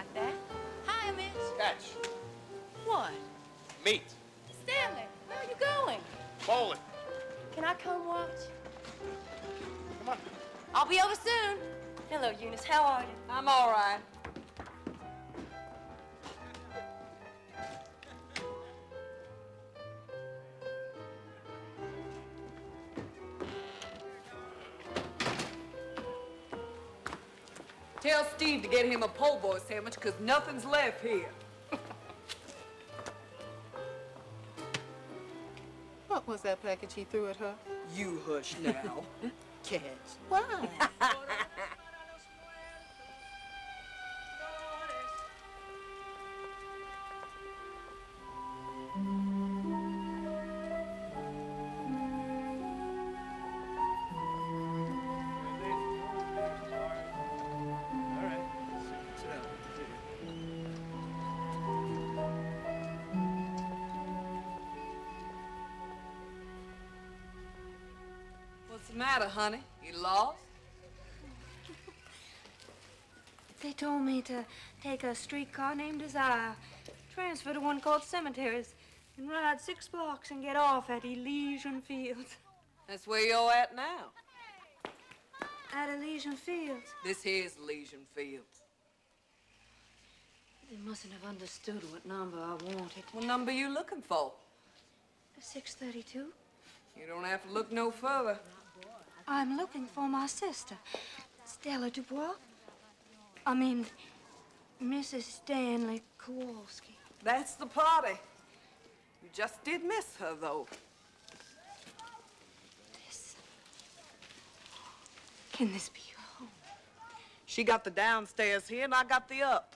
like that. Hi, Mitch. Catch. What? Meet. Stanley, where are you going? Bowling. Can I come watch? Come on. I'll be over soon. Hello, Eunice. How are you? I'm all right. Tell Steve to get him a po' boy sandwich, because nothing's left here. What was that package he threw at her? You hush now. Catch. Why? What's the matter, honey? You lost? They told me to take a streetcar named Desire, transfer to one called Cemeteries, and ride 6 blocks and get off at Elysian Fields. That's where you're at now. At Elysian Fields? This here's Elysian Fields. They mustn't have understood what number I wanted. What number you looking for? 632. You don't have to look no further. I'm looking for my sister, Stella Dubois. I mean, Mrs. Stanley Kowalski. That's the party. You just did miss her, though. Can this be your home? She got the downstairs here, and I got the up.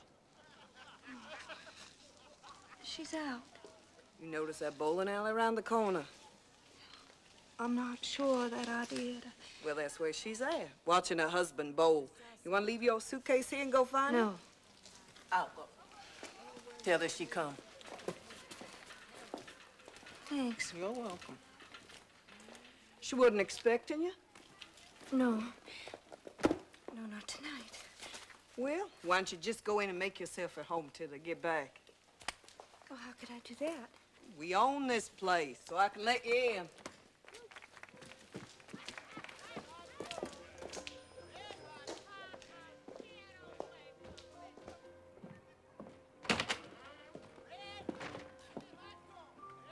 She's out. You notice that bowling alley around the corner? I'm not sure that I did. Well, that's where she's at, watching her husband bowl. You want to leave your suitcase here and go find her? No. I'll go. Tell her she come. Thanks. You're welcome. She wasn't expecting you? No. No, not tonight. Well, why don't you just go in and make yourself at home till they get back? Well, how could I do that? We own this place, so I can let you in.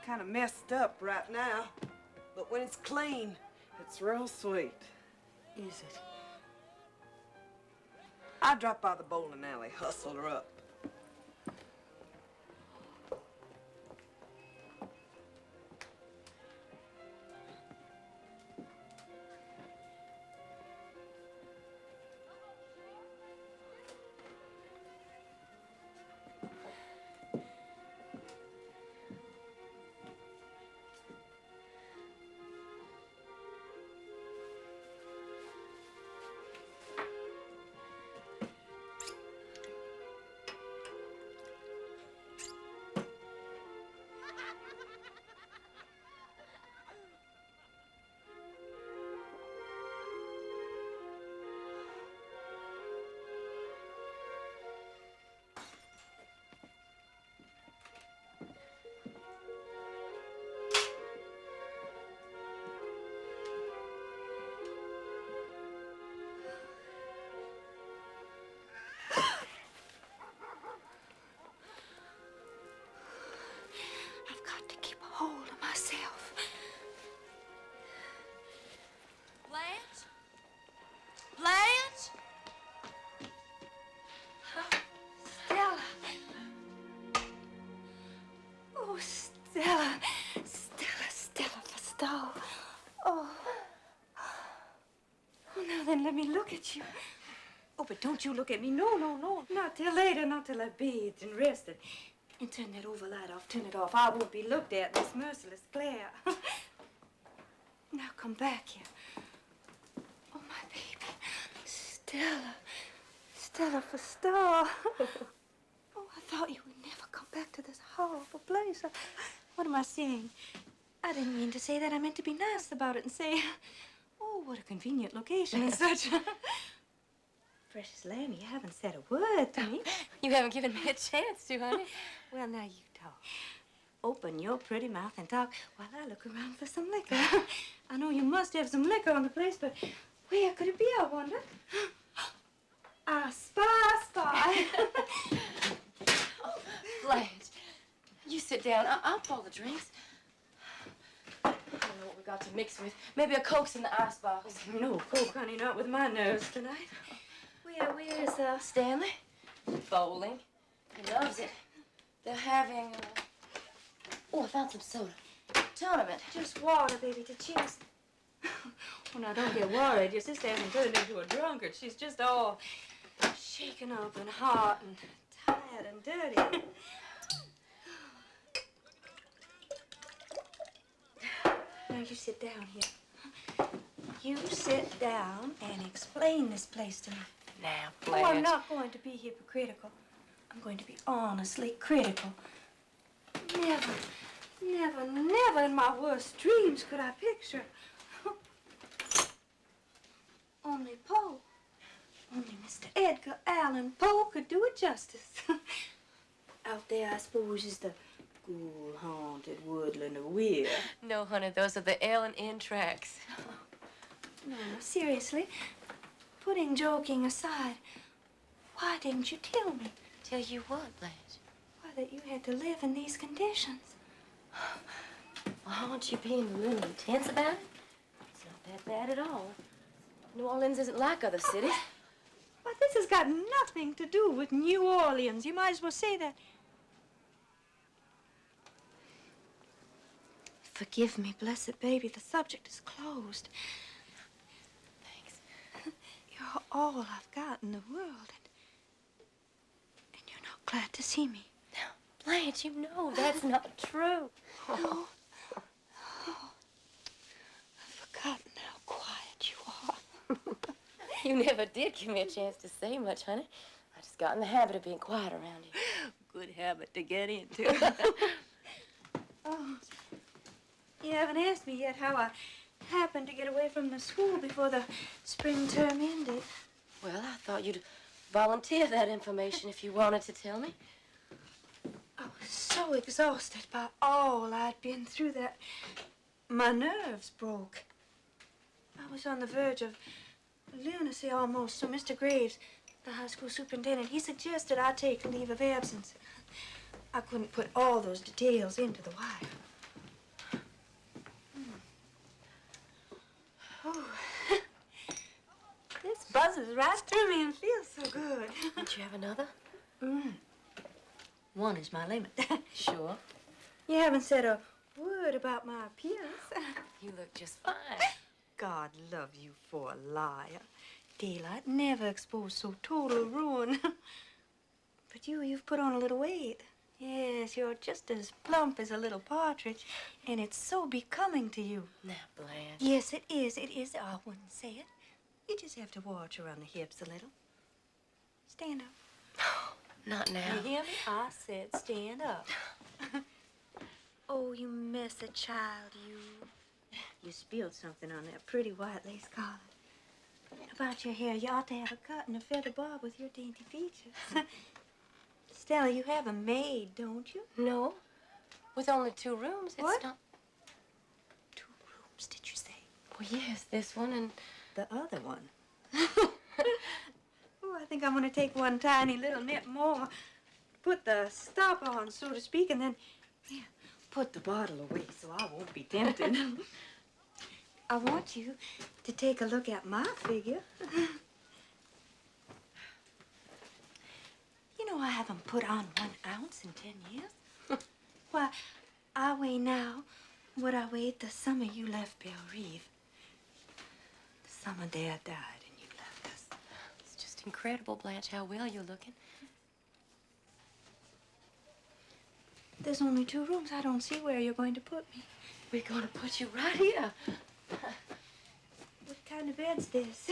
Kind of messed up right now, but when it's clean, it's real sweet. Is it? I dropped by the bowling alley, hustled her up. Hold of myself. Lange? Lange? Stella. Oh, Stella. Stella Fastall. Oh. Oh, now then, let me look at you. Oh, but don't you look at me. No. Not till later, not till I've bathed and rested. And turn that overlight off, turn it off. I won't be looked at in this merciless glare. Now come back here. Oh, my baby. Stella Fastall. Oh, I thought you would never come back to this horrible place. What am I saying? I didn't mean to say that. I meant to be nice about it and say, oh, what a convenient location and such. Precious lamb, you haven't said a word to me. You haven't given me a chance to, honey. Well, now you talk. Open your pretty mouth and talk while I look around for some liquor. I know you must have some liquor on the place, but where could it be, I wonder? I spy. Oh, Blanche, you sit down. I'll pour the drinks. I don't know what we got to mix with. Maybe a Coke's in the icebox. No Coke, honey, not with my nerves tonight. Where's Stanley? Bowling. He loves it. They're having, oh, I found some soda. Tournament. Just water, baby, to cheers. Oh, now, don't get worried. Your sister hasn't turned into a drunkard. She's just all shaken up and hot and tired and dirty. Now, you sit down here. You sit down and explain this place to me. Now, Oh, Blanche. I'm not going to be hypocritical. I'm going to be honestly critical. Never in my worst dreams could I picture. Only Poe, only Mr. Edgar Allan Poe could do it justice. Out there, I suppose, is the cool, haunted woodland of Weir. No, honey, those are the L and N tracks. No, seriously, putting joking aside, why didn't you tell me? Tell you what, Blanche? Why, that you had to live in these conditions. Well, aren't you being a little intense about it? It's not that bad at all. New Orleans isn't like other cities. But this has got nothing to do with New Orleans. You might as well say that. Forgive me, blessed baby. The subject is closed. Thanks. You're all I've got in the world. And you're not glad to see me. Now, Blanche, you know that's not true. No. Oh, I've forgotten how quiet you are. You never did give me a chance to say much, honey. I just got in the habit of being quiet around you. Good habit to get into. Oh, you haven't asked me yet how I happened to get away from the school before the spring term ended. Well, I thought you'd volunteer that information if you wanted to tell me. I was so exhausted by all I'd been through that my nerves broke. I was on the verge of lunacy almost, so Mr. Graves, the high school superintendent, he suggested I take a leave of absence. I couldn't put all those details into the wire. Oh, this buzzes right through me and feels so good. Won't you have another? One is my limit. Sure. You haven't said a word about my appearance. You look just fine. God love you for a liar. Daylight never exposed so total ruin. But you've put on a little weight. Yes, you're just as plump as a little partridge, and it's so becoming to you. Now, Blanche. Yes, it is. It is. I wouldn't say it. You just have to watch around the hips a little. Stand up. Not now. You hear me? I said stand up. Oh, you messy child, you. You spilled something on that pretty white lace collar. About your hair, you ought to have a cut and a feather bob with your dainty features. Stella, you have a maid, don't you? No. With only 2 rooms, it's What? not... 2 rooms, did you say? Well, yes, this one and... The other one. Oh, I think I'm going to take one tiny little nip more. Put the stop on, so to speak, and then put the bottle away so I won't be tempted. I want you to take a look at my figure. You know I haven't put on 1 ounce in 10 years. Why, I weigh now what I weighed the summer you left Belle Reve. The summer Dad died and you left us. It's just incredible, Blanche, how well you're looking. There's only 2 rooms. I don't see where you're going to put me. We're going to put you right here. What kind of bed's this?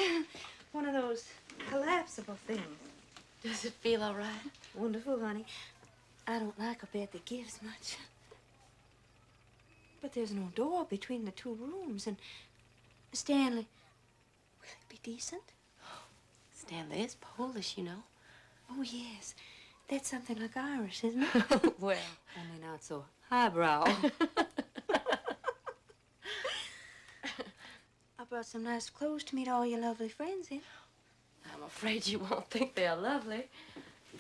One of those collapsible things. Does it feel all right? Wonderful, honey. I don't like a bed that gives much. But there's no door between the 2 rooms, and Stanley, will it be decent? Stanley is Polish, you know. Oh, yes. That's something like Irish, isn't it? Well. Only not so highbrow. I brought some nice clothes to meet all your lovely friends in. I'm afraid you won't think they're lovely.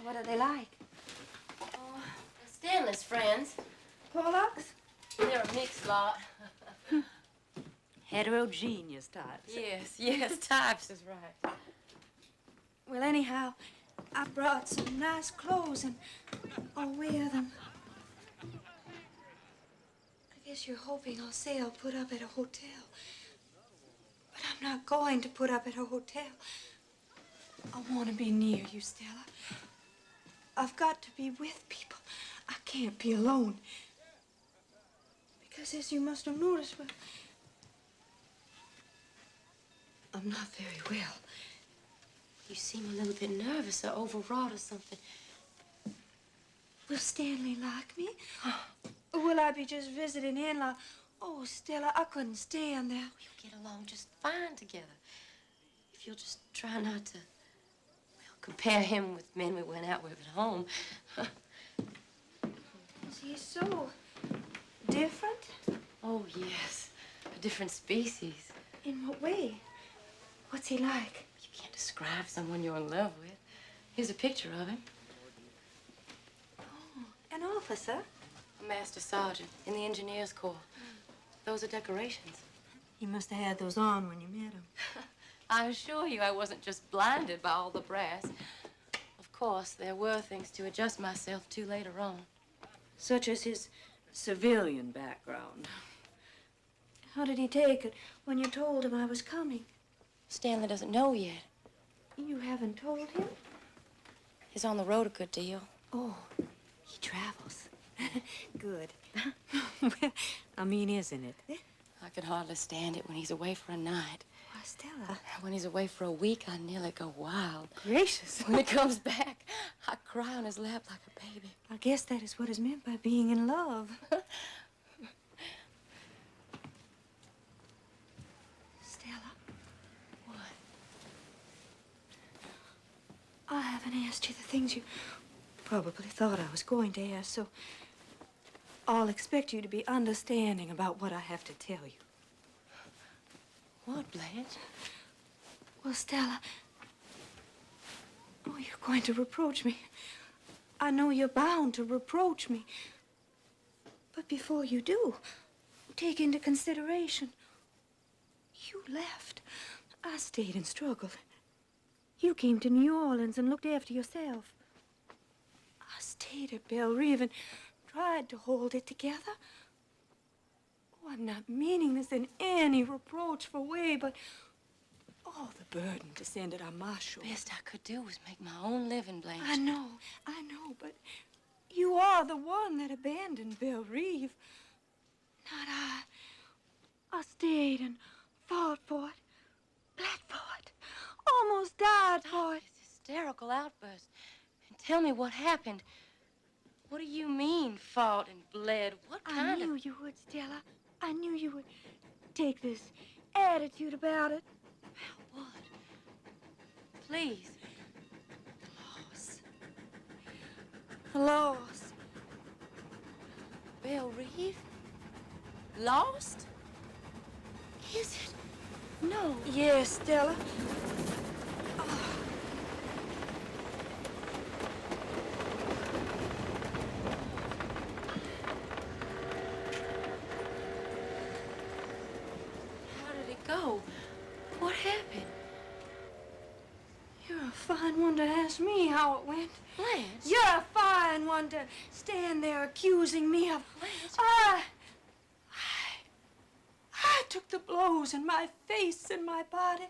What are they like? Oh, Stanley's friends. Polacks? They're a mixed lot. Heterogeneous types. Yes, types is right. Well, anyhow, I brought some nice clothes and I'll wear them. I guess you're hoping I'll say I'll put up at a hotel. But I'm not going to put up at a hotel. I want to be near you, Stella. I've got to be with people. I can't be alone. Because as you must have noticed, well, I'm not very well. You seem a little bit nervous or overwrought or something. Will Stanley like me? Or will I be just visiting in-law? Oh, Stella, I couldn't stand that. We'll get along just fine together. If you'll just try not to, well, compare him with men we went out with at home. Is he so different? Oh, yes. A different species. In what way? What's he like? You can't describe someone you're in love with. Here's a picture of him. Oh, an officer? A master sergeant in the engineers corps. Those are decorations. You must have had those on when you met him. I assure you I wasn't just blinded by all the brass. Of course, there were things to adjust myself to later on. Such as his civilian background. How did he take it when you told him I was coming? Stanley doesn't know yet. You haven't told him? He's on the road a good deal. Oh, he travels. Good. Well, I mean, isn't it? I could hardly stand it when he's away for a night. Why, Stella. When he's away for a week, I nearly go wild. Gracious. When he comes back, I cry on his lap like a baby. I guess that is what is meant by being in love. Stella. What? I haven't asked you the things you probably thought I was going to ask, so I'll expect you to be understanding about what I have to tell you. What, Blanche? Well, Stella, oh, you're going to reproach me. I know you're bound to reproach me. But before you do, take into consideration, you left. I stayed and struggled. You came to New Orleans and looked after yourself. I stayed at Belle Rive and tried to hold it together. Oh, I'm not meaning this in any reproachful way, but all the burden descended on my shoulders. Best I could do was make my own living, Blanche. I know, but you are the one that abandoned Belle Rive. Not I. I stayed and fought for it, bled for it, almost died for it. This hysterical outburst. And tell me what happened. What do you mean, fought and bled? What kind I knew you would, Stella. I knew you would take this attitude about it. What? Please. Lost. Belle Rive? Lost? Is it? No. Yes, Stella. How did it go? What happened? You're a fine one to ask me how it went. Blanche? You're a fine one to stand there accusing me of... Blanche? I took the blows in my face and my body.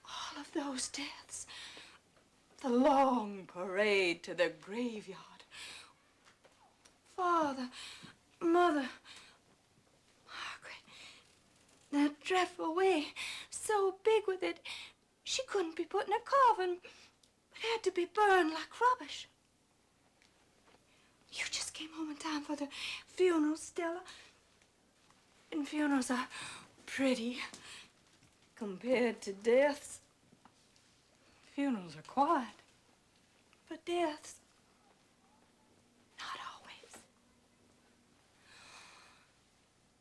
All of those deaths. The long parade to the graveyard. Father, Mother, Margaret. That dreadful way, so big with it, she couldn't be put in a coffin, but had to be burned like rubbish. You just came home in time for the funeral, Stella. And funerals are pretty compared to deaths. Funerals are quiet, but deaths, not always.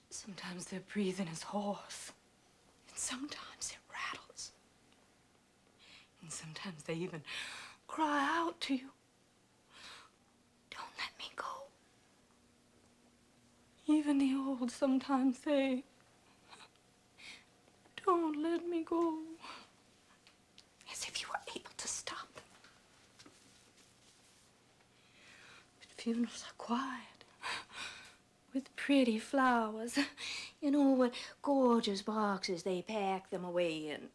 Sometimes their breathing is hoarse, and sometimes it rattles. And sometimes they even cry out to you, "Don't let me go." Even the old sometimes say, "Don't let me go." As if you were able to stop them. But funerals are quiet, with pretty flowers. You know what gorgeous boxes they pack them away in.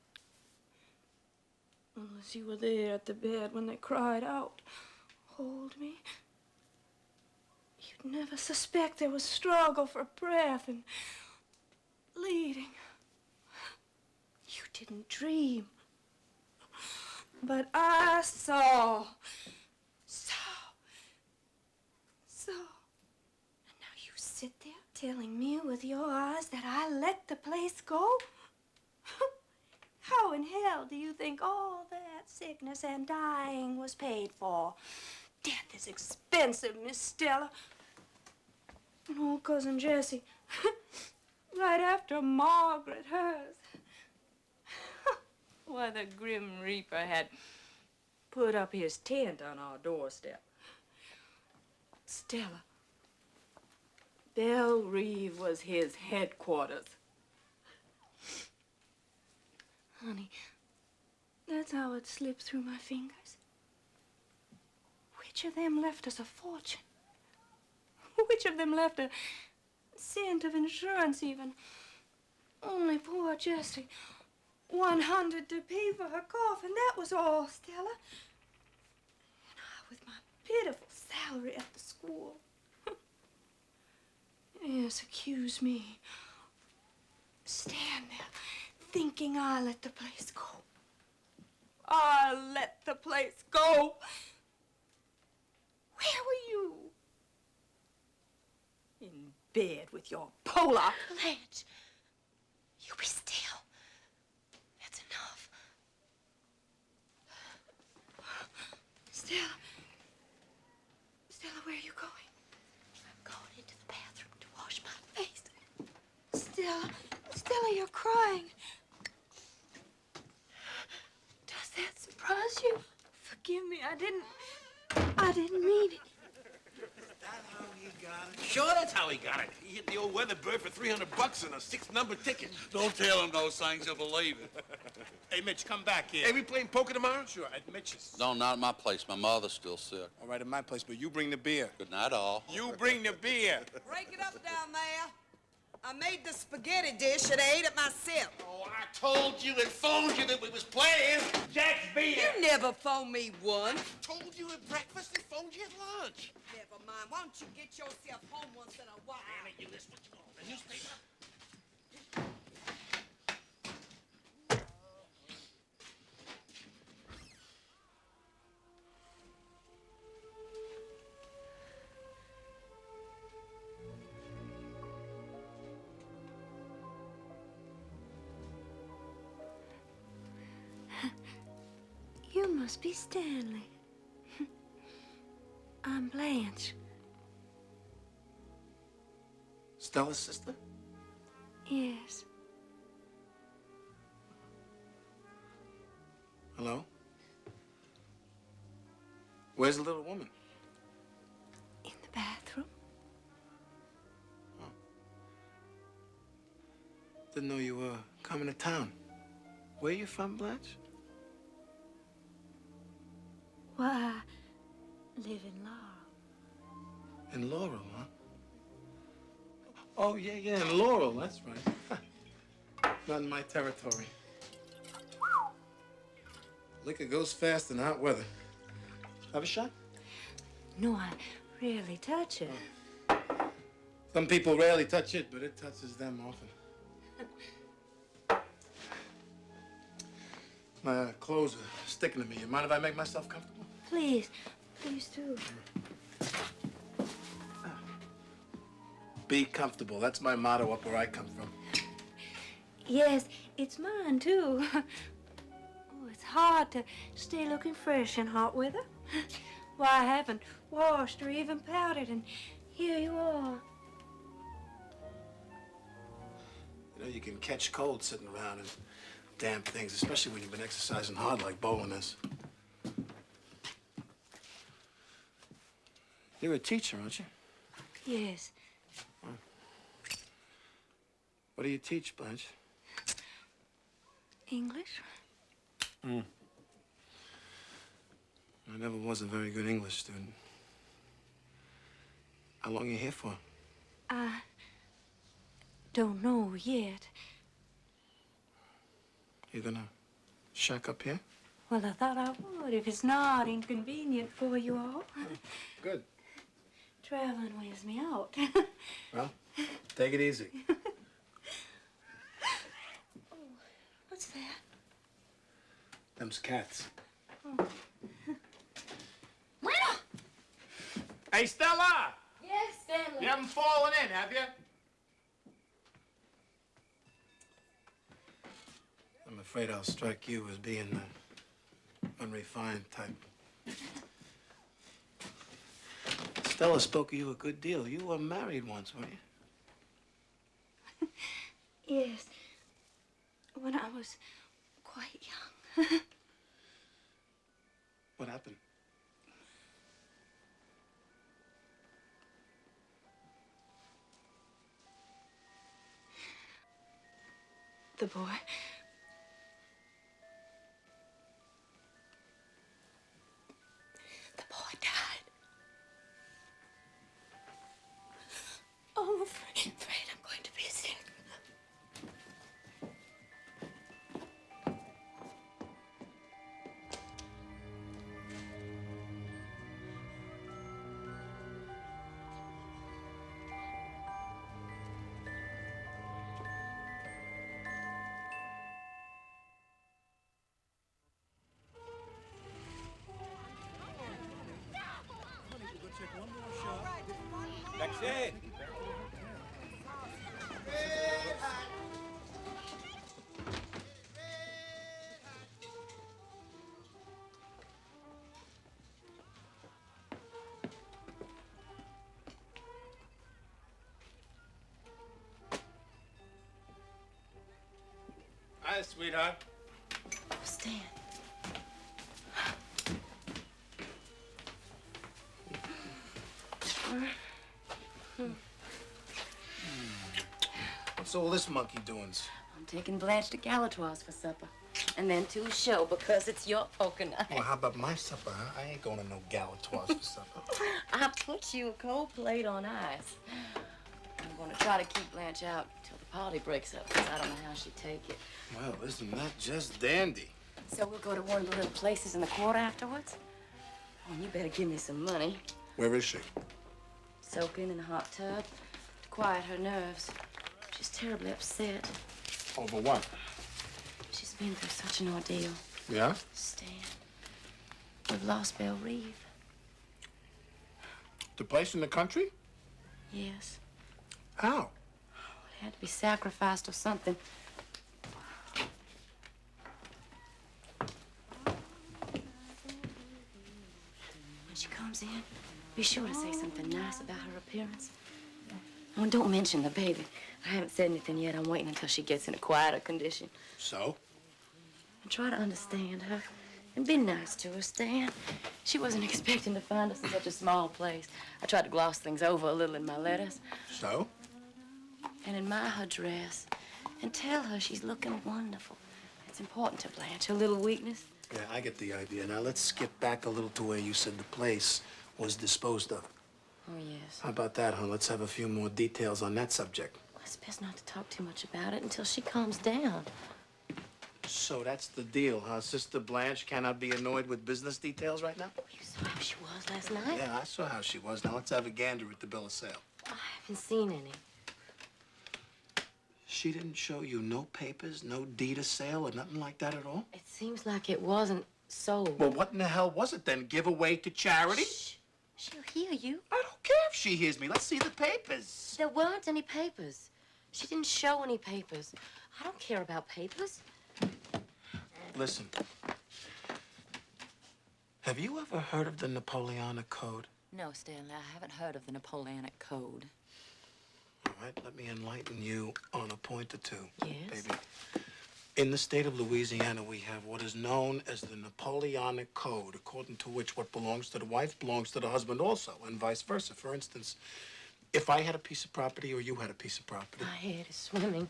Unless you were there at the bed when they cried out, "Hold me," you'd never suspect there was struggle for breath and bleeding. You didn't dream. But I saw. And now you sit there telling me with your eyes that I let the place go? How in hell do you think all that sickness and dying was paid for? Death is expensive, Miss Stella. And old Cousin Jessie, right after Margaret, hers. Why, the Grim Reaper had put up his tent on our doorstep. Stella, Belle Reve was his headquarters. Honey, that's how it slipped through my fingers. Which of them left us a fortune? Which of them left a cent of insurance even? Only poor Jessie. 100 to pay for her coffin, that was all, Stella. And I with my pitiful salary at the school. Yes, accuse me. Stand there, thinking I let the place go. I let the place go. Where were you? In bed with your Polar. Lange, you be still. That's enough. Stella. Stella, where are you going? I'm going into the bathroom to wash my face. Stella. Stella, you're crying. Does that surprise you? Forgive me, I didn't mean it. How he got it? Sure, that's how he got it. He hit the old Weatherbird for $300 and a 6-number ticket. Don't tell him those things, he'll believe it. Hey, Mitch, come back here. Hey, we playing poker tomorrow? Sure, at Mitch's. No, not at my place. My mother's still sick. All right, at my place, but you bring the beer. Good night, all. You bring the beer. Break it up down there. I made the spaghetti dish and I ate it myself. Oh, I told you and phoned you that we was playing Jack's beer. You never phoned me once. Told you at breakfast and phoned you at lunch. Never mind. Why don't you get yourself home once in a while? Damn it, you listen what you want. The newspaper? You must be Stanley. I'm Blanche. Stella's sister? Yes. Hello? Where's the little woman? In the bathroom. Didn't know you were coming to town. Where you from, Blanche? Why, I live in Laurel. In Laurel, huh? Oh, yeah, in Laurel, that's right. Not in my territory. Liquor goes fast in hot weather. Have a shot? No, I rarely touch it. Some people rarely touch it, but it touches them often. My clothes are sticking to me. You mind if I make myself comfortable? Please, please do. Be comfortable. That's my motto up where I come from. Yes, it's mine, too. Oh, it's hard to stay looking fresh in hot weather. Why, I haven't washed or even powdered, and here you are. You know, you can catch cold sitting around and damp things, especially when you've been exercising hard like Baldwin is. You're a teacher, aren't you? Yes. What do you teach, Blanche? English? I never was a very good English student. How long are you here for? I don't know yet. You gonna shack up here? Well, I thought I would if it's not inconvenient for you all. Good. Traveling wears me out. Well, take it easy. What's that? Them's cats. Hey, Stella! Yes, Stanley. You haven't fallen in, have you? I'm afraid I'll strike you as being the unrefined type. Stella spoke of you a good deal. You were married once, weren't you? Yes. When I was quite young. What happened? The boy. The boy died. Oh, I'm afraid I'm going to be sick. That's it. Hi, sweetheart. Stan. What's all this monkey doings? I'm taking Blanche to Galatoire's for supper. And then to a show because it's your poker night. Well, how about my supper, huh? I ain't going to no Galatoire's for supper. I put you a cold plate on ice. I'm going to try to keep Blanche out till the party breaks up because I don't know how she'd take it. Well, isn't that just dandy? So we'll go to one of the little places in the court afterwards? Oh, and you better give me some money. Where is she? Soaking in a hot tub to quiet her nerves. She's terribly upset. Over what? She's been through such an ordeal. Yeah? Stan, we've lost Belle Reeve. The place in the country? Yes. How? It had to be sacrificed or something. When she comes in, be sure to say something nice about her appearance. Oh, and don't mention the baby. I haven't said anything yet. I'm waiting until she gets in a quieter condition. So? And try to understand her. And be nice to her, Stan. She wasn't expecting to find us in such a small place. I tried to gloss things over a little in my letters. So? And admire her dress. And tell her she's looking wonderful. It's important to Blanche, her little weakness. Yeah, I get the idea. Now, let's skip back a little to where you said the place was disposed of. Oh, yes. How about that, huh? Let's have a few more details on that subject. Well, it's best not to talk too much about it until she calms down. So that's the deal, huh? Sister Blanche cannot be annoyed with business details right now? Oh, you saw how she was last night? Yeah, I saw how she was. Now, let's have a gander at the bill of sale. I haven't seen any. She didn't show you no papers, no deed of sale, or nothing like that at all? It seems like it wasn't sold. Well, what in the hell was it then? Give away to charity? Shh. She'll hear you. I don't care if she hears me. Let's see the papers. There weren't any papers. She didn't show any papers. I don't care about papers. Listen, Have you ever heard of the Napoleonic Code? No, Stanley, I haven't heard of the Napoleonic Code. All right, let me enlighten you on a point or two. Yes? Baby. In the state of Louisiana, we have what is known as the Napoleonic Code, according to which what belongs to the wife belongs to the husband also, and vice versa. For instance, if I had a piece of property or you had a piece of property. My head is swimming.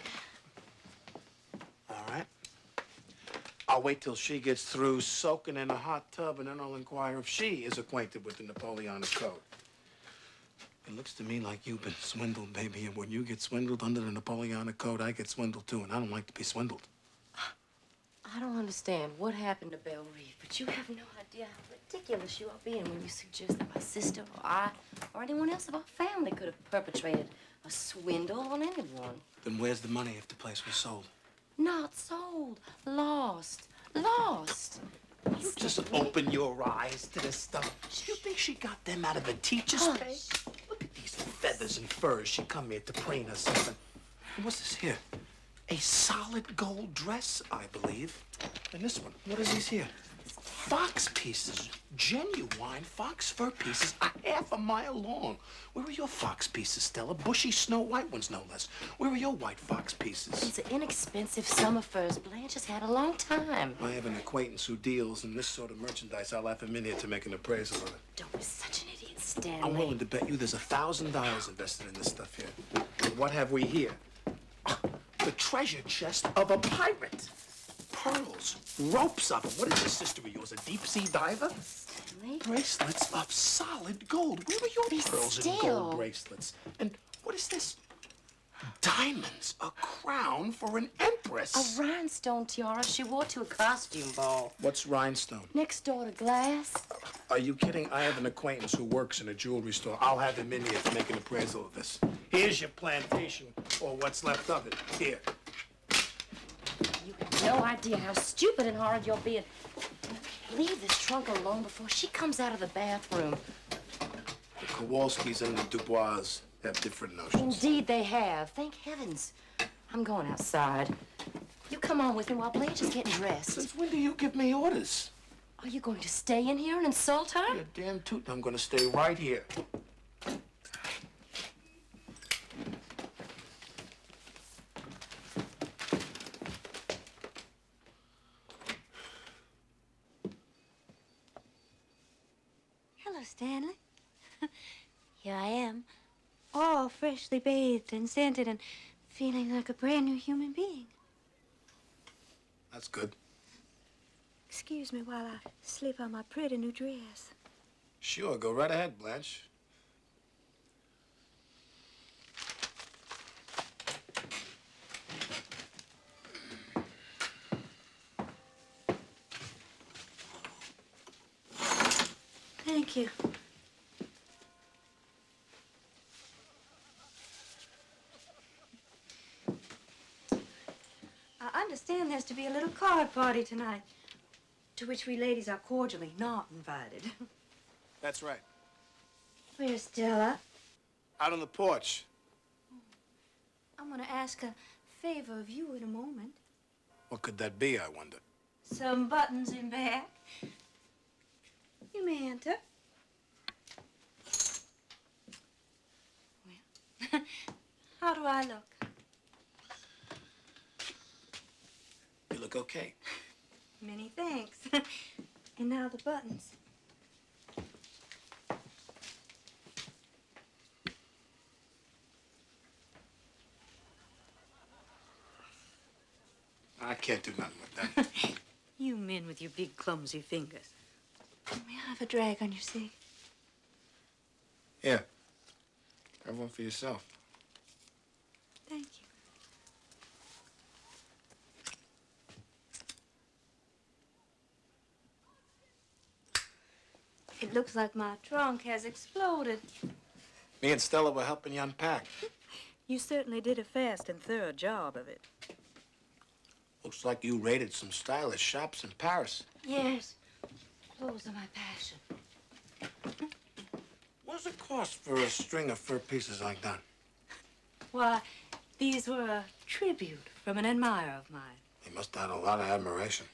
All right. I'll wait till she gets through soaking in a hot tub, and then I'll inquire if she is acquainted with the Napoleonic Code. It looks to me like you've been swindled, baby, and when you get swindled under the Napoleonic Code, I get swindled too, and I don't like to be swindled. I don't understand what happened to Belle Reeve, but you have no idea how ridiculous you are being when you suggest that my sister or I or anyone else of our family could have perpetrated a swindle on anyone. Then where's the money if the place was sold? Not sold. Lost. Lost. You just open your eyes to this stuff. You think she got them out of a teacher's pay? Look at these feathers and furs. She come here to preen or something. And what's this here? A solid gold dress, I believe. And this one, what is this here? Fox pieces, genuine fox fur pieces, a half a mile long. Where are your fox pieces, Stella? Bushy Snow White ones, no less. Where are your white fox pieces? These are inexpensive summer furs Blanche has had a long time. I have an acquaintance who deals in this sort of merchandise. I'll have him in here to make an appraisal of it. Don't be such an idiot, Stanley. I'm willing to bet you there's $1,000 invested in this stuff here. And what have we here? The treasure chest of a pirate. Pearls, ropes of them. What is this sister of yours, a deep-sea diver? Stanley? Bracelets of solid gold. Where are your Be pearls and still. gold bracelets? And what is this? Diamonds, a crown for an empress. A rhinestone tiara she wore to a costume ball. What's rhinestone? Next door to Glass. Are you kidding? I have an acquaintance who works in a jewelry store. I'll have him in here to make an appraisal of this. Here's your plantation, or what's left of it. Here. You have no idea how stupid and horrid you're being. Leave this trunk alone before she comes out of the bathroom. The Kowalskis and the Dubois have different notions. Indeed they have. Thank heavens. I'm going outside. You come on with me while Blanche is getting dressed. Since when do you give me orders? Are you going to stay in here and insult her? You're damn tootin'. I'm gonna stay right here. Hello, Stanley. Here I am, all freshly bathed and scented and feeling like a brand new human being. That's good. Excuse me while I slip on my pretty new dress. Sure, go right ahead, Blanche. Thank you. I understand there's to be a little card party tonight, to which we ladies are cordially not invited. That's right. Where's Stella? Out on the porch. I'm gonna ask a favor of you in a moment. What could that be, I wonder? Some buttons in back. You may enter. Well, how do I look? You look okay. Many thanks. And now the buttons. I can't do nothing with that. You men with your big clumsy fingers. May I have a drag on your cig? Here. Have one for yourself. Thank you. It looks like my trunk has exploded. Me and Stella were helping you unpack. You certainly did a fast and thorough job of it. Looks like you raided some stylish shops in Paris. Yes. Clothes are my passion. What does it cost for a string of fur pieces like that? Why, these were a tribute from an admirer of mine. He must have had a lot of admiration.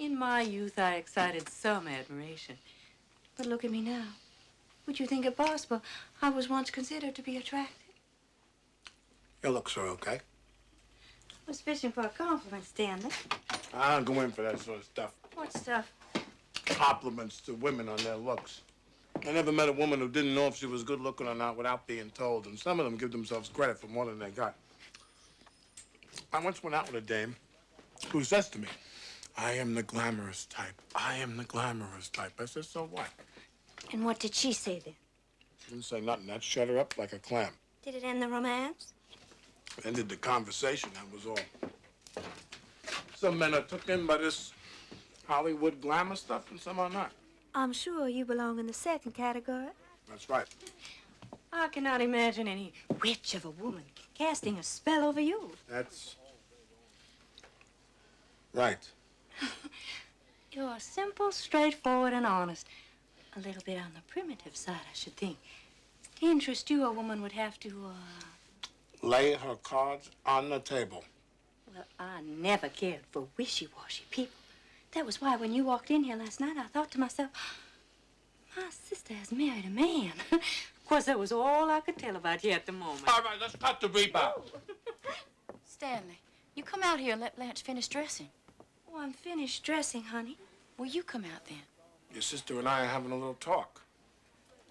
In my youth, I excited some admiration. But look at me now. Would you think it possible I was once considered to be attractive? Your looks are okay. I was fishing for a compliment, Stanley. I don't go in for that sort of stuff. What stuff? Compliments to women on their looks. I never met a woman who didn't know if she was good looking or not without being told, and some of them give themselves credit for more than they got. I once went out with a dame who says to me, I am the glamorous type. I am the glamorous type. I said, so what? And what did she say then? She didn't say nothing. That shut her up like a clam. Did it end the romance? Ended the conversation, that was all. Some men are took in by this Hollywood glamour stuff and some are not. I'm sure you belong in the second category. That's right. I cannot imagine any witch of a woman casting a spell over you. That's right. You're simple, straightforward, and honest. A little bit on the primitive side, I should think. To interest you, a woman would have to, Lay her cards on the table. Well, I never cared for wishy-washy people. That was why when you walked in here last night, I thought to myself, my sister has married a man. Of course, that was all I could tell about you at the moment. All right, let's cut the rebound. Stanley, you come out here and let Blanche finish dressing. Oh, I'm finished dressing, honey. Well, you come out then. Your sister and I are having a little talk.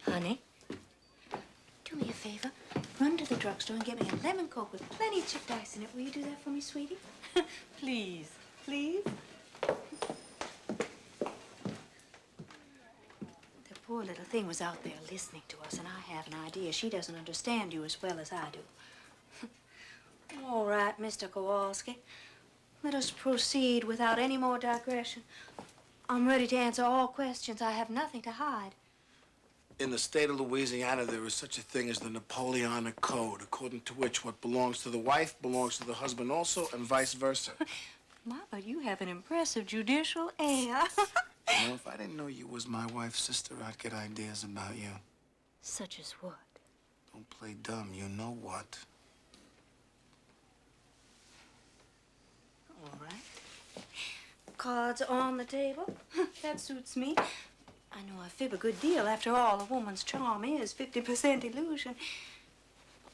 Honey, do me a favor. Run to the drugstore and get me a lemon coke with plenty of chipped ice in it. Will you do that for me, sweetie? Please, please. The poor little thing was out there listening to us, and I have an idea she doesn't understand you as well as I do. All right, Mr. Kowalski. Let us proceed without any more digression. I'm ready to answer all questions. I have nothing to hide. In the state of Louisiana, there is such a thing as the Napoleonic Code, according to which what belongs to the wife belongs to the husband also, and vice versa. My, but you have an impressive judicial air. You know, if I didn't know you was my wife's sister, I'd get ideas about you. Such as what? Don't play dumb, you know what. All right. Cards on the table. That suits me. I know I fib a good deal. After all, a woman's charm is 50% illusion.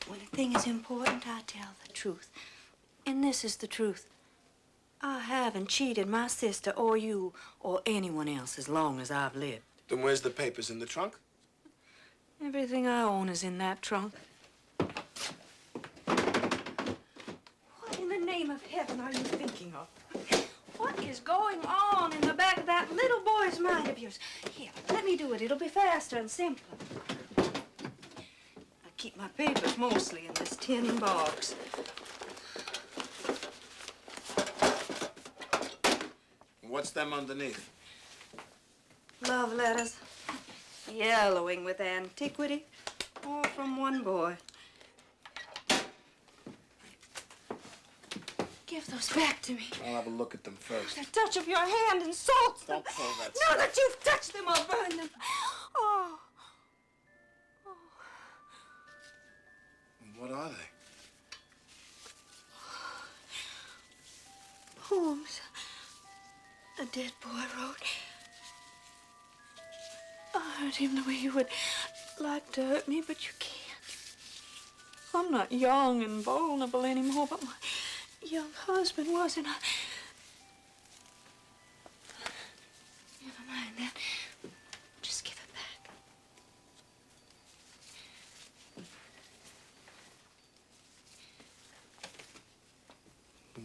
When a thing is important, I tell the truth. And this is the truth. I haven't cheated my sister or you or anyone else as long as I've lived. Then where's the papers? In the trunk? Everything I own is in that trunk. What in the name of heaven are you thinking of? What is going on in the back of that little boy's mind of yours? Here, let me do it. It'll be faster and simpler. I keep my papers mostly in this tin box. What's them underneath? Love letters. Yellowing with antiquity. All from one boy. Give those back to me. I'll have a look at them first. The touch of your hand insults them. Don't pull that Now that you've touched them, I'll burn them. Oh. What are they? Poems a dead boy wrote. I hurt him the way you would like to hurt me, but you can't. I'm not young and vulnerable anymore, but my young husband was, and I... Never mind that. Just give it back.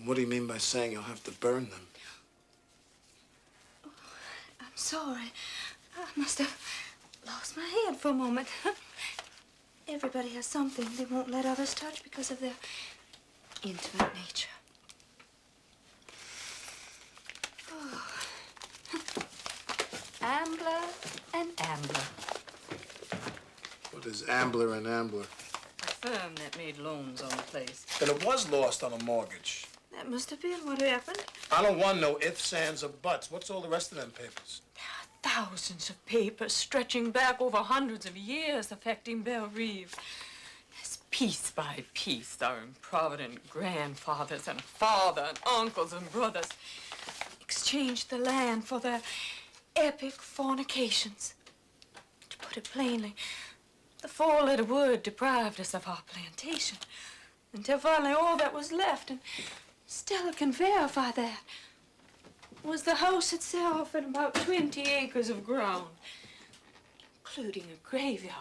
What do you mean by saying you'll have to burn them? Oh, I'm sorry. I must have lost my head for a moment. Everybody has something they won't let others touch because of their intimate nature. Oh. Ambler and Ambler. What is Ambler and Ambler? A firm that made loans on the place. Then it was lost on a mortgage. That must have been what happened. I don't want no ifs, ands, or buts. What's all the rest of them papers? There are thousands of papers stretching back over hundreds of years affecting Belle Reeve. As piece by piece, our improvident grandfathers and father and uncles and brothers exchanged changed the land for their epic fornications. To put it plainly, the four-letter word deprived us of our plantation, until finally all that was left, and Stella can verify that, was the house itself and about 20 acres of ground, including a graveyard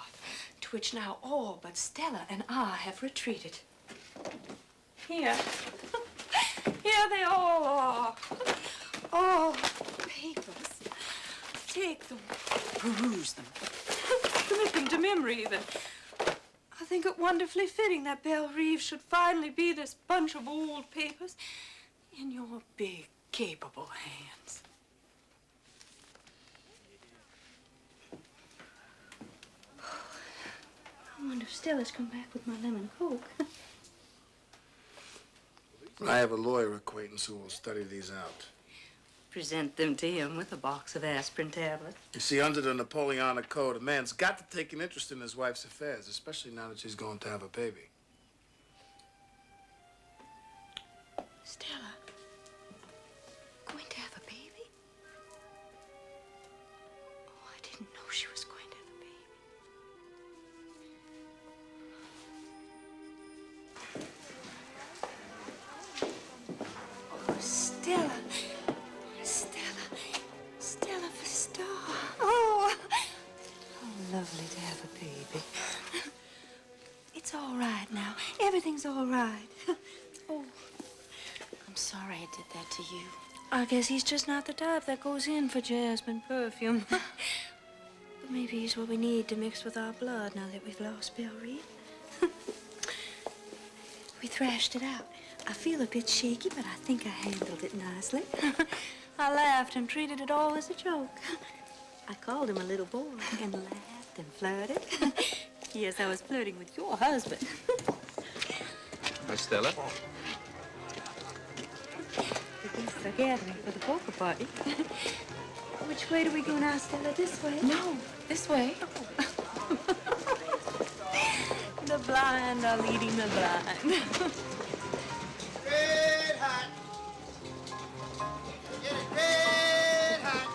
to which now all but Stella and I have retreated. Here. Here they all are. All papers. Take them. Peruse them. Commit them to memory, even. I think it wonderfully fitting that Belle Reeve should finally be this bunch of old papers in your big, capable hands. I wonder if Stella's come back with my lemon Coke. I have a lawyer acquaintance who will study these out. Present them to him with a box of aspirin tablets. You see, under the Napoleonic Code, a man's got to take an interest in his wife's affairs, especially now that she's going to have a baby. Stella, going to have a baby? Oh, I didn't know she was going to have a baby. Oh, Stella. Stella for Star. Oh, how lovely to have a baby. It's all right now. Everything's all right. Oh. I'm sorry I did that to you. I guess he's just not the type that goes in for jasmine perfume. But maybe he's what we need to mix with our blood now that we've lost Belle Reeve. We thrashed it out. I feel a bit shaky, but I think I handled it nicely. I laughed and treated it all as a joke. I called him a little boy and laughed and flirted. Yes, I was flirting with your husband. Hi, Stella. The guests are gathering for the poker party. Which way do we go now, Stella? This way? No, this way. The blind are leading the blind. Red hot. Get it red hot.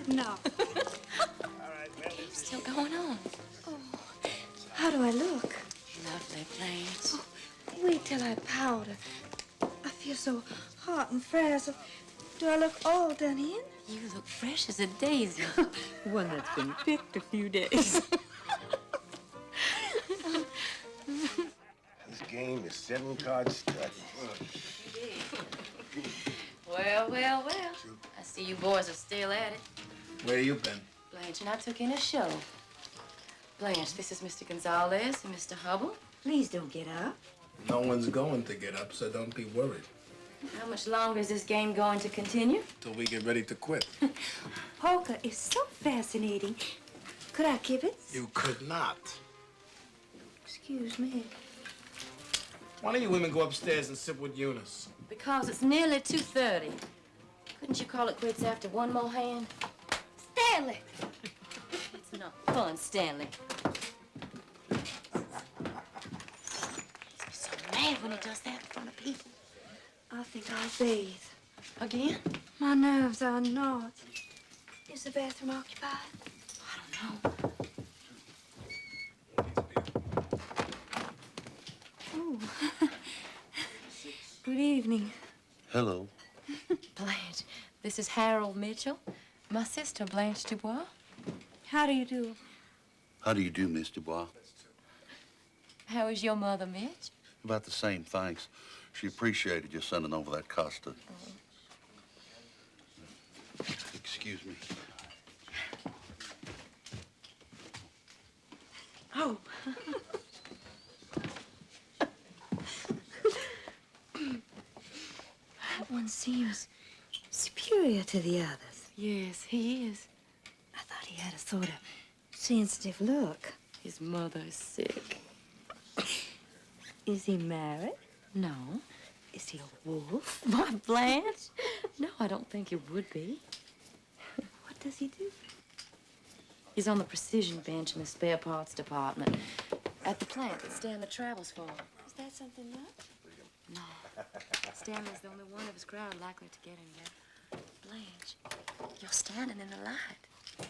No. All right, well, Game's still going on. Oh, how do I look? Lovely, Blanche. Oh, wait till I powder. I feel so hot and frazzled. Do I look all done in? You look fresh as a daisy. One that's been picked a few days. This game is 7-card study. Well, well, well. I see you boys are still at it. Where you been? Blanche and I took in a show. Blanche, this is Mr. Gonzalez and Mr. Hubble. Please don't get up. No one's going to get up, so don't be worried. How much longer is this game going to continue? Till we get ready to quit. Poker is so fascinating. Could I kibitz? You could not. Excuse me. Why don't you women go upstairs and sit with Eunice? Because it's nearly 2:30. Couldn't you call it quits after one more hand? Stanley! It's not fun, Stanley. He's so mad when he does that in front of people. I think I'll bathe. Again? My nerves are not. Is the bathroom occupied? I don't know. Oh. Good evening. Hello. Blanche, this is Harold Mitchell. My sister, Blanche Dubois. How do you do? How do you do, Miss Dubois? How is your mother, Mitch? About the same, thanks. She appreciated you sending over that Costa. Excuse me. Oh. That one seems superior to the others. Yes, he is. I thought he had a sort of sensitive look. His mother is sick. Is he married? No. Is he a wolf? Why, Blanche? No, I don't think he would be. What does he do? He's on the precision bench in the spare parts department. At the plant that Stanley travels for. Is that something new? No. Stanley's the only one of his crowd likely to get in there. Blanche, you're standing in the light.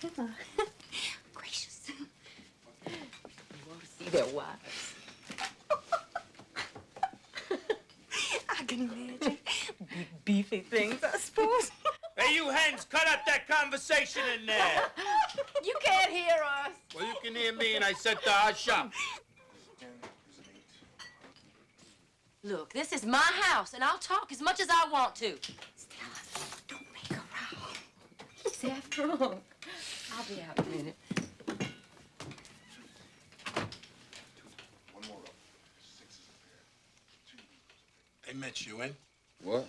Come on. Gracious. You want to see their wives? I can imagine. Big, beefy things, I suppose. Hey, you hens, cut up that conversation in there. You can't hear us. Well, you can hear me, and I said to hush up. Look, this is my house, and I'll talk as much as I want to. Stella, don't make a row. He's half drunk. I'll be out in a minute. Hey, Mitch, you in? What?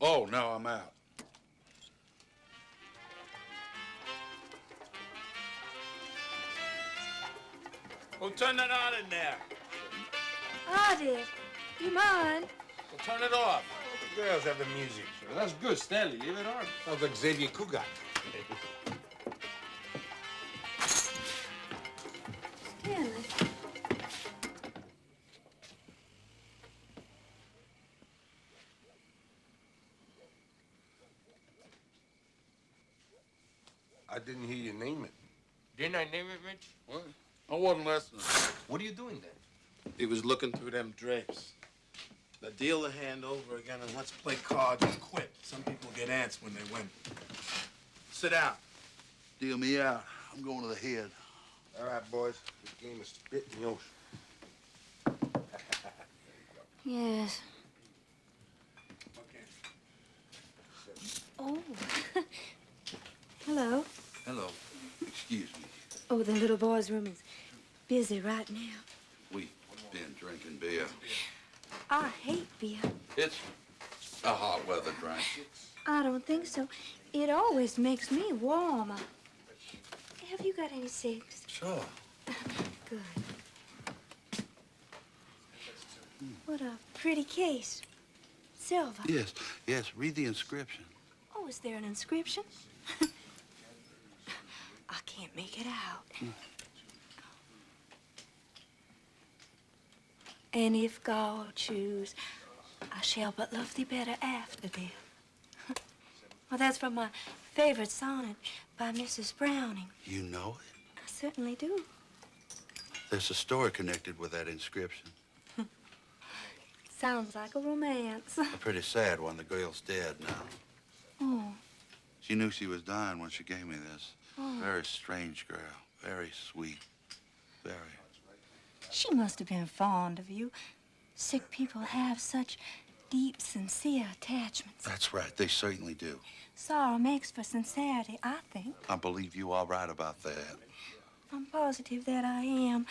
Oh, no, I'm out. Who turned that on in there? I did. You mind? Well, turn it off. The girls have the music. Well, that's good, Stanley. Leave it on. Sounds like Xavier Cugat. Stanley. I didn't hear you name it. Didn't I name it, Mitch? What? I wasn't listening. What are you doing then? He was looking through them drapes. The deal the hand over again and let's play cards and quit. Some people get ants when they win. Sit down. Deal me out. I'm going to the head. All right, boys. This game is spit in the ocean. Yes. Okay. Oh. Hello. Hello. Excuse me. Oh, the little boy's room is busy right now. We've been drinking beer. I hate beer. It's a hot weather drink. I don't think so. It always makes me warmer. Have you got any cigs? Sure. Good. What a pretty case. Silver. Yes, yes. Read the inscription. Oh, is there an inscription? I can't make it out. And if God choose, I shall but love thee better after death. Well, that's from my favorite sonnet by Mrs. Browning. You know it? I certainly do. There's a story connected with that inscription. Sounds like a romance. A pretty sad one. The girl's dead now. Oh. She knew she was dying when she gave me this. Oh. Very strange girl. Very sweet. Very. She must have been fond of you. Sick people have such deep, sincere attachments. That's right. They certainly do. Sorrow makes for sincerity, I think. I believe you are right about that. I'm positive that I am.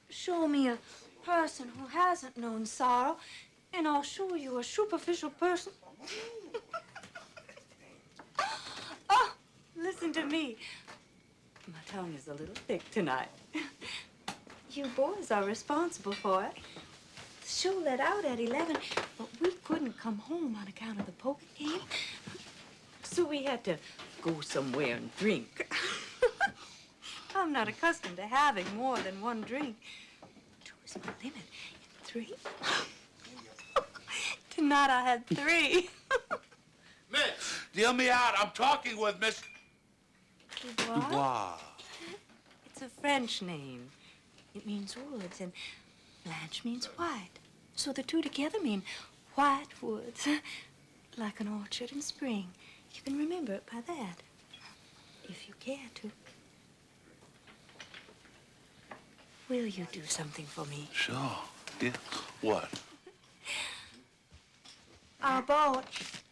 Show me a person who hasn't known sorrow, and I'll show you a superficial person. Oh, listen to me. My tongue is a little thick tonight. You boys are responsible for it. The show let out at 11, but we couldn't come home on account of the poker game. So we had to go somewhere and drink. I'm not accustomed to having more than one drink. 2 is my limit. 3? Tonight I had 3. Mitch! Deal me out. I'm talking with Miss Dubois? Dubois. It's a French name. It means woods, and Lange means white. So the two together mean white woods, like an orchard in spring. You can remember it by that, if you care to. Will you do something for me? Sure. Yeah. What? I bought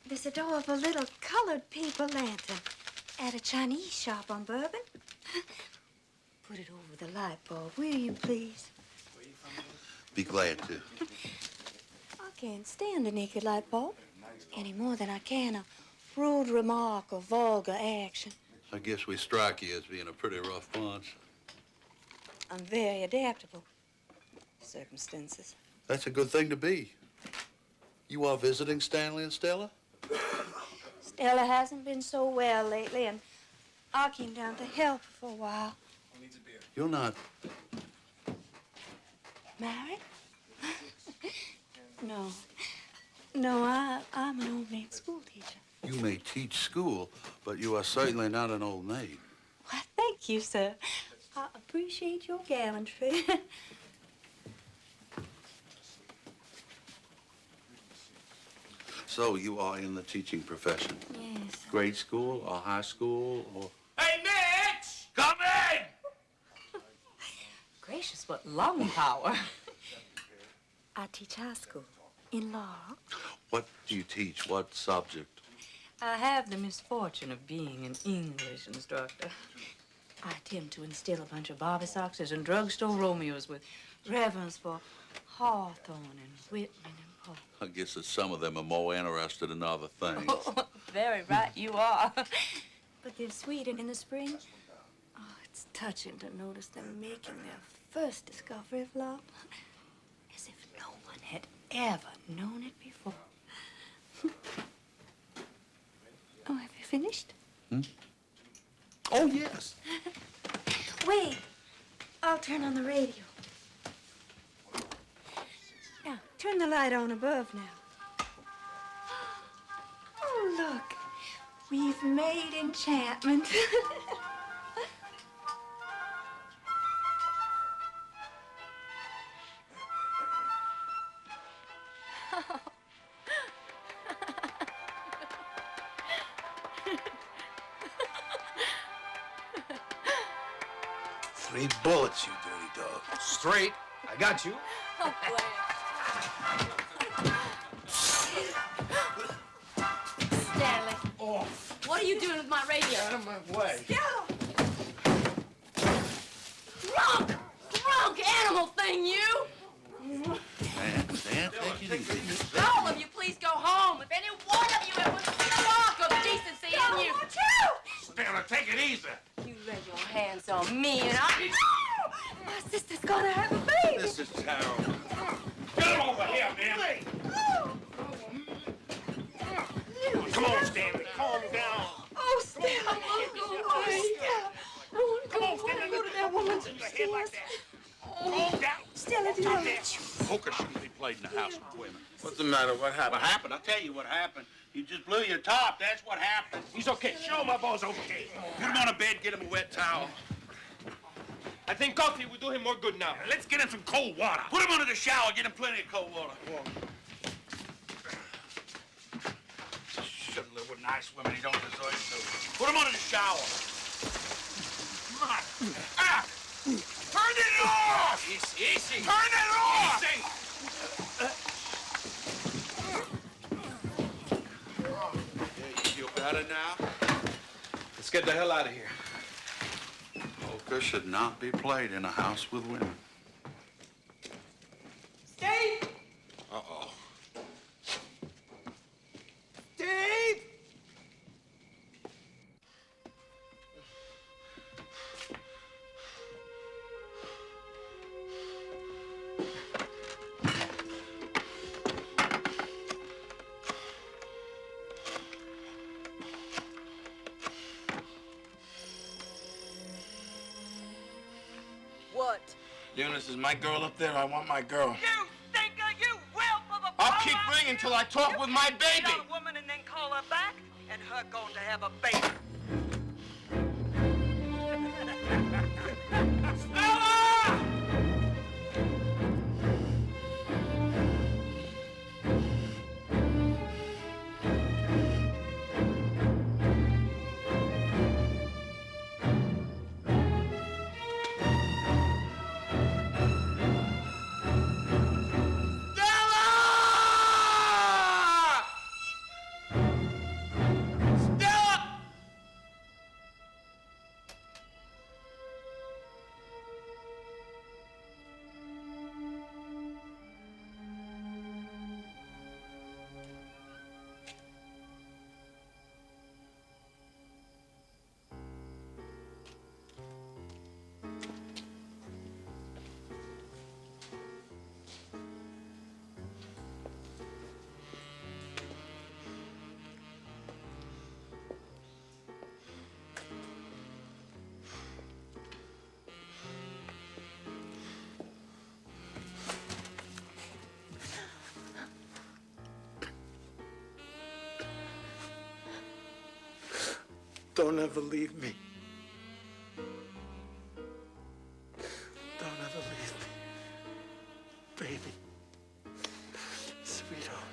this adorable little colored paper lantern at a Chinese shop on Bourbon. Put it over the light bulb, will you, please? Be glad to. I can't stand a naked light bulb any more than I can a rude remark or vulgar action. I guess we strike you as being a pretty rough bunch. I'm very adaptable. Circumstances. That's a good thing to be. You are visiting Stanley and Stella? Stella hasn't been so well lately, and I came down to help her for a while. You're not Married? No. No, I'm an old maid school teacher. You may teach school, but you are certainly not an old maid. Why, thank you, sir. I appreciate your gallantry. So you are in the teaching profession? Yes. Grade school or high school or... Hey, Mitch! Come in! Gracious, what lung power. I teach high school in law. What do you teach? What subject? I have the misfortune of being an English instructor. I attempt to instill a bunch of Bobby Soxers and drugstore Romeos with reverence for Hawthorne and Whitman and Poe. I guess that some of them are more interested in other things. Oh, very right you are. But they're sweet, and in the spring, oh, it's touching to notice them making their first discovery of love. As if no one had ever known it before. Oh, have you finished? Oh, yes. Wait. I'll turn on the radio. Now, turn the light on above now. Oh, look. We've made enchantment. 3 bullets, you dirty dog. Straight. I got you. Oh, Stanley. Oh, What are you doing with my radio? out of my way. Drunk animal thing, you! Dan, take it easy. All of you, please go home. If any one of you have a spark of decency in you. Stanley, take it easy. You lay your hands on me and I... My sister's gonna have a baby. This is terrible. Get him over here, man. Come on, Stanley. Calm down. Oh, Stella, I want to go away. I want to go away. Go to that woman's Head like that. Calm down. Stella, do not let you. Poker shouldn't be played in the house with women. What's the matter? What happened? What happened? I'll tell you what happened. You just blew your top. That's what happened. He's okay. Show my boy's okay. Put him on a bed, get him a wet towel. I think coffee will do him more good now. Let's get him some cold water. Put him under the shower, get him plenty of cold water. Shouldn't live with nice women. He don't deserve to. Put him under the shower. Come on. Ah! Turn it off! Easy. Turn it off! You feel better now? Let's get the hell out of here. Poker should not be played in a house with women. Steve! Uh-oh. Steve! What? Eunice, is my girl up there? I want my girl. You stinker, you whelp of a I'll keep ringing till I talk with my baby. Hit on a woman and then call her back, and her going to have a baby. Stella! Don't ever leave me. Don't ever leave me. Baby. Sweetheart.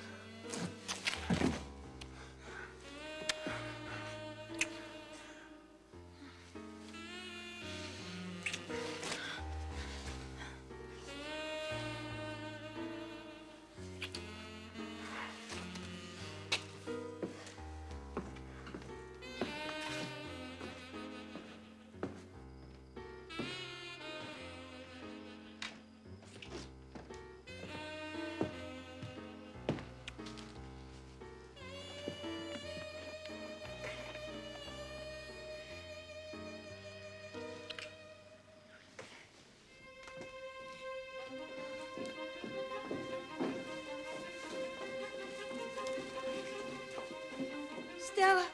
Stella.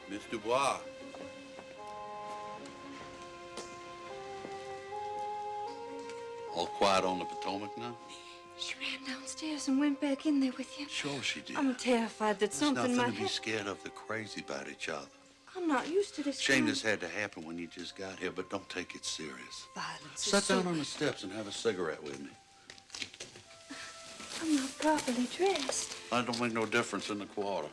Miss Dubois. All quiet on the Potomac now? She ran downstairs and went back in there with you. Sure she did. I'm terrified that There's something nothing might to be happen. scared of. They're crazy about each other. I'm not used to this. Shame kind this had to happen when you just got here, but don't take it serious. Violence. Sit down on the steps and have a cigarette with me. I'm not properly dressed. That don't make no difference in the quarter.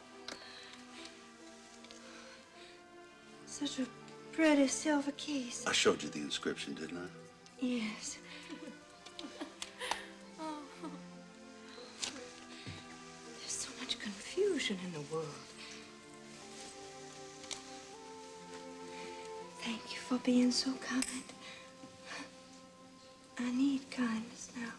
Such a pretty silver case. I showed you the inscription, didn't I? Yes. There's so much confusion in the world. Thank you for being so kind. I need kindness now.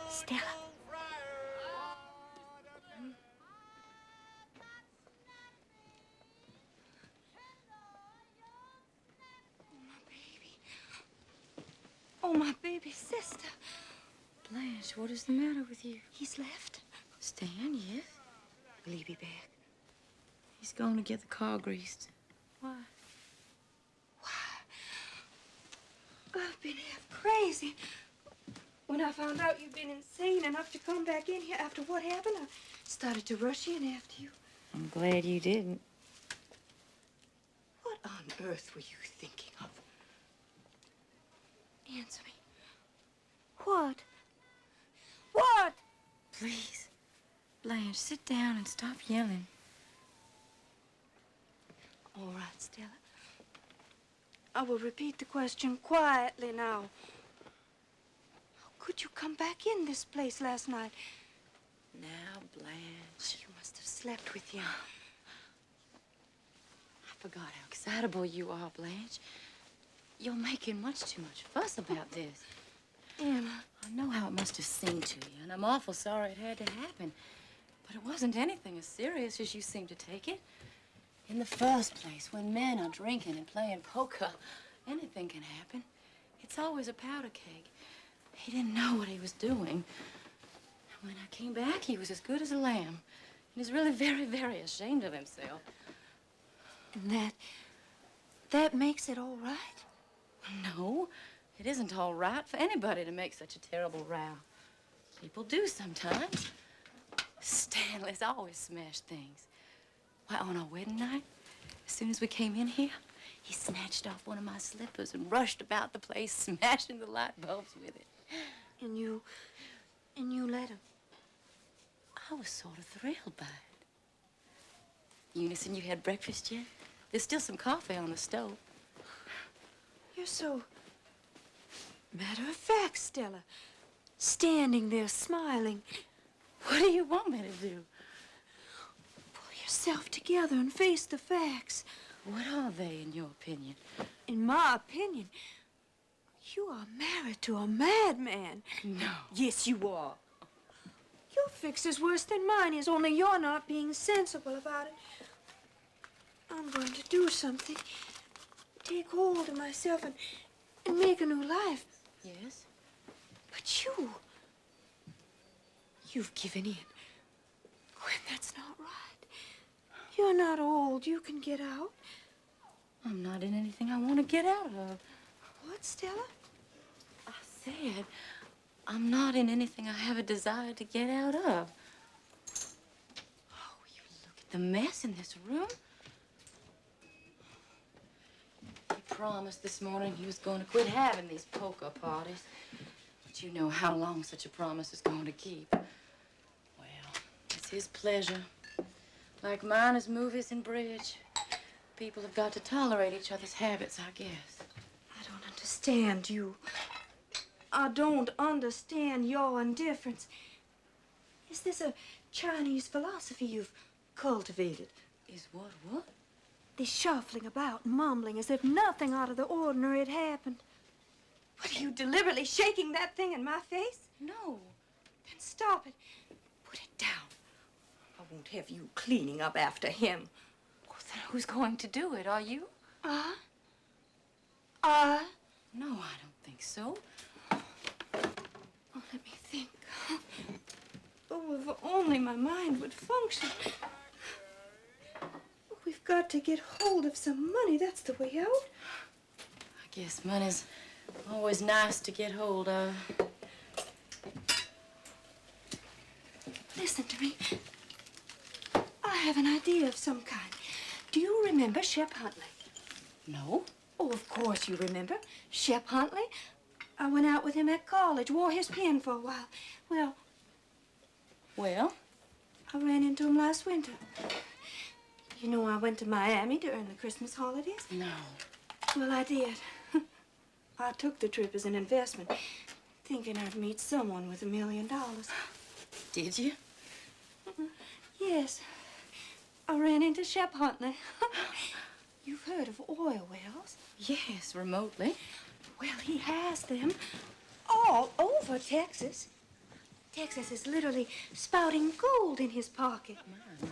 Stella. Oh, my baby sister. Blanche, what is the matter with you? He's left. Stan, yes? Will he be back? He's going to get the car greased. Why? I've been half crazy. When I found out you'd been insane enough to come back in here after what happened, I started to rush in after you. I'm glad you didn't. What on earth were you thinking of? Answer me. What? What? Please, Blanche, sit down and stop yelling. All right, Stella. I will repeat the question quietly now. How could you come back in this place last night? Now, Blanche. You must have slept with him. I forgot how excitable you are, Blanche. You're making much too much fuss about this. Anna. I know how it must have seemed to you, and I'm awful sorry it had to happen. But it wasn't anything as serious as you seem to take it. In the first place, when men are drinking and playing poker, anything can happen. It's always a powder keg. He didn't know what he was doing. When I came back, he was as good as a lamb. He was really very, very ashamed of himself. And that makes it all right? No, it isn't all right for anybody to make such a terrible row. People do sometimes. Stanley's always smashed things. Why, on our wedding night, as soon as we came in here, he snatched off one of my slippers and rushed about the place, smashing the light bulbs with it. And you let him? I was sort of thrilled by it. Eunice, you had breakfast yet? There's still some coffee on the stove. You're so matter of fact, Stella. Standing there smiling. What do you want me to do? Pull yourself together and face the facts. What are they, in your opinion? In my opinion, you are married to a madman. No. Yes, you are. Your fix is worse than mine is, only you're not being sensible about it. I'm going to do something. Take hold of myself and make a new life. Yes? But you've given in. Well, that's not right. You're not old. You can get out. I'm not in anything I want to get out of. What, Stella? I said, I'm not in anything I have a desire to get out of. Oh, you look at the mess in this room. He promised this morning he was going to quit having these poker parties. But you know how long such a promise is going to keep. Well, it's his pleasure. Like mine is movies and bridge. People have got to tolerate each other's habits, I guess. I don't understand you. I don't understand your indifference. Is this a Chinese philosophy you've cultivated? Is what? This shuffling about and mumbling as if nothing out of the ordinary had happened. What, are you deliberately shaking that thing in my face? No. Then stop it. Put it down. I won't have you cleaning up after him. Well, then who's going to do it? Are you? No, I don't think so. Oh, let me think. Oh, if only my mind would function. We've got to get hold of some money. That's the way out. I guess money's always nice to get hold of. Listen to me. I have an idea of some kind. Do you remember Shep Huntley? No. Oh, of course you remember. Shep Huntley. I went out with him at college, wore his pin for a while. Well? I ran into him last winter. You know I went to Miami during the Christmas holidays? No. Well, I did. I took the trip as an investment, thinking I'd meet someone with $1 million. Did you? Yes. I ran into Shep Huntley. You've heard of oil wells? Yes, remotely. Well, he has them all over Texas. Texas is literally spouting gold in his pocket.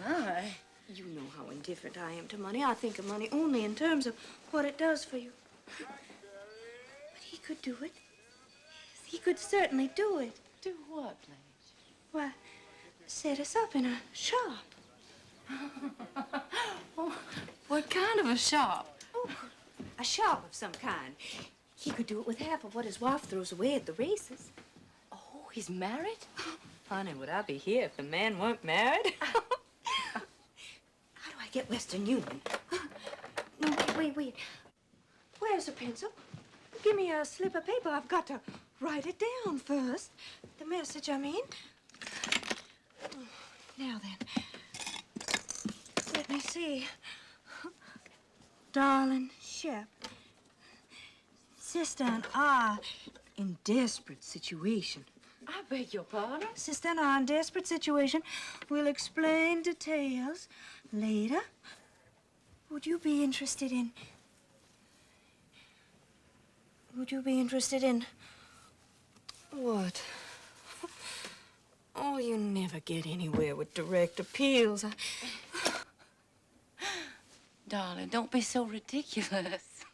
My. You know how indifferent I am to money. I think of money only in terms of what it does for you. But he could do it. He could certainly do it. Do what, Lange? Why, set us up in a shop. Oh, what kind of a shop? Oh, a shop of some kind. He could do it with half of what his wife throws away at the races. Oh, he's married? Honey, would I be here if the man weren't married? How do I get Western Union? No, wait. Where's a pencil? Give me a slip of paper. I've got to write it down first. The message, I mean. Now then. Let me see. Darling Shep. Sister and I in desperate situation. I beg your pardon? Sister and I in desperate situation. We'll explain details later. Would you be interested in what? Oh, you never get anywhere with direct appeals. Darling, don't be so ridiculous.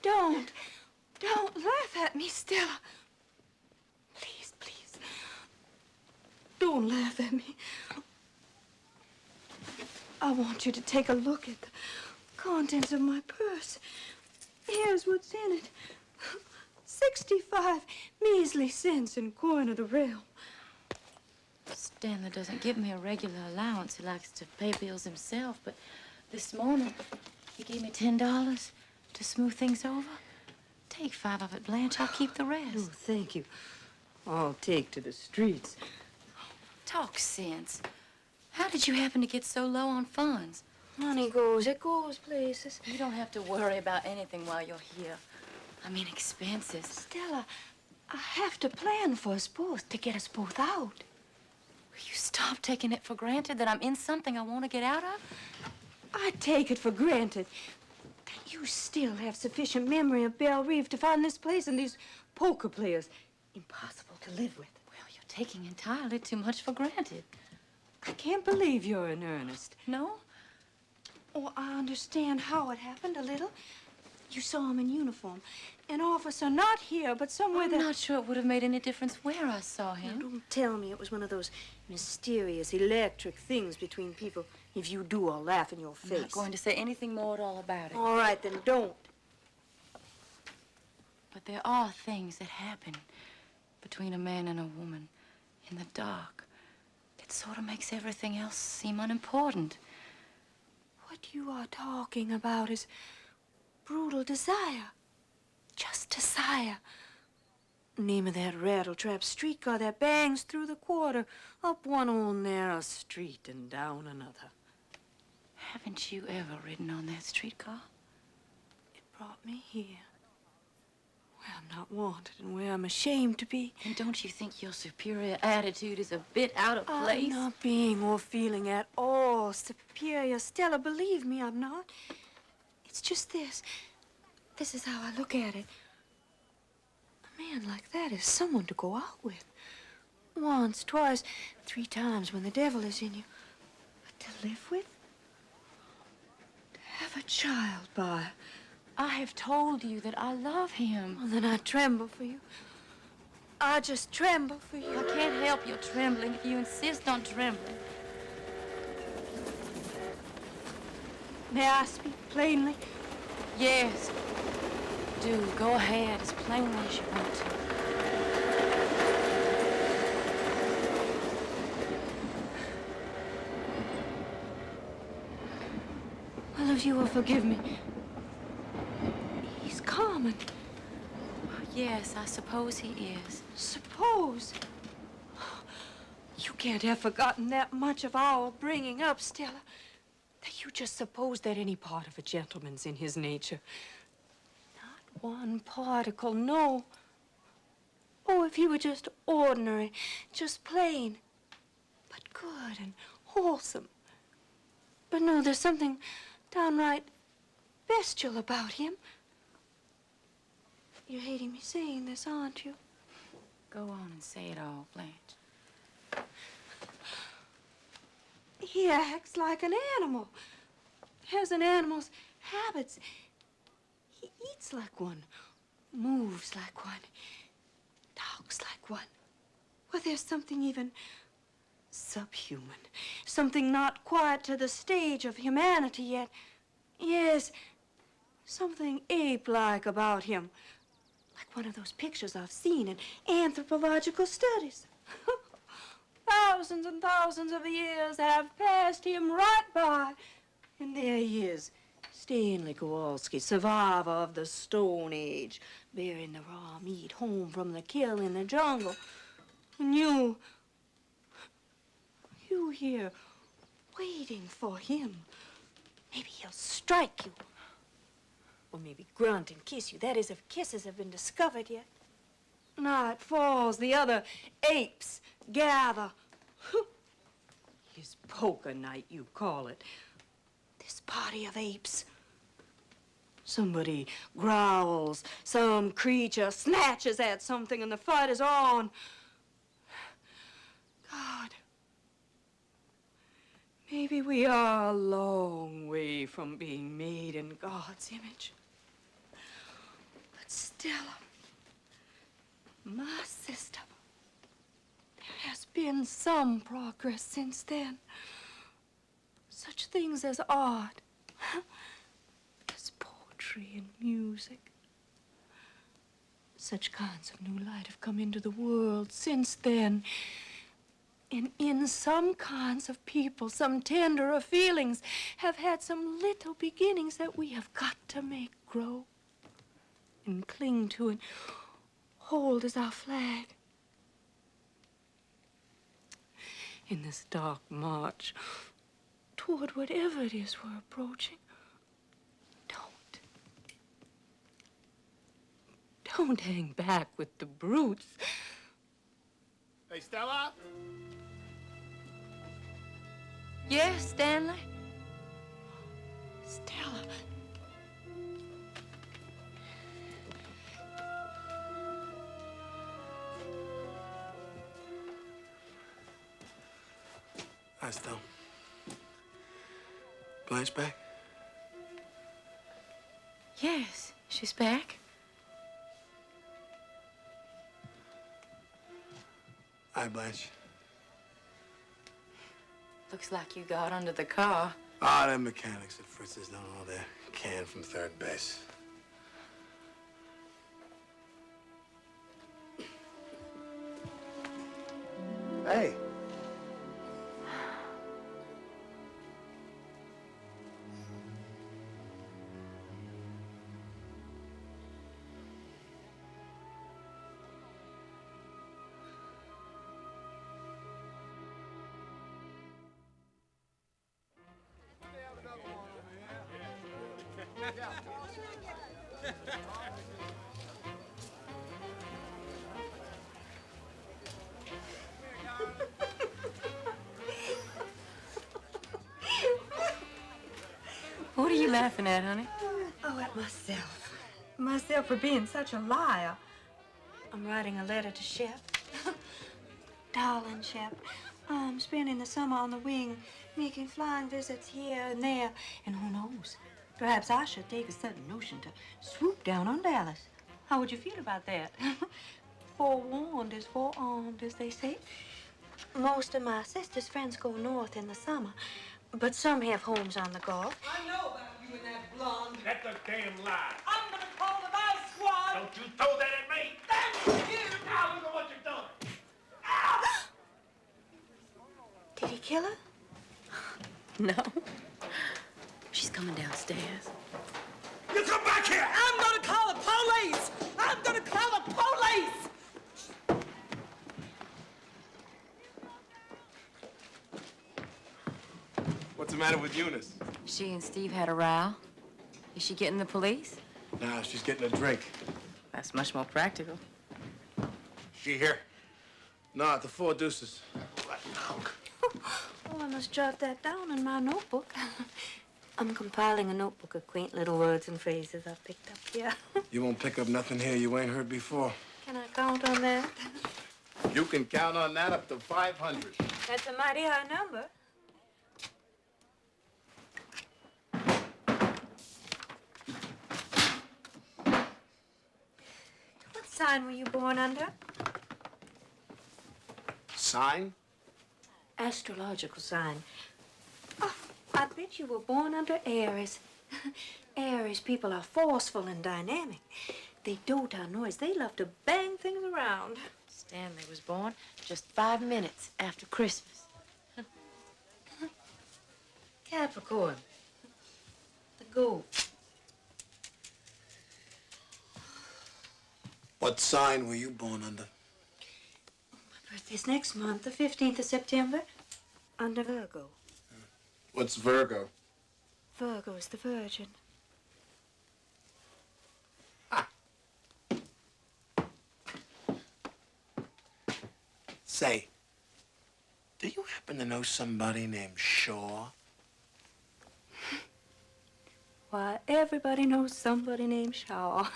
Don't laugh at me, Stella. Please. Don't laugh at me. I want you to take a look at the contents of my purse. Here's what's in it. 65 measly cents in coin of the realm. Stanley doesn't give me a regular allowance. He likes to pay bills himself, but this morning he gave me $10 to smooth things over. Take 5 of it, Blanche. I'll keep the rest. Oh, thank you. I'll take to the streets. Talk sense. How did you happen to get so low on funds? Money it goes places. You don't have to worry about anything while you're here. I mean expenses. Stella, I have to plan for us both, to get us both out. Will you stop taking it for granted that I'm in something I want to get out of? I take it for granted that you still have sufficient memory of Belle Reeve to find this place and these poker players. Impossible. to live with. Well, you're taking entirely too much for granted. I can't believe you're in earnest. No? Oh, I understand how it happened a little. You saw him in uniform. An officer not here, but somewhere I'm not sure it would have made any difference where I saw him. Now, don't tell me it was one of those mysterious electric things between people. If you do, I'll laugh in your face. I'm not going to say anything more at all about it. All right, then don't. But there are things that happen between a man and a woman in the dark. It sort of makes everything else seem unimportant. What you are talking about is brutal desire. Just desire. Name of that rattletrap streetcar that bangs through the quarter, up one old narrow street and down another. Haven't you ever ridden on that streetcar? It brought me here. Where I'm not wanted and where I'm ashamed to be. And don't you think your superior attitude is a bit out of place? I'm not being or feeling at all superior, Stella. Believe me, I'm not. It's just this. This is how I look at it. A man like that is someone to go out with. Once, twice, 3 times when the devil is in you. But to live with? To have a child by. I have told you that I love him. Well, then I tremble for you. I just tremble for you. I can't help your trembling if you insist on trembling. May I speak plainly? Yes. Do. Go ahead as plainly as you want to. Well, if you will forgive me. He's common. Yes, I suppose he is. Suppose? You can't have forgotten that much of our bringing up, Stella. That you just suppose that any part of a gentleman's in his nature. Not one particle, no. Oh, if he were just ordinary, just plain, but good and wholesome. But no, there's something downright bestial about him. You're hating me saying this, aren't you? Go on and say it all, Blanche. He acts like an animal. Has an animal's habits. He eats like one, moves like one, talks like one. Well, there's something even subhuman. Something not quite to the stage of humanity yet. Yes, something ape-like about him. Like one of those pictures I've seen in anthropological studies. Thousands and thousands of years have passed him right by. And there he is, Stanley Kowalski, survivor of the Stone Age, bearing the raw meat home from the kill in the jungle. And you here, waiting for him. Maybe he'll strike you. Or maybe grunt and kiss you. That is, if kisses have been discovered yet. Night falls, the other apes gather. His poker night, you call it. This party of apes. Somebody growls, some creature snatches at something, and the fight is on. God, maybe we are a long way from being made in God's image. But Stella, my sister, there has been some progress since then. Such things as art, as poetry and music. Such kinds of new light have come into the world since then. And in some kinds of people, some tenderer feelings have had some little beginnings that we have got to make grow and cling to and hold as our flag. In this dark march toward whatever it is we're approaching, don't hang back with the brutes. Hey, Stella? Yes, Stanley? Stella. Blanche back? Yes, she's back. Hi, Blanche. Looks like you got under the car. Ah, them mechanics at Fritz's done all their can from third base. Hey. What are you laughing at, honey? Oh, at myself. Myself for being such a liar. I'm writing a letter to Shep. Darling Shep, I'm spending the summer on the wing, making flying visits here and there. And who knows? Perhaps I should take a sudden notion to swoop down on Dallas. How would you feel about that? Forewarned is forearmed, as they say. Most of my sister's friends go north in the summer, but some have homes on the Gulf. I know about you and that blonde. That's a damn lie. I'm gonna call the vice squad. Don't you throw that at me. Thank you. Now look at what you've done. Did he kill her? No. She's coming downstairs. You come back here. I'm gonna call the police. I'm gonna call the police. What's the matter with Eunice? She and Steve had a row. Is she getting the police? Nah, she's getting a drink. That's much more practical. She here? No, at the Four Deuces. Oh, I must jot that down in my notebook. I'm compiling a notebook of quaint little words and phrases I've picked up here. You won't pick up nothing here you ain't heard before. Can I count on that? You can count on that up to 500. That's a mighty high number. What sign were you born under? Sign? Astrological sign. Oh, I bet you were born under Aries. Aries people are forceful and dynamic. They dote on noise. They love to bang things around. Stanley was born just 5 minutes after Christmas. Capricorn. The goat. What sign were you born under? My birthday's next month, the 15th of September, under Virgo. What's Virgo? Virgo is the Virgin. Say, do you happen to know somebody named Shaw? Why, everybody knows somebody named Shaw.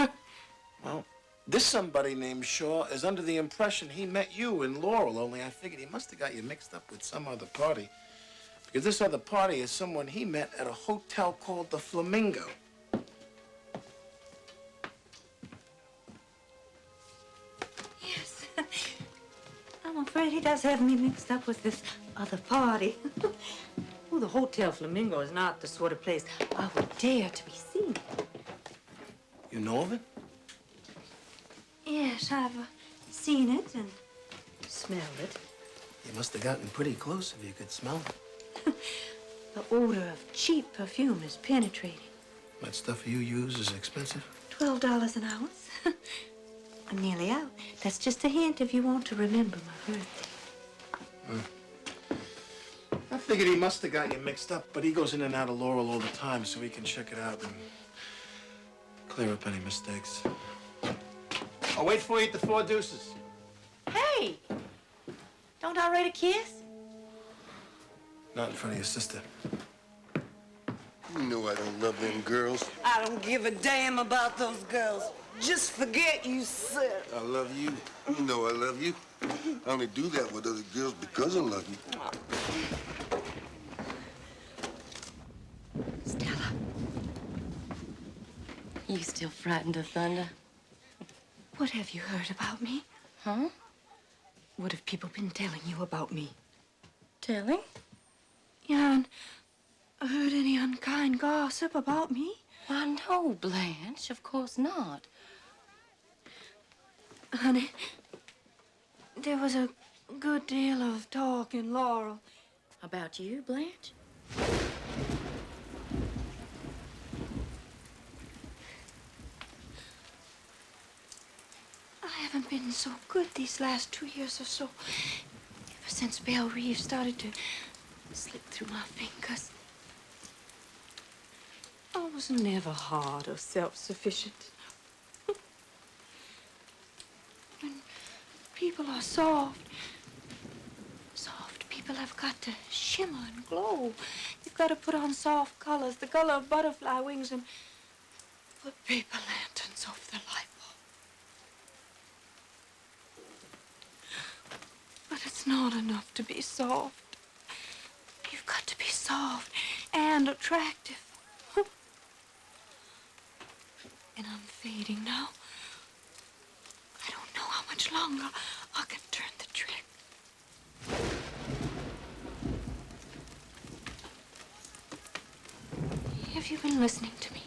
Well, this somebody named Shaw is under the impression he met you in Laurel, only I figured he must have got you mixed up with some other party. Because this other party is someone he met at a hotel called the Flamingo. Yes. I'm afraid he does have me mixed up with this other party. Oh, the Hotel Flamingo is not the sort of place I would dare to be seen. You know of it? Yes, I've seen it and smelled it. You must have gotten pretty close if you could smell it. The odor of cheap perfume is penetrating. That stuff you use is expensive? $12 an ounce. I'm nearly out. That's just a hint if you want to remember my birthday. I figured he must have got you mixed up, but he goes in and out of Laurel all the time so he can check it out and clear up any mistakes. I'll wait for you at the Four Deuces. Hey! Don't I rate a kiss? Not in front of your sister. You know I don't love them girls. I don't give a damn about those girls. Just forget you said. I love you. You know I love you. I only do that with other girls because I love you. You still frightened of thunder? What have you heard about me? Huh? What have people been telling you about me? Telling? Yeah, and heard any unkind gossip about me? Why, no, Blanche. Of course not. Honey, there was a good deal of talk in Laurel. About you, Blanche? I haven't been so good these last 2 years or so. Ever since Belle Reeve started to slip through my fingers. I was never hard or self-sufficient. When people are soft people have got to shimmer and glow. You've got to put on soft colors, the color of butterfly wings, and put paper lanterns over the light bulb. But it's not enough to be soft. You've got to be soft and attractive. And I'm fading now. I don't know how much longer I can turn the trick. Have you been listening to me?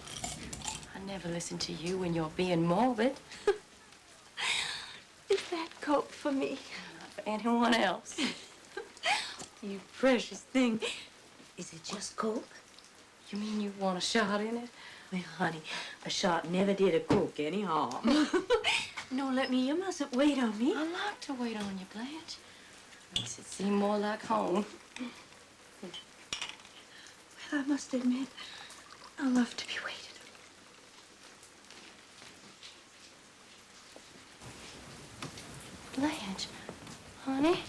I never listen to you when you're being morbid. Is that coke for me? Not for anyone else. You precious thing. Is it just coke? You mean you want a shot in it? Well, honey, a shot never did a coke any harm. No, let me. You mustn't wait on me. I like to wait on you, Blanche. Makes it seem more like home. Well, I must admit, I love to be waited on. Blanche, honey,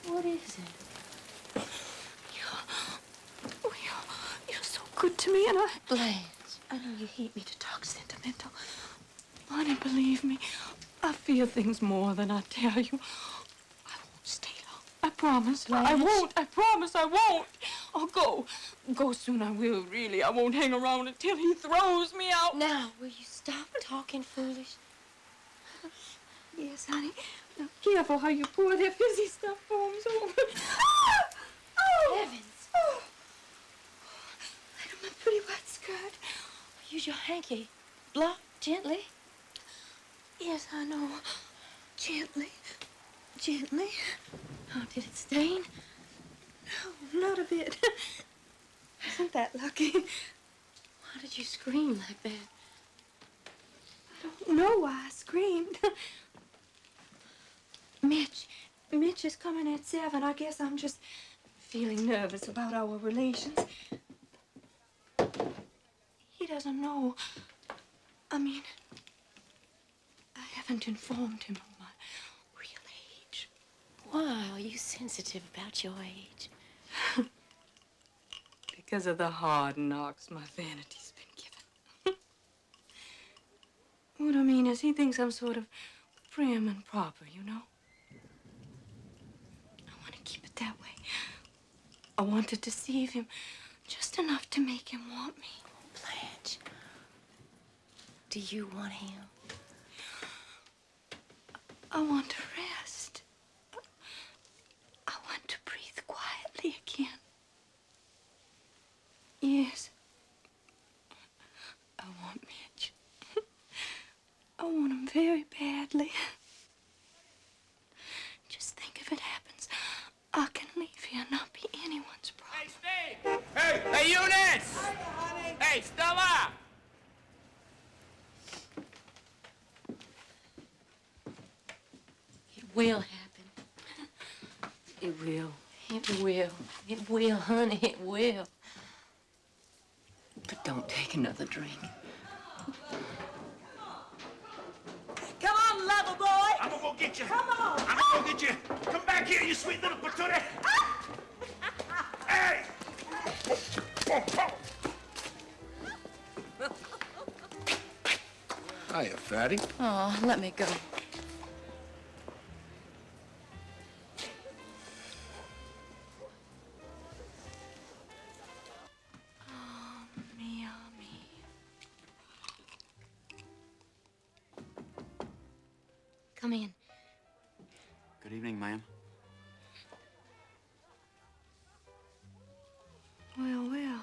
what is it? You're so good to me, and Blanche. I know you hate me to talk sentimental. Honey, believe me, I feel things more than I tell you. I won't stay long. I promise. Blanche. I won't. I promise I won't. I'll go. Go soon I will, really. I won't hang around until he throws me out. Now, will you stop talking foolish? Yes, honey. Now, careful how you pour that fizzy stuff foams over. Ah! Oh! Heavens. Oh! Right on my pretty white skirt. Use your hanky. Block gently. Yes, I know. Gently. Gently. Oh, did it stain? No, not a bit. Isn't that lucky? Why did you scream like that? I don't know why I screamed. Mitch is coming at 7. I guess I'm just feeling nervous about our relations. He doesn't know. I mean, I haven't informed him of my real age. Why are you sensitive about your age? Because of the hard knocks my vanity's been given. What I mean is he thinks I'm sort of prim and proper, you know? I want to keep it that way. I want to deceive him just enough to make him want me. Blanche, do you want him? I want to rest. I want to breathe quietly again. Yes. I want Mitch. I want him very badly. Just think if it happens, I can leave here and not be anyone's problem. Hey, Steve! Hey, Eunice! Hi, honey. Hey, Stella! It will happen. It will. It will. It will, honey. It will. But don't take another drink. Come on, lover boy. I'm gonna go get you. Come on. I'm gonna go get you. Come back here, you sweet little patootie. Hey! Hiya, fatty. Oh, let me go. Mia, Mia. Come in. Good evening, ma'am. Well, well.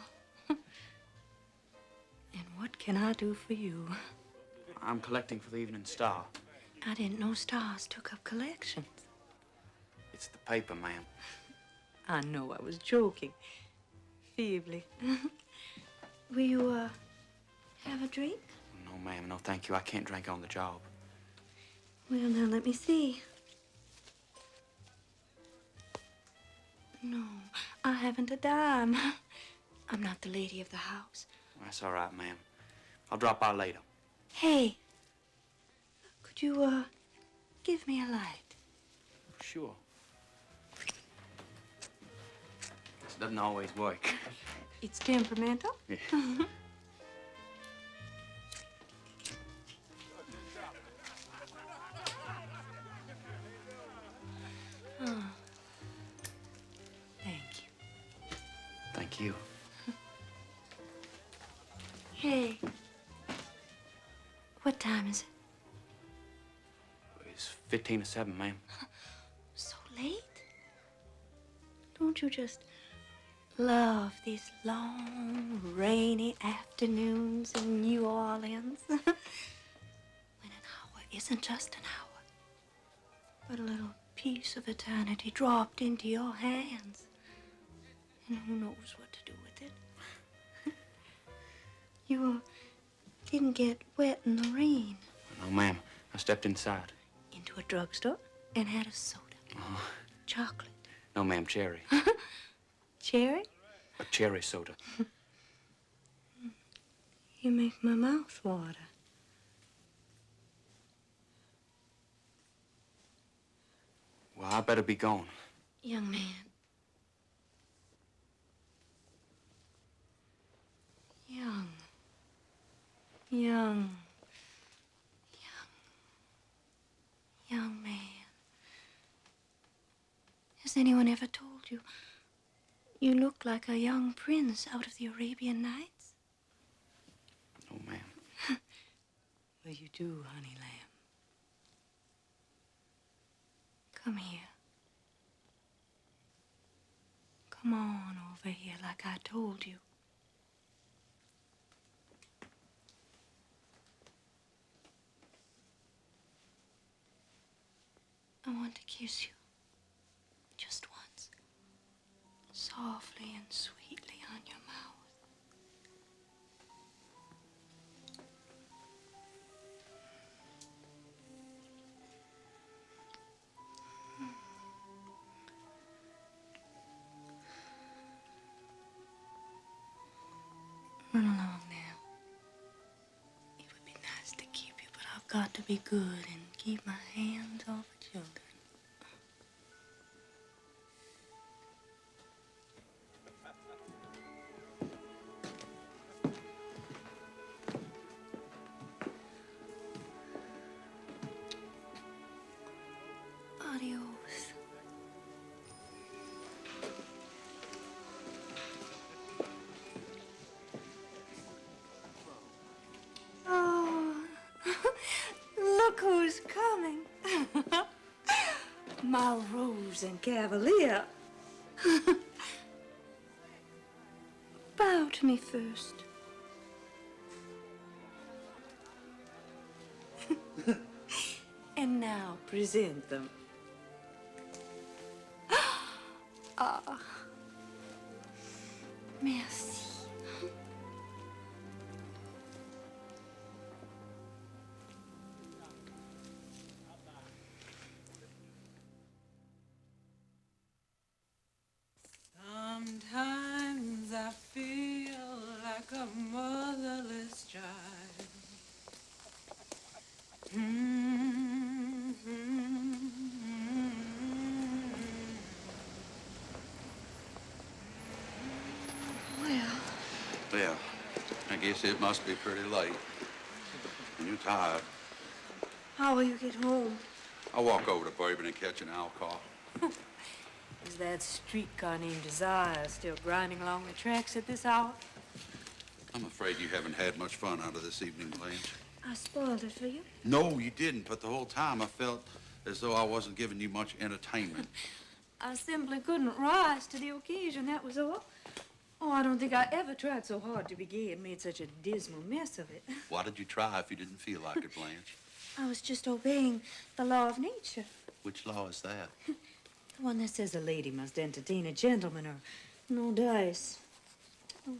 And what can I do for you? I'm collecting for the Evening Star. I didn't know stars took up collections. It's the paper, ma'am. I know I was joking. Feebly. Will you, have a drink? No, ma'am, no thank you. I can't drink on the job. Well, now, let me see. No, I haven't a dime. I'm not the lady of the house. That's all right, ma'am. I'll drop by later. Hey, could you, give me a light? Sure. This doesn't always work. It's temperamental? Yeah. Oh. Thank you. Thank you. Hey, what time is it? It's 15 to 7, ma'am. So late? Don't you just love these long, rainy afternoons in New Orleans? When an hour isn't just an hour, but a little piece of eternity dropped into your hands. And who knows what to do with it? You didn't get wet in the rain. No, ma'am. I stepped inside. Into a drugstore and had a soda. Chocolate. No, ma'am, cherry. Cherry? A cherry soda. You make my mouth water. Well, I better be going. Young man. Young man. Has anyone ever told you you look like a young prince out of the Arabian Nights? No, ma'am. Well, you do, honey lamb. Come here. Come on over here like I told you. I want to kiss you. Just once. Softly and sweetly on your mouth. Run along now. It would be nice to keep you, but I've got to be good and keep my hands off of children. Adios. Oh, look who's coming. My rose and cavalier. Bow to me first. And now present them. Ah, merci. Sometimes I feel like a motherless child. Well, I guess it must be pretty late. And you're tired. How will you get home? I'll walk over to Bourbon and catch an owl car. Is that streetcar named Desire still grinding along the tracks at this hour? I'm afraid you haven't had much fun out of this evening, Lange. I spoiled it for you. No, you didn't, but the whole time I felt as though I wasn't giving you much entertainment. I simply couldn't rise to the occasion, that was all. Oh, I don't think I ever tried so hard to be gay and made such a dismal mess of it. Why did you try if you didn't feel like it, Blanche? I was just obeying the law of nature. Which law is that? The one that says a lady must entertain a gentleman or no dice. Oh.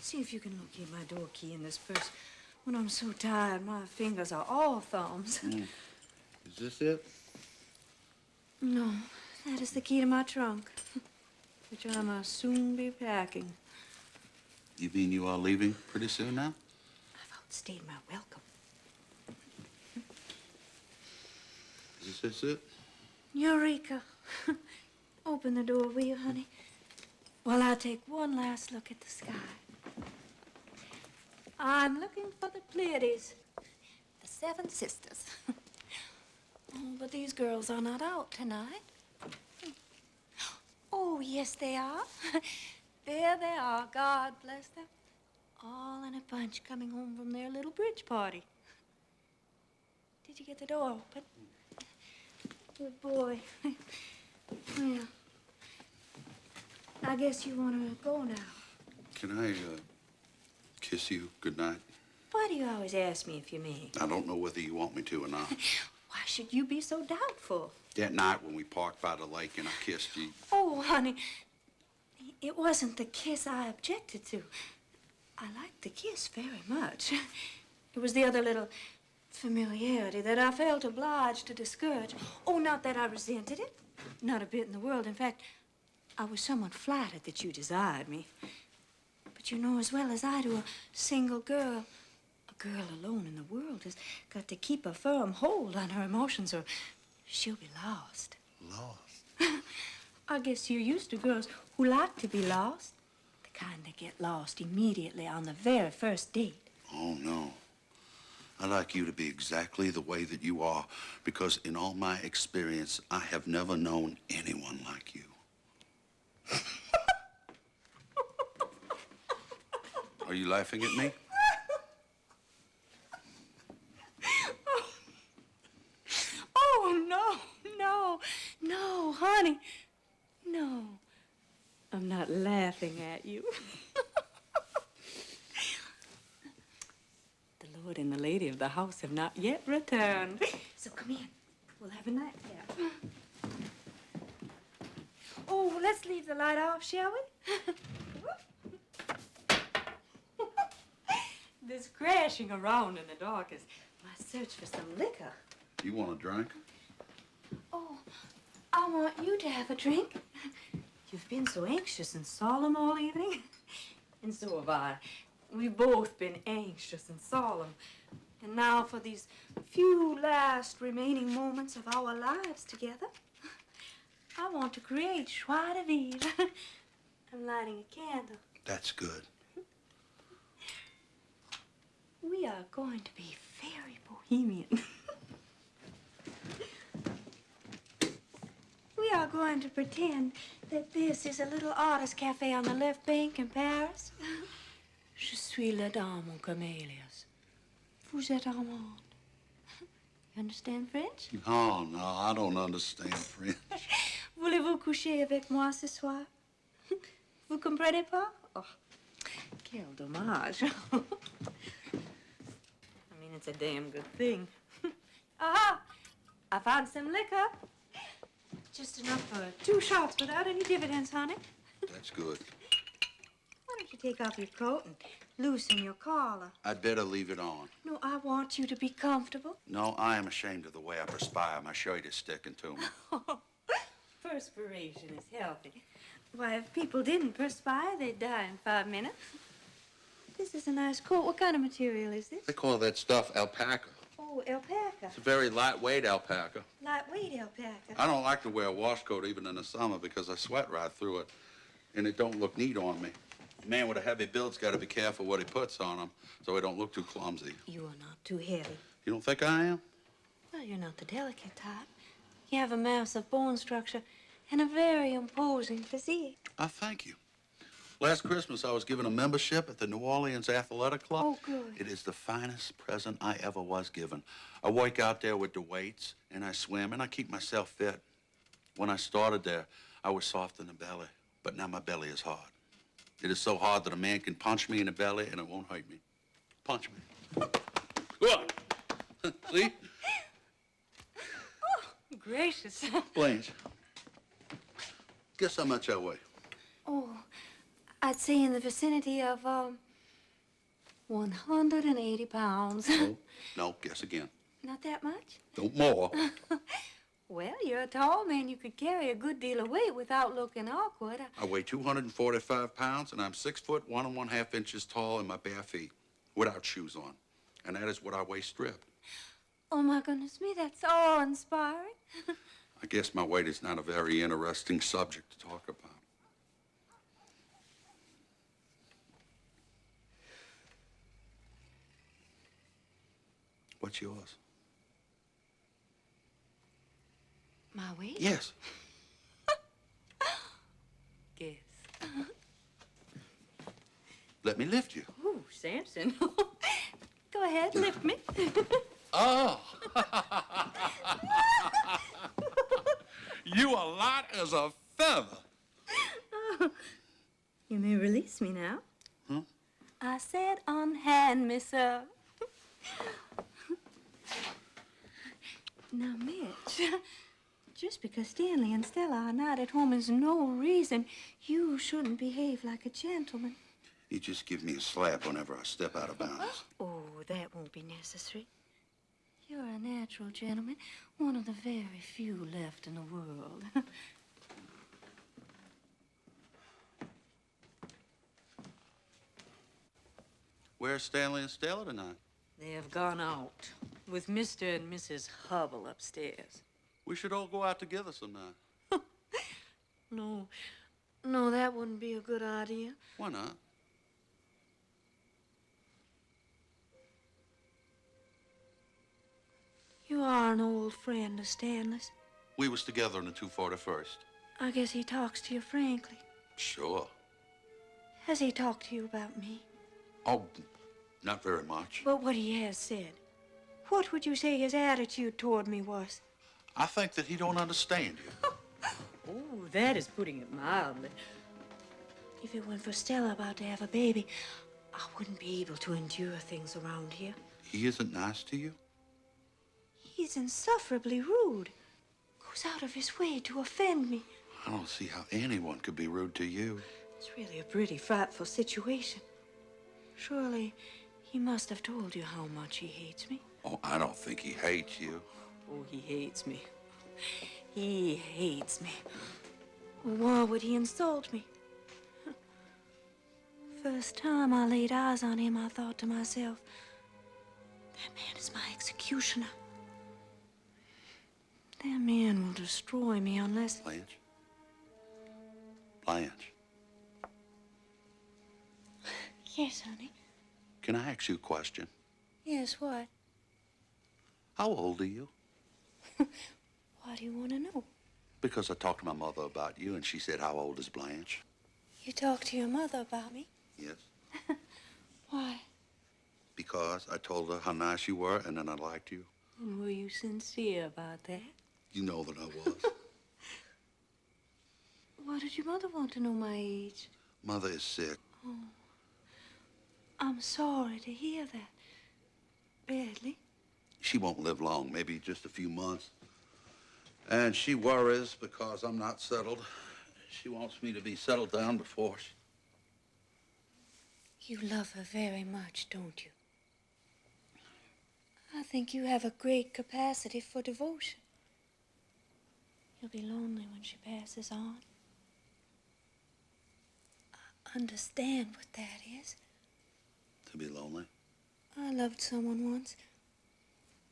See if you can locate my door key in this purse. When I'm so tired, my fingers are all thumbs. Is this it? No, that is the key to my trunk, which I must soon be packing. You mean you are leaving pretty soon now? I've outstayed my welcome. Is this it? Eureka! Open the door, will you, honey? While I take one last look at the sky. I'm looking for the Pleiades, the Seven Sisters. Oh, but these girls are not out tonight. Oh, yes, they are. There they are, God bless them. All in a bunch coming home from their little bridge party. Did you get the door open? Good boy. Well, I guess you want to go now. Can I, kiss you goodnight? Why do you always ask me if you may? I don't know whether you want me to or not. Why should you be so doubtful? That night when we parked by the lake and I kissed you. Oh, honey, it wasn't the kiss I objected to. I liked the kiss very much. It was the other little familiarity that I felt obliged to discourage. Oh, not that I resented it. Not a bit in the world. In fact, I was somewhat flattered that you desired me. But you know as well as I do, a single girl, a girl alone in the world, has got to keep a firm hold on her emotions or she'll be lost. Lost? I guess you're used to girls who like to be lost. The kind that get lost immediately on the very first date. Oh, no. I like you to be exactly the way that you are, because in all my experience, I have never known anyone like you. Are you laughing at me? Oh, no, honey. No, I'm not laughing at you. The Lord and the lady of the house have not yet returned. So come in. We'll have a nightcap. Oh, let's leave the light off, shall we? This crashing around in the dark is my search for some liquor. You want a drink? Oh, I want you to have a drink. You've been so anxious and solemn all evening. And so have I. We've both been anxious and solemn. And now for these few last remaining moments of our lives together, I want to create joie de vivre. I'm lighting a candle. That's good. We are going to be very bohemian. We are going to pretend that this is a little artist cafe on the left bank in Paris. Je suis la dame aux camélias. Vous êtes Armand. You understand French? Oh, no, I don't understand French. Voulez-vous coucher avec moi ce soir? Vous comprenez pas? Oh, quel dommage. I mean, it's a damn good thing. Aha! I found some liquor. Just enough for 2 shots without any dividends, honey. That's good. Why don't you take off your coat and loosen your collar? I'd better leave it on. No, I want you to be comfortable. No, I am ashamed of the way I perspire. My shirt is sticking to me. Perspiration is healthy. Why, if people didn't perspire, they'd die in 5 minutes. This is a nice coat. What kind of material is this? They call that stuff alpaca. Oh, alpaca. It's a very lightweight alpaca. Lightweight alpaca. I don't like to wear a wash coat even in the summer because I sweat right through it, and it don't look neat on me. A man with a heavy build's got to be careful what he puts on him so he don't look too clumsy. You are not too heavy. You don't think I am? Well, you're not the delicate type. You have a mass of bone structure and a very imposing physique. I thank you. Last Christmas, I was given a membership at the New Orleans Athletic Club. Oh, good. It is the finest present I ever was given. I work out there with the weights, and I swim, and I keep myself fit. When I started there, I was soft in the belly, but now my belly is hard. It is so hard that a man can punch me in the belly, and it won't hurt me. Punch me. Go on. See? Oh, gracious. Blanche, guess how much I weigh? Oh, I'd say in the vicinity of, 180 pounds. No, guess again. Not that much? No more. Well, you're a tall man. You could carry a good deal of weight without looking awkward. I weigh 245 pounds, and I'm 6 foot 1 1/2 inches tall in my bare feet, without shoes on. And that is what I weigh stripped. Oh, my goodness me, that's awe-inspiring. I guess my weight is not a very interesting subject to talk about. What's yours? My weight? Yes. Guess. Let me lift you. Ooh, Samson. Go ahead, lift me. Oh. You are light as a feather. Oh. You may release me now. Huh? I said unhand me, sir. Now, Mitch, just because Stanley and Stella are not at home is no reason you shouldn't behave like a gentleman. You just give me a slap whenever I step out of bounds. Oh, that won't be necessary. You're a natural gentleman, one of the very few left in the world. Where's Stanley and Stella tonight? They have gone out with Mr. and Mrs. Hubble upstairs. We should all go out together sometime. No, that wouldn't be a good idea. Why not? You are an old friend of Stanley's. We was together in the 241st. I guess he talks to you frankly. Sure. Has he talked to you about me? Oh, not very much. But what he has said, what would you say his attitude toward me was? I think that he don't understand you. Oh, that is putting it mildly. If it weren't for Stella about to have a baby, I wouldn't be able to endure things around here. He isn't nice to you? He's insufferably rude. Goes out of his way to offend me. I don't see how anyone could be rude to you. It's really a pretty frightful situation. Surely he must have told you how much he hates me. Oh, I don't think he hates you. Oh, he hates me. He hates me. Why would he insult me? First time I laid eyes on him, I thought to myself, that man is my executioner. That man will destroy me unless... Blanche? Blanche? Yes, honey. Can I ask you a question? Yes, what? How old are you? Why do you want to know? Because I talked to my mother about you, and she said, how old is Blanche? You talked to your mother about me? Yes. Why? Because I told her how nice you were, and then I liked you. And were you sincere about that? You know that I was. Why did your mother want to know my age? Mother is sick. Oh. I'm sorry to hear that. Badly. She won't live long, maybe just a few months. And she worries because I'm not settled. She wants me to be settled down before she... You love her very much, don't you? I think you have a great capacity for devotion. You'll be lonely when she passes on. I understand what that is. To be lonely? I loved someone once,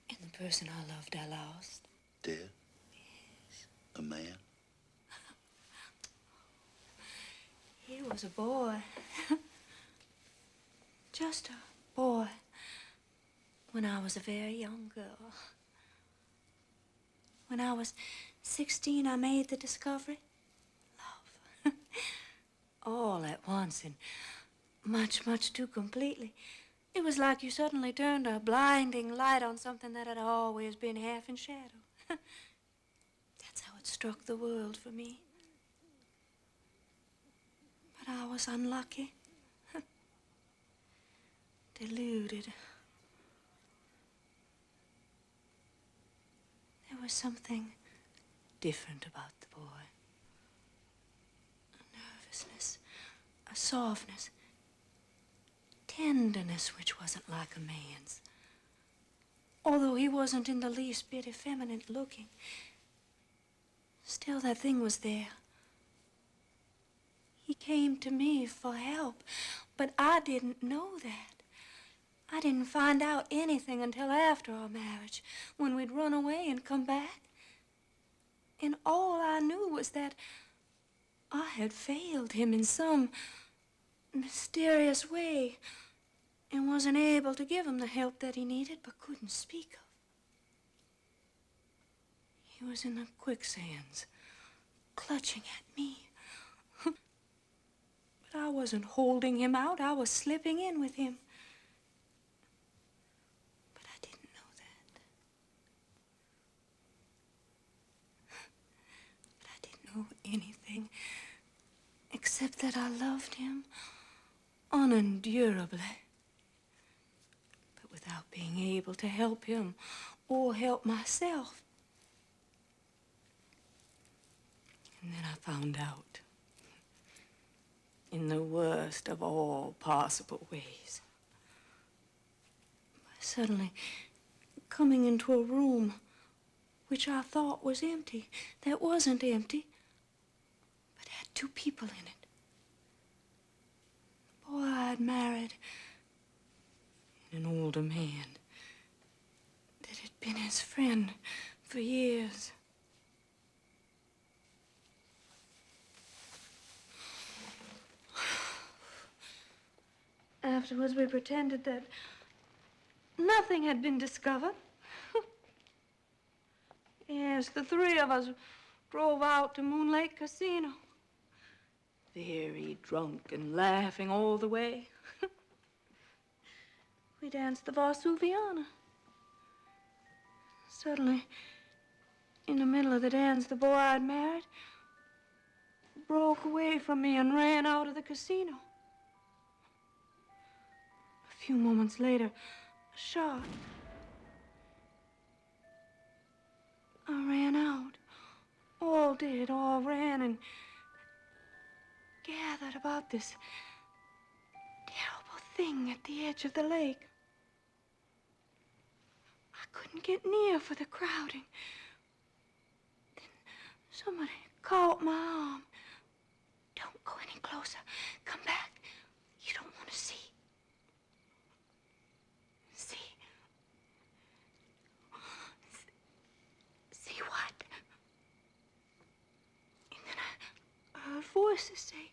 and the person I loved I lost. Dead? Yes. A man? He was a boy. Just a boy. When I was a very young girl. When I was 16, I made the discovery. Love. All at once. once and much, much too completely. It was like you suddenly turned a blinding light on something that had always been half in shadow. That's how it struck the world for me. But I was unlucky. Deluded. There was something different about the boy. A nervousness, a softness, tenderness which wasn't like a man's. Although he wasn't in the least bit effeminate looking, still that thing was there. He came to me for help, but I didn't know that. I didn't find out anything until after our marriage, when we'd run away and come back. And all I knew was that I had failed him in some mysterious way and wasn't able to give him the help that he needed but couldn't speak of. He was in the quicksands, clutching at me. But I wasn't holding him out. I was slipping in with him. But I didn't know that. But I didn't know anything except that I loved him unendurably. But without being able to help him or help myself. And then I found out, in the worst of all possible ways, by suddenly coming into a room which I thought was empty, that wasn't empty, but had two people in it. The boy I'd married and an older man that had been his friend for years. Afterwards, we pretended that nothing had been discovered. Yes, the three of us drove out to Moon Lake Casino. Very drunk and laughing all the way. We danced the Varsuviana. Suddenly, in the middle of the dance, the boy I'd married broke away from me and ran out of the casino. A few moments later, a shot. I ran out. All did, all ran and gathered about this terrible thing at the edge of the lake. I couldn't get near for the crowding. Then somebody caught my arm. Don't go any closer. Come back. You don't want to see. See what? And then I heard voices say,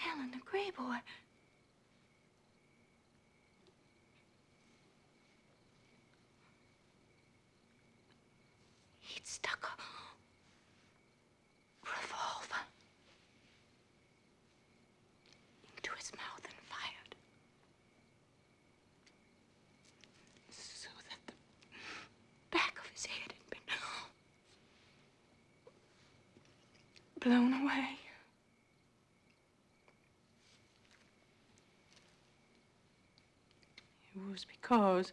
Alan, the gray boy. He'd stuck a revolver into his mouth and fired. So that the back of his head had been blown away. It was because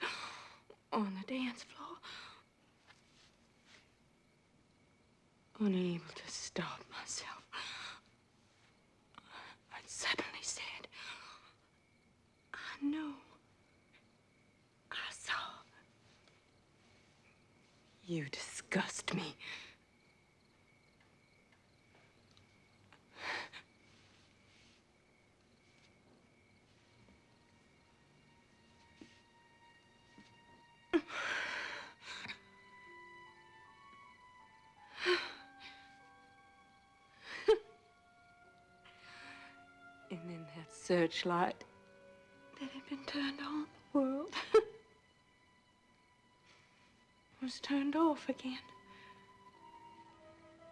on the dance floor, unable to stop myself, I suddenly said, I know. I saw. You disgust me. And then that searchlight that had been turned on the world was turned off again.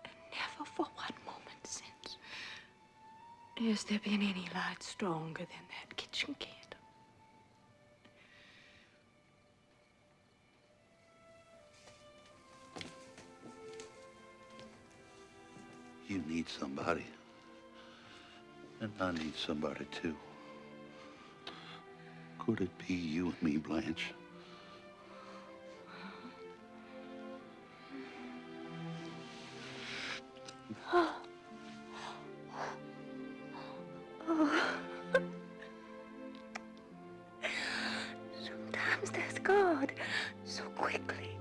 And never for one moment since Has there been any light stronger than that kitchen candle? You need somebody. And I need somebody, too. Could it be you and me, Blanche? Sometimes there's God so quickly.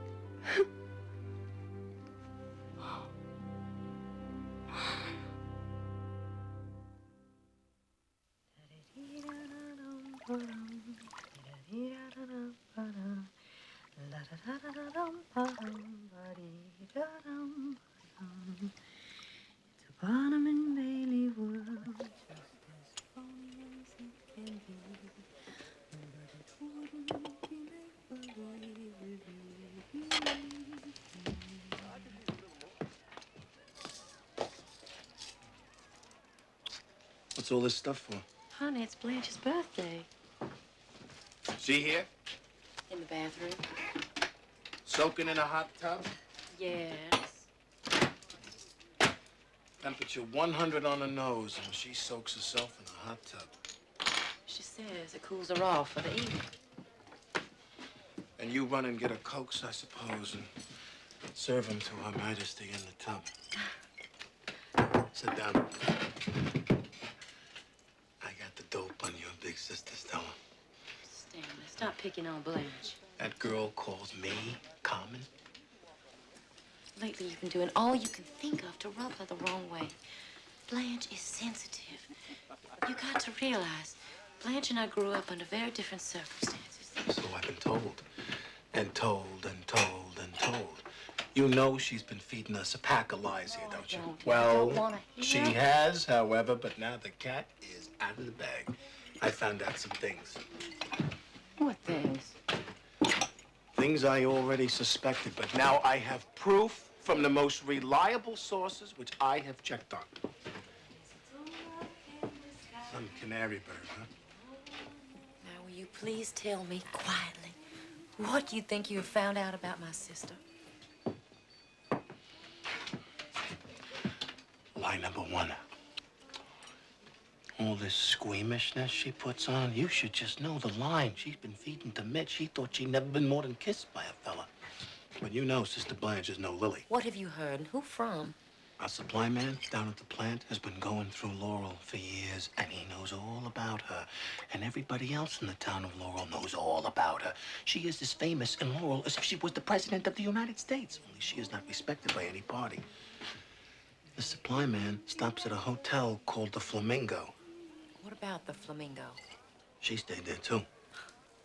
What's all this stuff for? Honey, it's Blanche's birthday. She here? In the bathroom. Soaking in a hot tub? Yes. Temperature 100 on the nose, and she soaks herself in a hot tub. She says it cools her off for the evening. And you run and get her Cokes, I suppose, and serve them to Her Majesty in the tub. Sit down. I got the dope on your big sister, Stella. Stanley, stop picking on Blanche. That girl calls me common. Lately, you've been doing all you can think of to rub her the wrong way. Blanche is sensitive. You got to realize, Blanche and I grew up under very different circumstances. So I've been told, and told, and told, and told. You know she's been feeding us a pack of lies here, don't you? Well, she has, however, but now the cat is out of the bag. I found out some things. What things? Things I already suspected, but now I have proof from the most reliable sources, which I have checked on. Some canary bird, huh? Now, will you please tell me quietly what you think you have found out about my sister? Lie number one. All this squeamishness she puts on, you should just know the line she's been feeding to Mitch. She thought she'd never been more than kissed by a fella. But you know Sister Blanche is no lily. What have you heard, and who from? Our supply man down at the plant has been going through Laurel for years, and he knows all about her. And everybody else in the town of Laurel knows all about her. She is as famous in Laurel as if she was the President of the United States, only she is not respected by any party. The supply man stops at a hotel called the Flamingo. What about the Flamingo? She stayed there, too.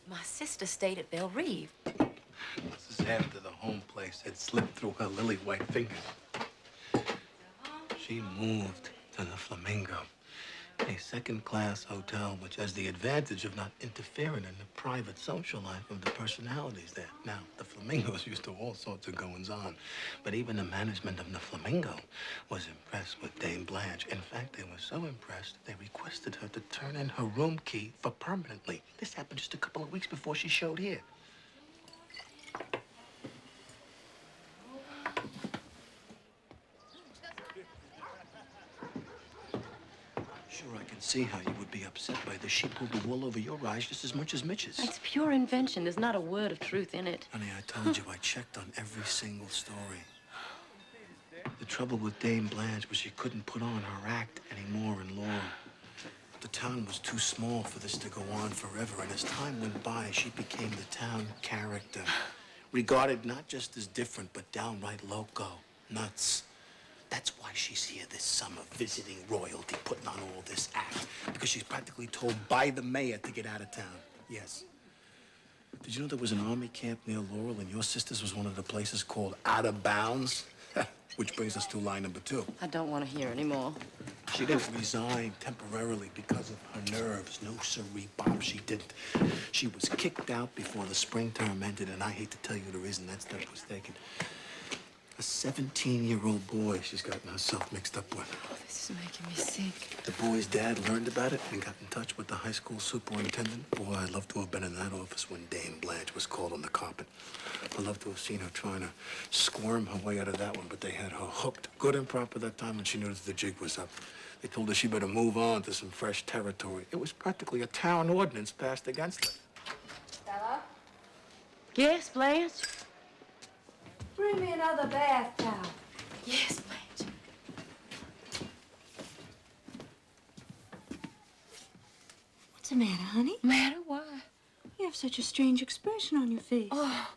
My sister stayed at Belle Reve. This is after the home place had slipped through her lily white fingers. She moved to the Flamingo, a second-class hotel which has the advantage of not interfering in the private social life of the personalities there. Now, the Flamingos used to all sorts of goings-on, but even the management of the Flamingo was impressed with Dame Blanche. In fact, they were so impressed, they requested her to turn in her room key for permanently. This happened just a couple of weeks before she showed here. Sure, I can see how you would be upset by this. She pulled the wool over your eyes just as much as Mitch's. It's pure invention. There's not a word of truth in it. Honey, I told you I checked on every single story. The trouble with Dame Blanche was she couldn't put on her act anymore in Laurel. The town was too small for this to go on forever, and as time went by, she became the town character. Regarded not just as different, but downright loco, nuts. That's why she's here this summer, visiting royalty, putting on all this act. Because she's practically told by the mayor to get out of town. Yes. Did you know there was an army camp near Laurel, and your sister's was one of the places called Out of Bounds? Which brings us to line number 2. I don't want to hear anymore. She didn't resign temporarily because of her nerves. No siree, Bob, she didn't. She was kicked out before the spring term ended, and I hate to tell you the reason that step was taken. A 17-year-old boy she's gotten herself mixed up with. Oh, this is making me sick. The boy's dad learned about it and got in touch with the high school superintendent. Boy, I'd love to have been in that office when Dame Blanche was called on the carpet. I'd love to have seen her trying to squirm her way out of that one, but they had her hooked good and proper that time when she knew that the jig was up. They told her she better move on to some fresh territory. It was practically a town ordinance passed against her. Stella, Yes, Blanche? bring me another bath towel. Yes, Blanche. What's the matter, honey? Matter? Why? You have such a strange expression on your face. Oh,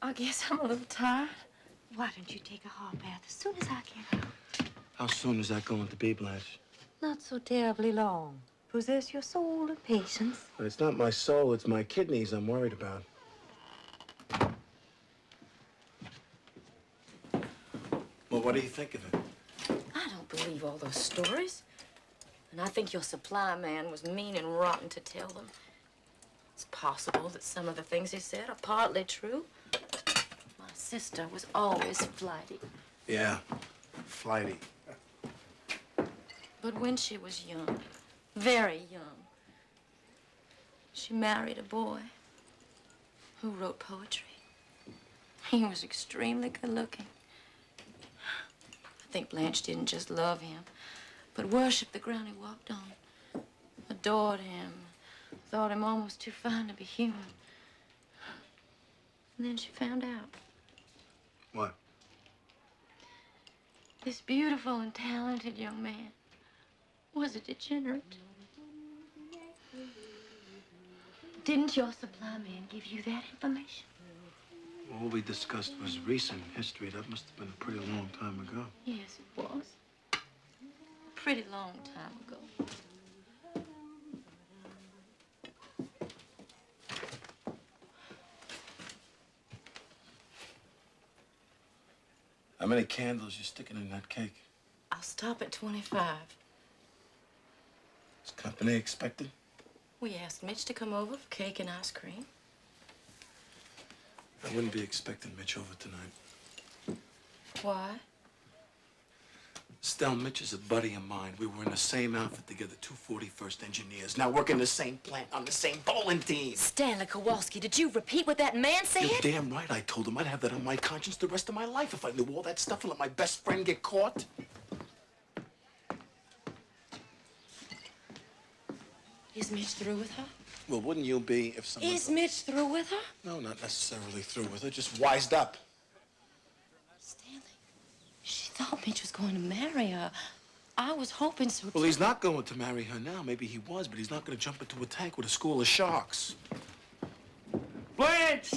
I guess I'm a little tired. Why don't you take a hot bath as soon as I get out? How soon is that going to be, Blanche? Not so terribly long. Possess your soul of patience. It's not my soul, it's my kidneys I'm worried about. Well, what do you think of it? I don't believe all those stories. And I think your supply man was mean and rotten to tell them. It's possible that some of the things he said are partly true. My sister was always flighty. Yeah, flighty. But when she was young, very young, she married a boy who wrote poetry. He was extremely good-looking. I think Blanche didn't just love him, but worshiped the ground he walked on, adored him, thought him almost too fine to be human. And then she found out. What? This beautiful and talented young man was a degenerate. Didn't your supply man give you that information? All we discussed was recent history. That must have been a pretty long time ago. Yes, it was. A pretty long time ago. How many candles you sticking in that cake? I'll stop at 25. Is company expected? We asked Mitch to come over for cake and ice cream. I wouldn't be expecting Mitch over tonight. Why? Stell, Mitch is a buddy of mine. We were in the same outfit together, 241st Engineers. Now working the same plant on the same bowling team. Stanley Kowalski, did you repeat what that man said? You're damn right I told him I'd have that on my conscience the rest of my life if I knew all that stuff and let my best friend get caught. Is Mitch through with her? Well, wouldn't you be if someone... Is Mitch through with her? No, not necessarily through with her, just wised up. Stanley, she thought Mitch was going to marry her. I was hoping so, Well, too. he's not going to marry her now. Maybe he was, but he's not going to jump into a tank with a school of sharks. Blanche!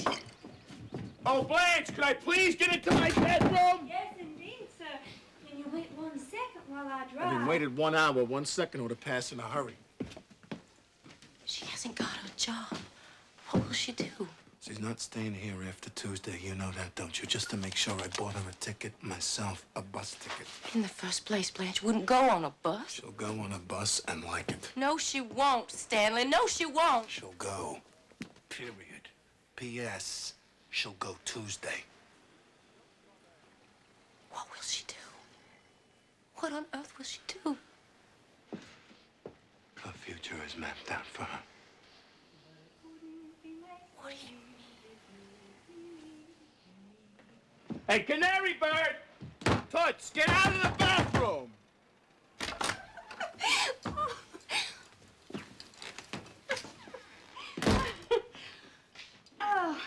Oh, Blanche, could I please get into my bedroom? Yes, indeed, sir. Can you wait 1 second while I drive? I've been waited 1 hour, 1 second, or to pass in a hurry. She hasn't got her job. What will she do? She's not staying here after Tuesday. You know that, don't you? Just to make sure I bought her a ticket myself, a bus ticket. In the first place, Blanche wouldn't go on a bus. She'll go on a bus and like it. No, she won't, Stanley. No, she won't. She'll go. Period. P.S. She'll go Tuesday. What will she do? What on earth will she do? Her future is mapped out for her. What do you mean? Hey, Canary Bird! Toots, get out of the bathroom! Oh,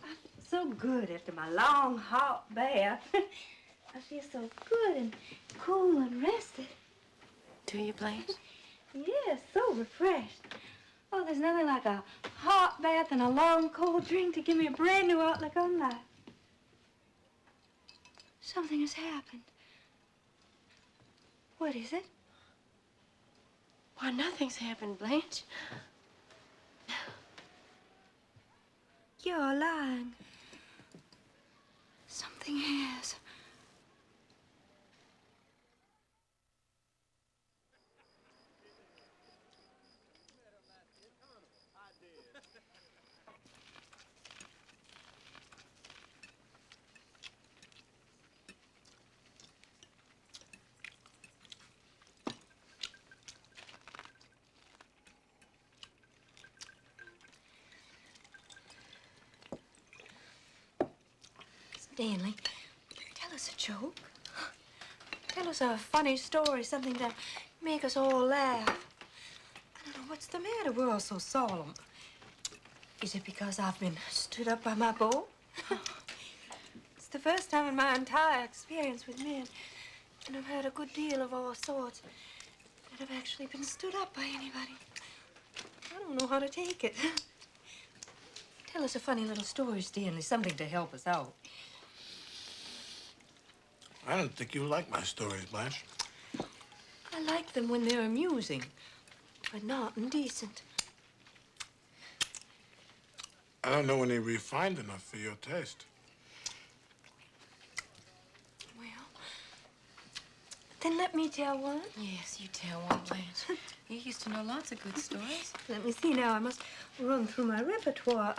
I feel so good after my long, hot bath. I feel so good and cool and rested. Do you, Blanche? Yes, so refreshed. Oh, there's nothing like a hot bath and a long, cold drink to give me a brand new outlook on life. Something has happened. What is it? Why, nothing's happened, Blanche. You're lying. Something has. Stanley, tell us a joke. Tell us a funny story, something to make us all laugh. I don't know, what's the matter? We're all so solemn. Is it because I've been stood up by my beau? It's the first time in my entire experience with men, and I've had a good deal of all sorts, that I've actually been stood up by anybody. I don't know how to take it. Tell us a funny little story, Stanley, something to help us out. I don't think you like my stories, Blanche. I like them when they're amusing, but not indecent. I don't know any refined enough for your taste. Well, then let me tell one. Yes, you tell one, Blanche. You used to know lots of good stories. Let me see now. I must run through my repertoire.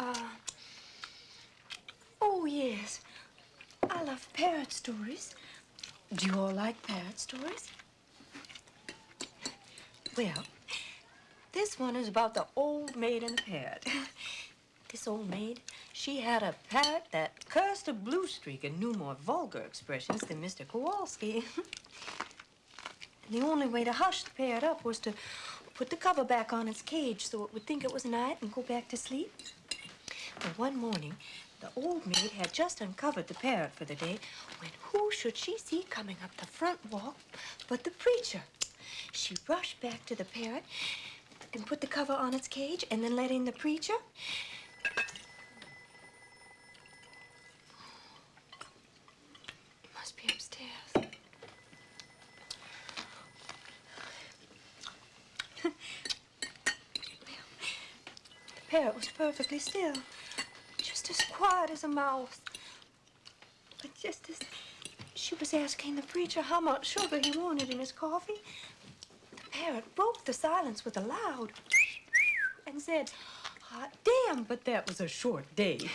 Oh, yes. I love parrot stories. Do you all like parrot stories? Well, this one is about the old maid and the parrot. This old maid, she had a parrot that cursed a blue streak and knew more vulgar expressions than Mr. Kowalski. And the only way to hush the parrot up was to put the cover back on its cage so it would think it was night and go back to sleep. But one morning, the old maid had just uncovered the parrot for the day when who should she see coming up the front walk but the preacher. She rushed back to the parrot and put the cover on its cage and then let in the preacher. It must be upstairs. The parrot was perfectly still, just as quiet as a mouse. But just as she was asking the preacher how much sugar he wanted in his coffee, the parrot broke the silence with a loud and said, "Hot damn, but that was a short day."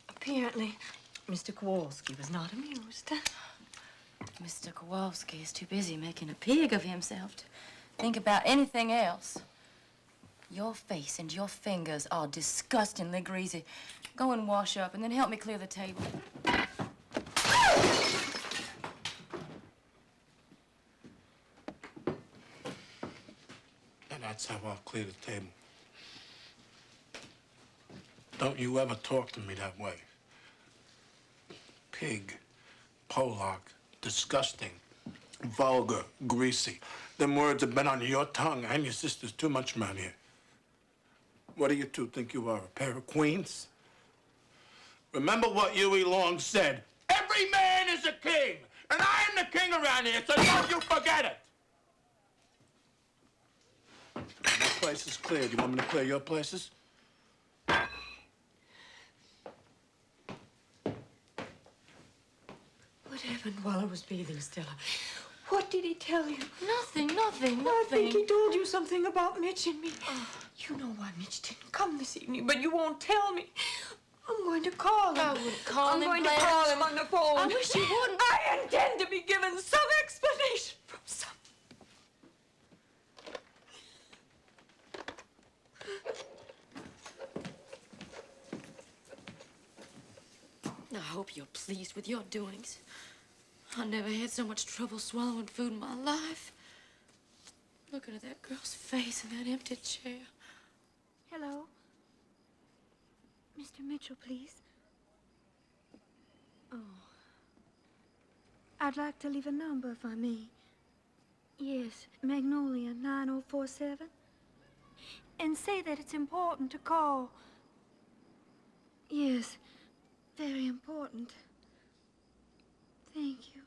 Apparently, Mr. Kowalski was not amused. Mr. Kowalski is too busy making a pig of himself to think about anything else. Your face and your fingers are disgustingly greasy. Go and wash up and then help me clear the table. And that's how I'll clear the table. Don't you ever talk to me that way. Pig, Pollock, disgusting, vulgar, greasy. Them words have been on your tongue and your sister's too much around here. What do you two think you are, a pair of queens? Remember what Huey Long said. Every man is a king, and I am the king around here, so don't you forget it. My place is cleared. You want me to clear your places? What happened while I was bathing, Stella? What did he tell you? Nothing. I think he told you something about Mitch and me. You know why Mitch didn't come this evening, but you won't tell me. I'm going to call him. I wouldn't call him, I'm going to Blanche. call him on the phone. I wish you wouldn't. I intend to be given some explanation from some. I hope you're pleased with your doings. I never had so much trouble swallowing food in my life. Looking at that girl's face in that empty chair. Hello? Mr. Mitchell, please. Oh. I'd like to leave a number if I may. Yes, Magnolia 9047. And say that it's important to call. Yes, very important. Thank you.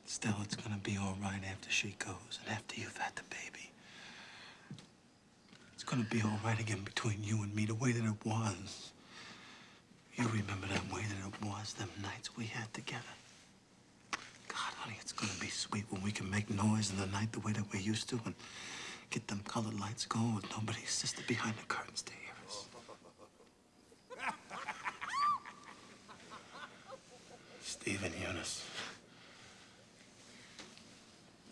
Stella, it's gonna be all right after she goes and after you've had the baby. It's gonna be all right again between you and me, the way that it was. You remember that way that it was, them nights we had together? God, honey, it's gonna be sweet when we can make noise in the night the way that we used to and get them colored lights going with nobody's sister behind the curtains to hear us. Steve and Eunice.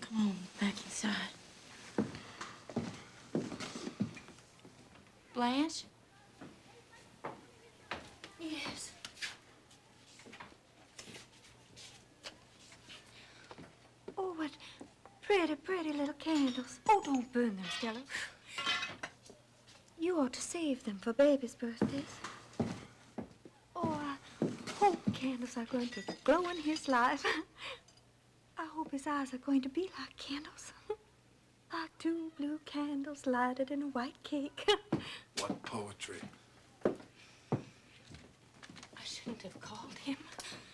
Come on, back inside. Blanche? Yes. Oh, what pretty, pretty little candles. Oh, don't burn them, Stella. You ought to save them for baby's birthdays. Oh, I hope candles are going to glow in his life. I hope his eyes are going to be like candles. Like two blue candles lighted in a white cake. What poetry. I shouldn't have called him.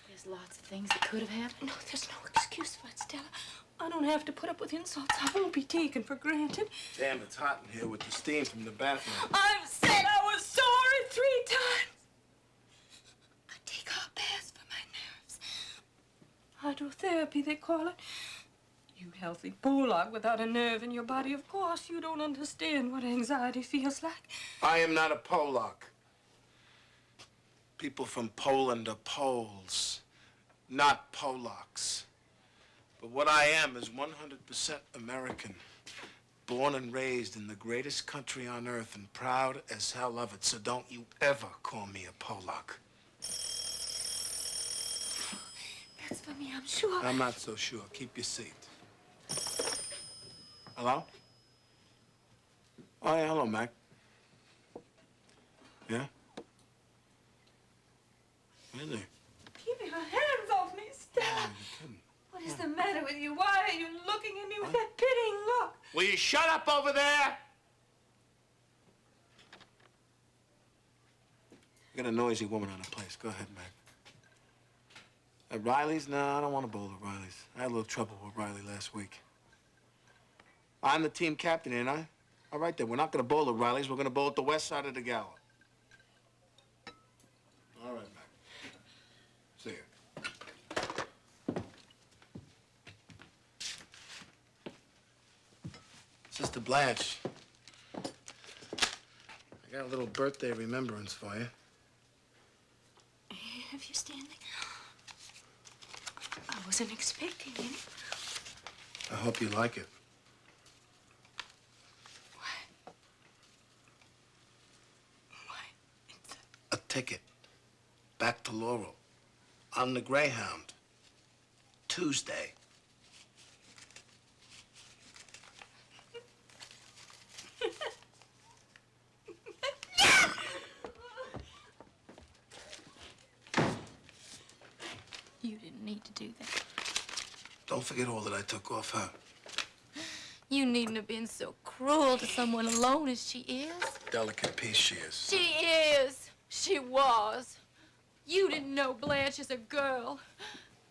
There's lots of things that could have happened. No, there's no excuse for it, Stella. I don't have to put up with insults. I won't be taken for granted. Damn, it's hot in here with the steam from the bathroom. I've said I was sorry 3 times. I take hot baths for my nerves. Hydrotherapy, they call it. You healthy bullock without a nerve in your body, of course you don't understand what anxiety feels like. I am not a Polak. People from Poland are Poles, not Polacks. But what I am is 100% American. Born and raised in the greatest country on earth and proud as hell of it. So don't you ever call me a Polak. That's for me, I'm sure. I'm not so sure. Keep your seat. Hello? Oh, yeah, hello, Mac. Yeah? Really? Keep your hands off me, Stella. Oh, you couldn't. What is the matter with you? Why are you looking at me with that pitying look? Will you shut up over there? You got a noisy woman on the place. Go ahead, Mac. At Riley's? No, I don't want to bowl at Riley's. I had a little trouble with Riley last week. I'm the team captain, ain't I? All right, then. We're not going to bowl at Riley's. We're going to bowl at the west side of the gala. All right, Mac. See you. Sister Blanche, I got a little birthday remembrance for you. Have you, Stanley? I wasn't expecting any. I hope you like it. Why? A ticket back to Laurel on the Greyhound. Tuesday. You didn't need to do that. Don't forget all that I took off her. You needn't have been so cruel to someone alone as she is. Delicate piece she is. She is. She was. You didn't know Blanche as a girl.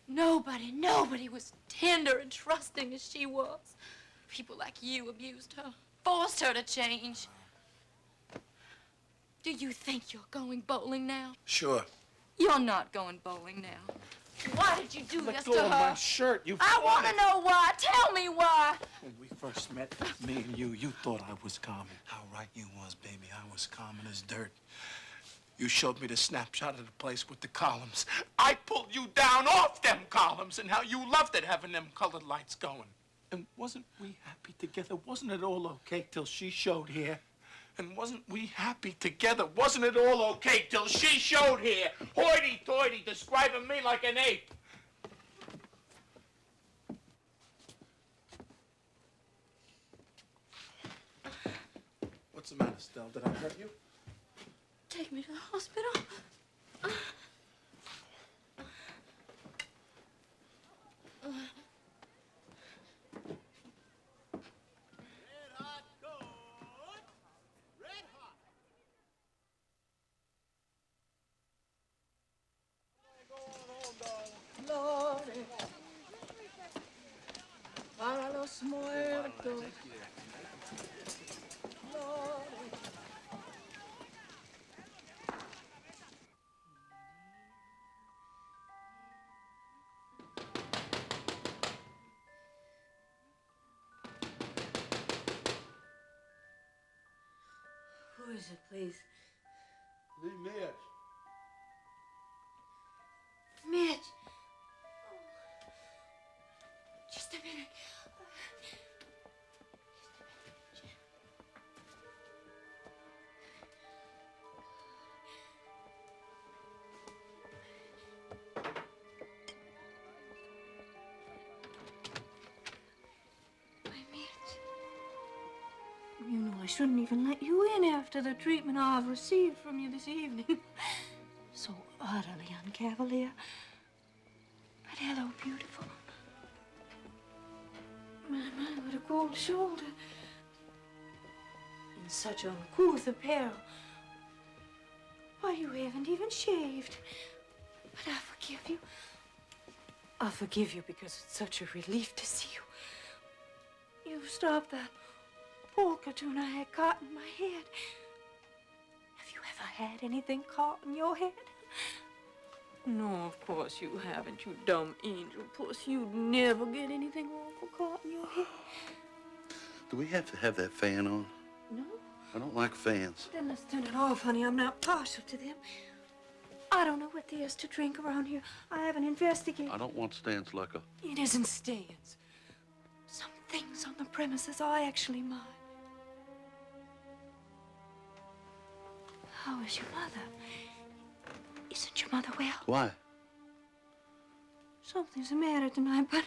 Nobody was tender and trusting as she was. People like you abused her, forced her to change. Do you think you're going bowling now? Sure. You're not going bowling now. Why did you do this to her? Let go of my shirt. You I want to know why. Tell me why. When we first met, me and you thought I was common. How right you was, baby. I was common as dirt. You showed me the snapshot of the place with the columns. I pulled you down off them columns, and how you loved it having them colored lights going. And wasn't we happy together? Wasn't it all okay till she showed here? And wasn't we happy together? Wasn't it all okay till she showed here? Hoity-toity, describing me like an ape. What's the matter, Stella? Did I hurt you? Take me to the hospital. Para los muertos. Who is it, please? Lee Mitch. Mitch, a minute. You know I shouldn't even let you in after the treatment I've received from you this evening. So utterly uncavalier. But hello, beautiful. My, what a cold shoulder. In such uncouth apparel. Why, you haven't even shaved. But I forgive you. I forgive you because it's such a relief to see you. You've stopped that polka tune I had caught in my head. Have you ever had anything caught in your head? No, of course you haven't, you dumb angel puss. You'd never get anything awful caught in your head. Do we have to have that fan on? No? I don't like fans. Then let's turn it off, honey. I'm not partial to them. I don't know what there is to drink around here. I haven't investigated. I don't want Stan's liquor. It isn't Stan's. Some things on the premises are actually mine. How is your mother? Isn't your mother well? Why? Something's the matter tonight, but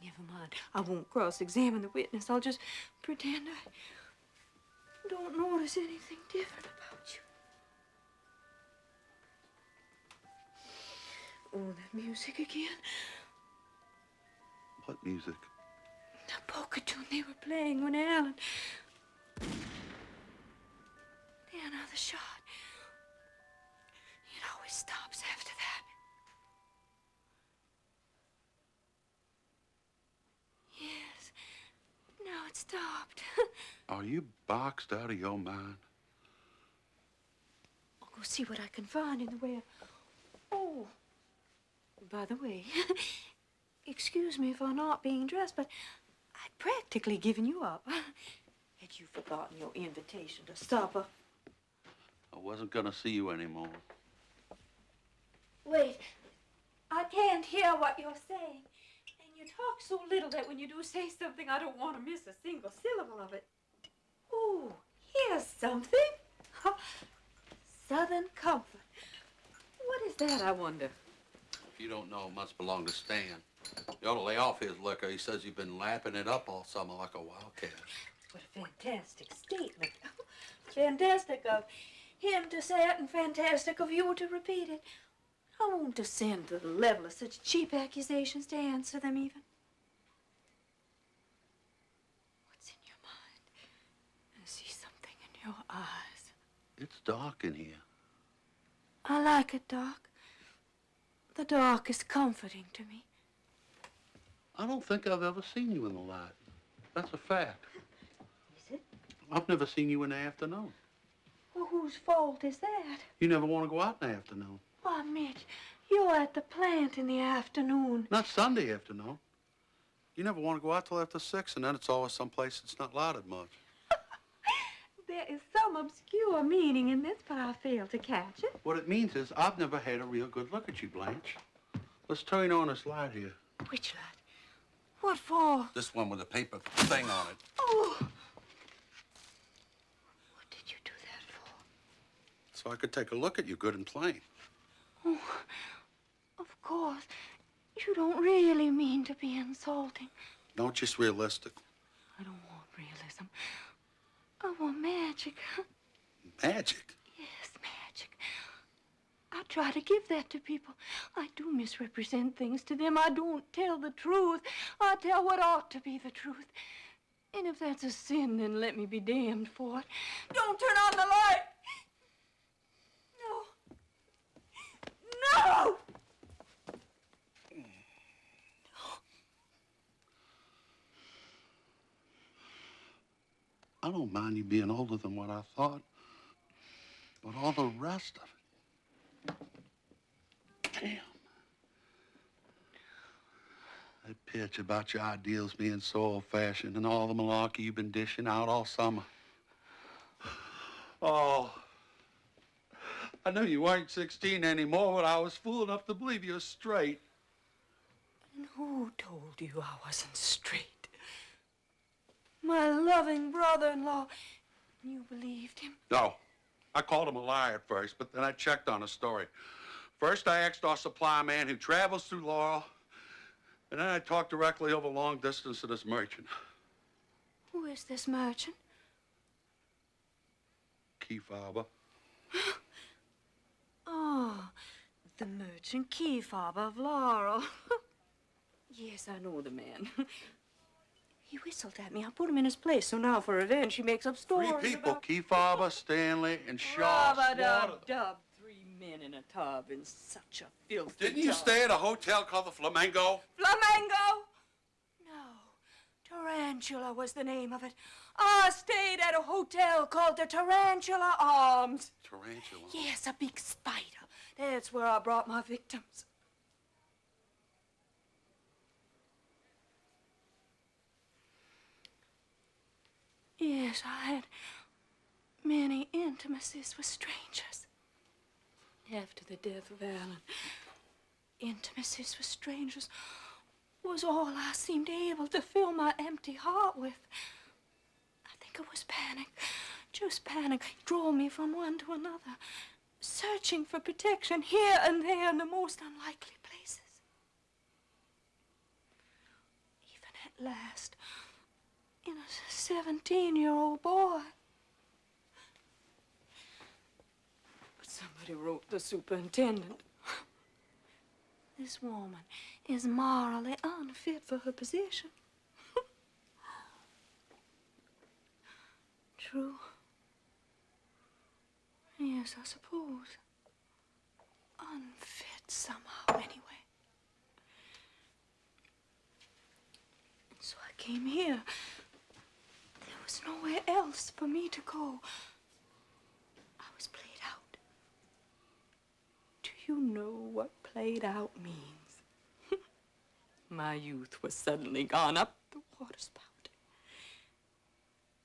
never mind. I won't cross-examine the witness. I'll just pretend I don't notice anything different about you. Oh, that music again. What music? The polka tune they were playing when Alan... There, another shot. It always stops after that. Yes. Now it stopped. Are you boxed out of your mind? I'll go see what I can find in the way of... Oh. By the way, excuse me for not being dressed, but I'd practically given you up. Had you forgotten your invitation to supper? I wasn't gonna see you anymore. Wait. I can't hear what you're saying. And you talk so little that when you do say something, I don't want to miss a single syllable of it. Oh, here's something. Southern Comfort. What is that, I wonder? If you don't know, it must belong to Stan. You ought to lay off his liquor. He says you've been lapping it up all summer like a wildcat. What a fantastic statement. Fantastic of him to say it and fantastic of you to repeat it. I won't descend to the level of such cheap accusations to answer them even. What's in your mind? I see something in your eyes. It's dark in here. I like it dark. The dark is comforting to me. I don't think I've ever seen you in the light. That's a fact. Is it? I've never seen you in the afternoon. Well, whose fault is that? You never want to go out in the afternoon. Why, Mitch, you're at the plant in the afternoon. Not Sunday afternoon. You never want to go out till after 6, and then it's always someplace that's not lighted much. There is some obscure meaning in this, but I fail to catch it. What it means is I've never had a real good look at you, Blanche. Let's turn on this light here. Which light? What for? This one with the paper thing on it. Oh! What did you do that for? So I could take a look at you good and plain. Oh, of course. You don't really mean to be insulting. No, just realistic. I don't want realism. I want magic. Magic? Yes, magic. I try to give that to people. I do misrepresent things to them. I don't tell the truth. I tell what ought to be the truth. And if that's a sin, then let me be damned for it. Don't turn on the light! No! No! I don't mind you being older than what I thought, but all the rest of it. Damn. That pitch about your ideals being so old-fashioned and all the malarkey you've been dishing out all summer. Oh, I know you weren't 16 anymore, but I was fool enough to believe you were straight. And who told you I wasn't straight? My loving brother-in-law. You believed him? No. I called him a liar at first, but then I checked on his story. First, I asked our supply man who travels through Laurel, and then I talked directly over long distance to this merchant. Who is this merchant? Keyfob. Oh, the merchant Keyfob of Laurel. Yes, I know the man. He whistled at me. I put him in his place, so now for revenge he makes up stories. Three people, about... Keyfob, Stanley, and Shaw. Rub-a-dub-dub. 3 men in a tub in such a filthy Didn't you tub. stay at a hotel called the Flamingo? Flamingo? No. Tarantula was the name of it. I stayed at a hotel called the Tarantula Arms. Tarantula? Yes, a big spider. That's where I brought my victims. Yes, I had many intimacies with strangers. After the death of Alan, intimacies with strangers was all I seemed able to fill my empty heart with. I think it was panic, just panic, drove me from one to another, searching for protection here and there in the most unlikely places. Even at last, in a 17-year-old boy. But somebody wrote the superintendent. This woman is morally unfit for her position. True. Yes, I suppose. Unfit somehow, anyway. And so I came here. There was nowhere else for me to go. I was played out. Do you know what played out means? My youth was suddenly gone up the water spout.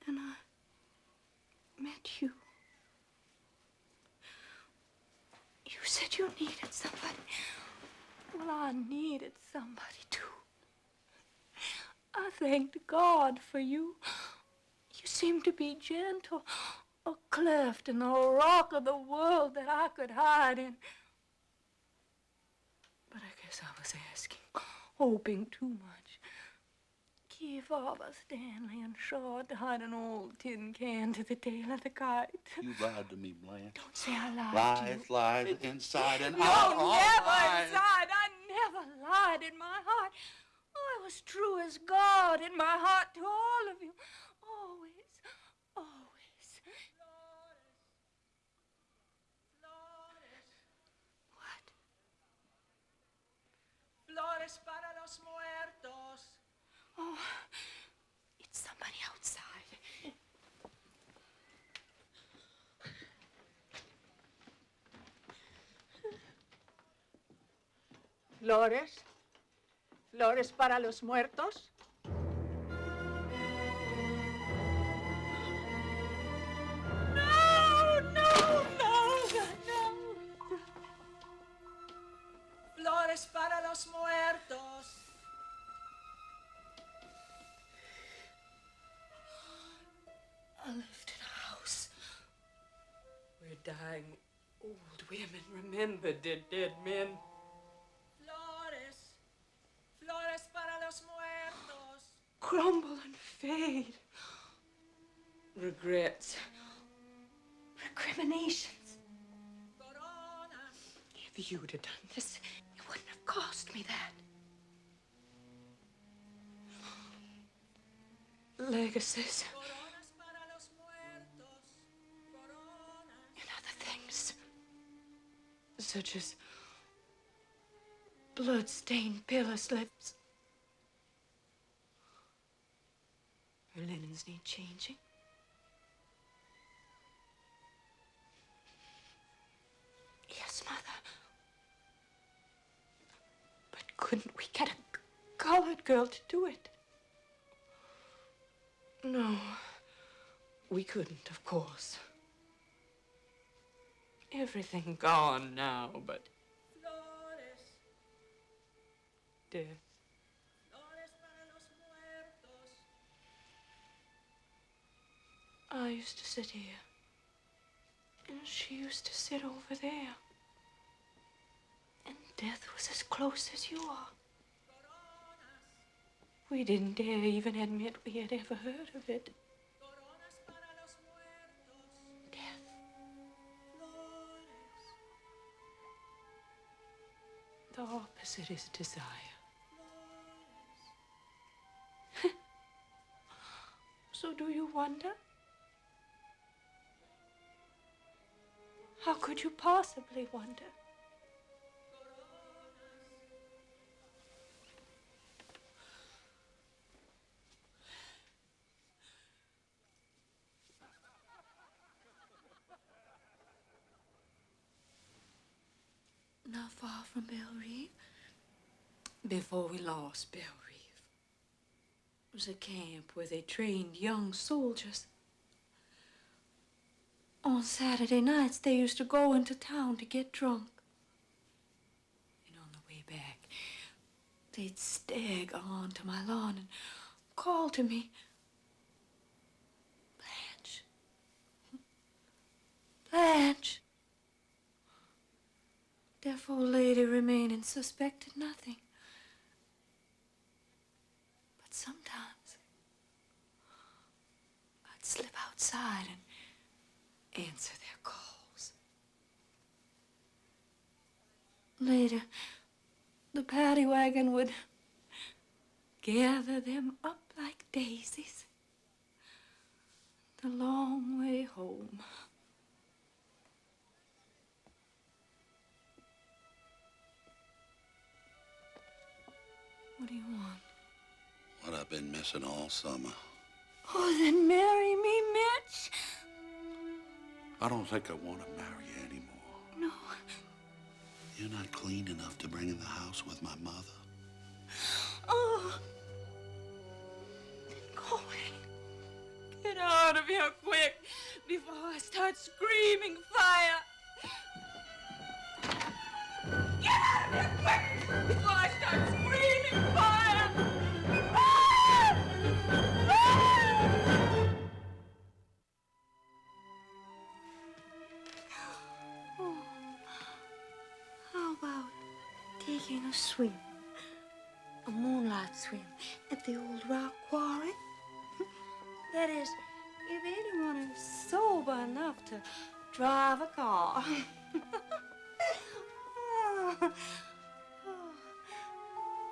And I met you. You said you needed somebody. Well, I needed somebody, too. I thanked God for you. You seemed to be gentle, a cleft in the rock of the world that I could hide in. But I guess I was asking, hoping too much. Keyfob, Stanley, and Shaw tied an old tin can to the tail of the kite. You lied to me, Blanche. Don't say I lied to you. Lies, inside and No, out. never lies. inside. I never lied in my heart. I was true as God in my heart to all of you. Always, always. What? Flores para los muertos. Oh, it's somebody outside. Flores. Flores para los muertos. No, no, no, no. Flores para los muertos. I lived in a house where dying old women remembered their dead men. Flores. Flores para los muertos. Crumble and fade. Regrets. Recriminations. Corona. If you'd have done this, it wouldn't have cost me that. Legacies. Coronas para los muertos. Coronas. And other things. Such as blood-stained pillow slips. Her linens need changing. Yes, Mother. But couldn't we get a colored girl to do it? No, we couldn't, of course. Everything gone now, but Flores. death. used to sit here. And she used to sit over there. And death was as close as you are. We didn't dare even admit we had ever heard of it. Death. The opposite is desire. So do you wonder? How could you possibly wonder? Not far from Belle Reve, before we lost Belle Reve, was a camp where they trained young soldiers. On Saturday nights, they used to go into town to get drunk. And on the way back, they'd stagger onto my lawn and call to me, Blanche. Blanche. Deaf old lady remained and suspected nothing. But sometimes I'd slip outside and answer their calls. Later, the paddy wagon would gather them up like daisies. The long way home. What do you want? What I've been missing all summer. Oh, then marry me, Mitch. I don't think I want to marry you anymore. No. You're not clean enough to bring in the house with my mother. Oh. Go away. Get out of here quick before I start screaming fire. Get out of here quick before I start screaming fire. Ah! Ah! Oh. How about taking a swim? A moonlight swim at the old rock quarry? That is, if anyone is sober enough to drive a car.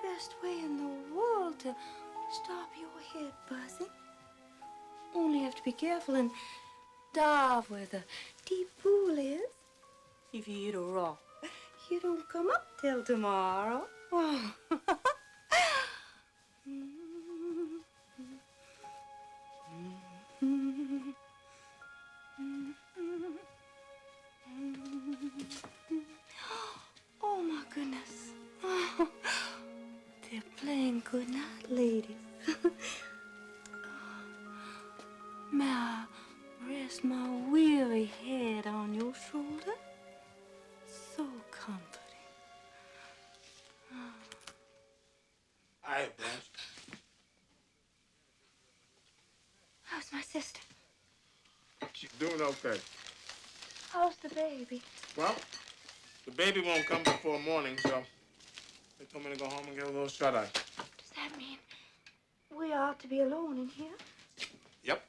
Best way in the world to stop your head buzzing. Only have to be careful and dive where the deep pool is. If you hit a rock, you don't come up till tomorrow. Oh. Oh, my goodness. Oh, they're playing good night, ladies. May I rest my weary head on your shoulder? So comforting. Hi, Blanche. How's my sister? She's doing okay. How's the baby? Well, the baby won't come before morning, so they told me to go home and get a little shut-eye. Does that mean we ought to be alone in here? Yep.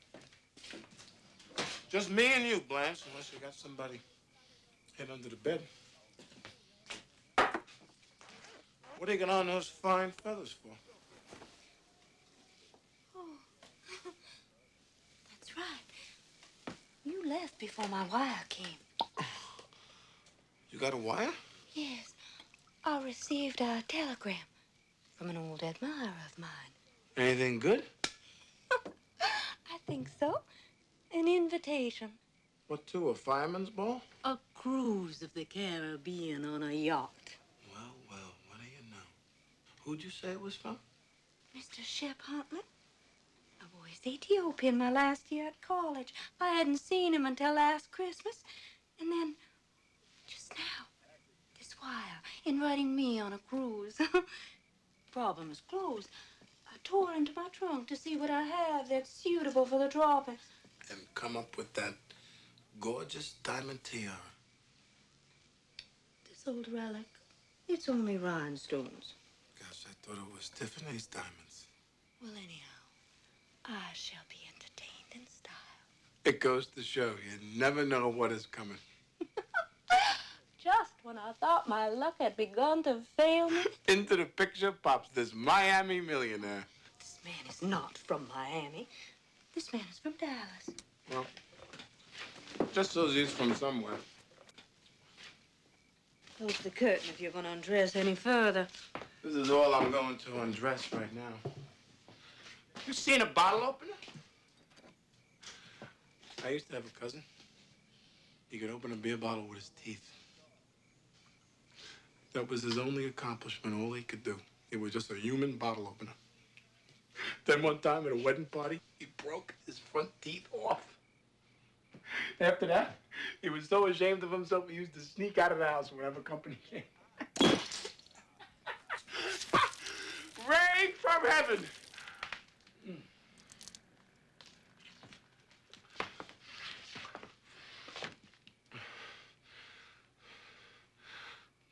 Just me and you, Blanche, unless you got somebody hid under the bed. What are you got on those fine feathers for? Oh, that's right. You left before my wire came. You got a wire? Yes, I received a telegram from an old admirer of mine. Anything good? I think so. An invitation. What to, a fireman's ball? A cruise of the Caribbean on a yacht. Well, what do you know? Who'd you say it was from? Mr. Shep Huntley. I was Ethiopian my last year at college. I hadn't seen him until last Christmas. And then, just now, this wire inviting me on a cruise. Problem is closed. I tore into my trunk to see what I have that's suitable for the tropics. And come up with that gorgeous diamond tiara? This old relic, it's only rhinestones. Gosh, I thought it was Tiffany's diamonds. Well, anyhow, I shall be entertained in style. It goes to show you never know what is coming. Just when I thought my luck had begun to fail me. Into the picture pops this Miami millionaire. This man is not from Miami. This man is from Dallas. Well, just so he's from somewhere. Close the curtain if you're going to undress any further. This is all I'm going to undress right now. You seen a bottle opener? I used to have a cousin. He could open a beer bottle with his teeth. That was his only accomplishment, all he could do. He was just a human bottle opener. Then one time at a wedding party, he broke his front teeth off. After that, he was so ashamed of himself, he used to sneak out of the house whenever company came. Rain from heaven!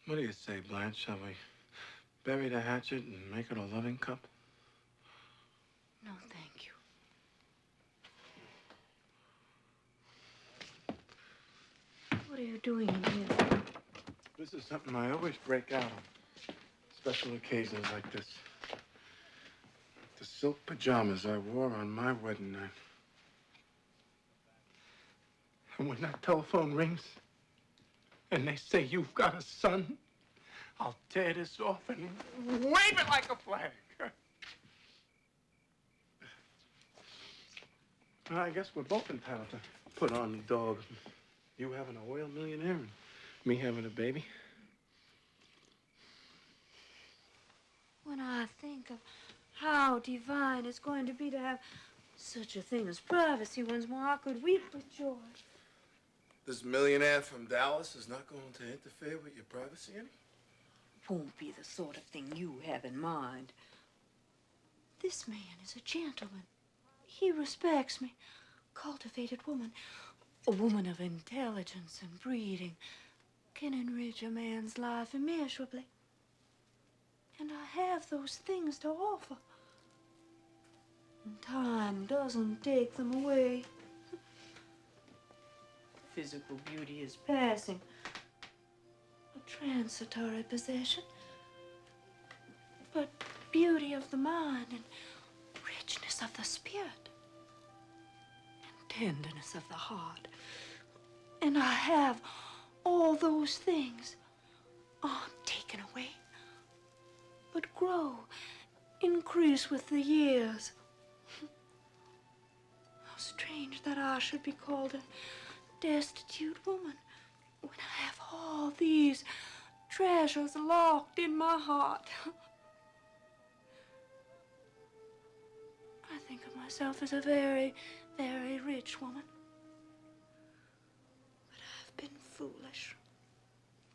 What do you say, Blanche? Shall we bury the hatchet and make it a loving cup? No, thank you. What are you doing in here? This is something I always break out on special occasions like this. The silk pajamas I wore on my wedding night. And when that telephone rings and they say you've got a son, I'll tear this off and wave it like a flag. Well, I guess we're both entitled to put on the dog. You having a oil millionaire and me having a baby. When I think of how divine it's going to be to have such a thing as privacy once more, I could weep with joy. This millionaire from Dallas is not going to interfere with your privacy any? Won't be the sort of thing you have in mind. This man is a gentleman. He respects me. Cultivated woman. A woman of intelligence and breeding can enrich a man's life immeasurably. And I have those things to offer. And time doesn't take them away. Physical beauty is passing. A transitory possession. But beauty of the mind and richness of the spirit and tenderness of the heart. And I have all those things aren't taken away, but grow, increase with the years. How strange that I should be called a destitute woman when I have all these treasures locked in my heart. I think of myself as a very, very rich woman. But I've been foolish,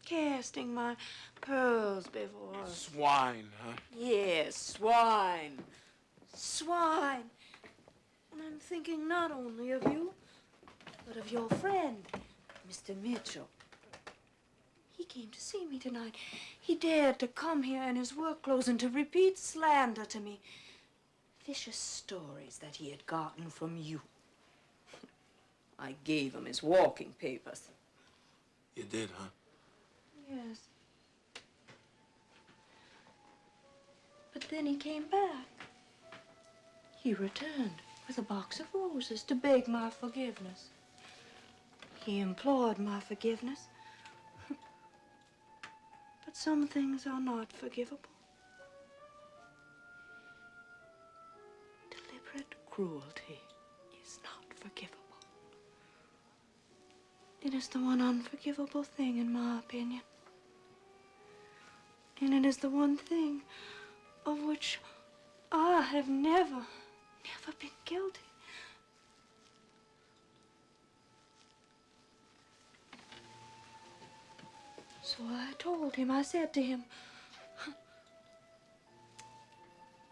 casting my pearls before her. Swine, huh? Yes, swine. Swine. And I'm thinking not only of you, but of your friend, Mr. Mitchell. He came to see me tonight. He dared to come here in his work clothes and to repeat slander to me. Vicious stories that he had gotten from you. I gave him his walking papers. You did, huh? Yes. But then he came back. He returned with a box of roses to beg my forgiveness. He implored my forgiveness. But some things are not forgivable. Deliberate cruelty is not forgivable. It is the one unforgivable thing, in my opinion. And it is the one thing of which I have never been guilty. So I told him, I said to him,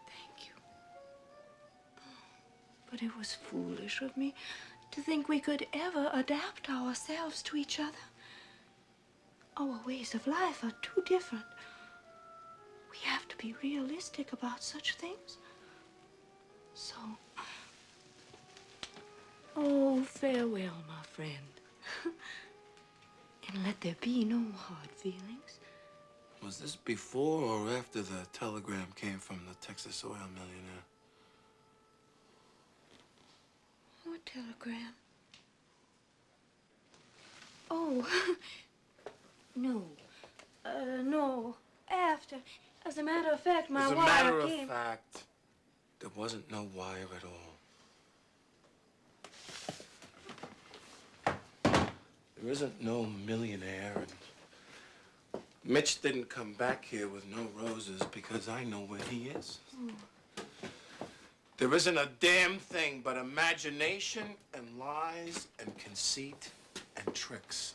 thank you. But it was foolish of me to to think we could ever adapt ourselves to each other. Our ways of life are too different. We have to be realistic about such things. So, oh, farewell, my friend. And let there be no hard feelings. Was this before or after the telegram came from the Texas oil millionaire? What telegram? Oh, no. No. After. As a matter of fact, my wire came... As a matter of fact, there wasn't no wire at all. There isn't no millionaire, and Mitch didn't come back here with no roses because I know where he is. Oh. There isn't a damn thing but imagination and lies and conceit and tricks.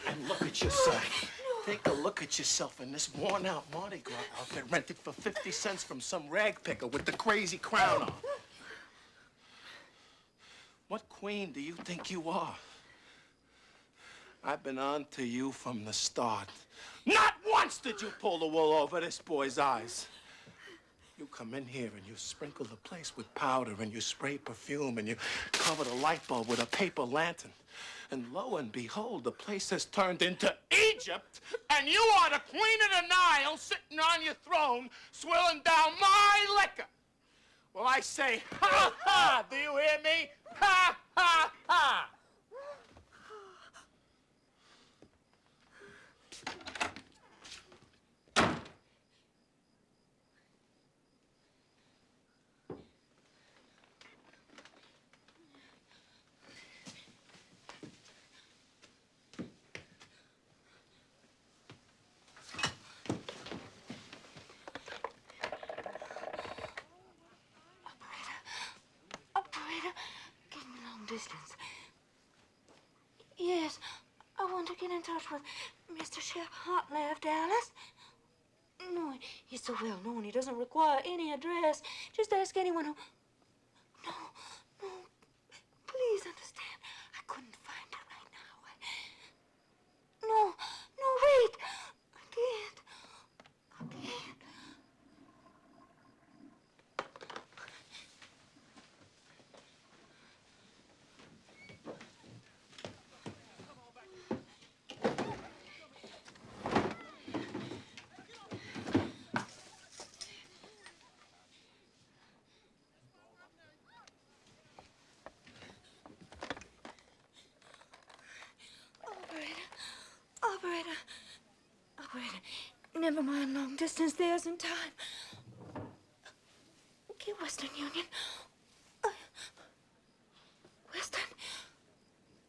And look at yourself. Take a look at yourself in this worn-out Mardi Gras outfit rented for 50 cents from some rag picker with the crazy crown on. What queen do you think you are? I've been on to you from the start. Not once did you pull the wool over this boy's eyes. You come in here and you sprinkle the place with powder and you spray perfume and you cover the light bulb with a paper lantern. And lo and behold, the place has turned into Egypt, and you are the queen of the Nile sitting on your throne, swilling down my liquor. Well, I say, ha, ha, do you hear me? Ha, ha, ha. Distance. Yes, I want to get in touch with Mr. Shep Hartley of Dallas. No, he's so well known, he doesn't require any address. Just ask anyone who... No, please understand. I couldn't find it right now. No, wait. I can't. Operator, never mind long distance, there's in time. Okay, Western Union.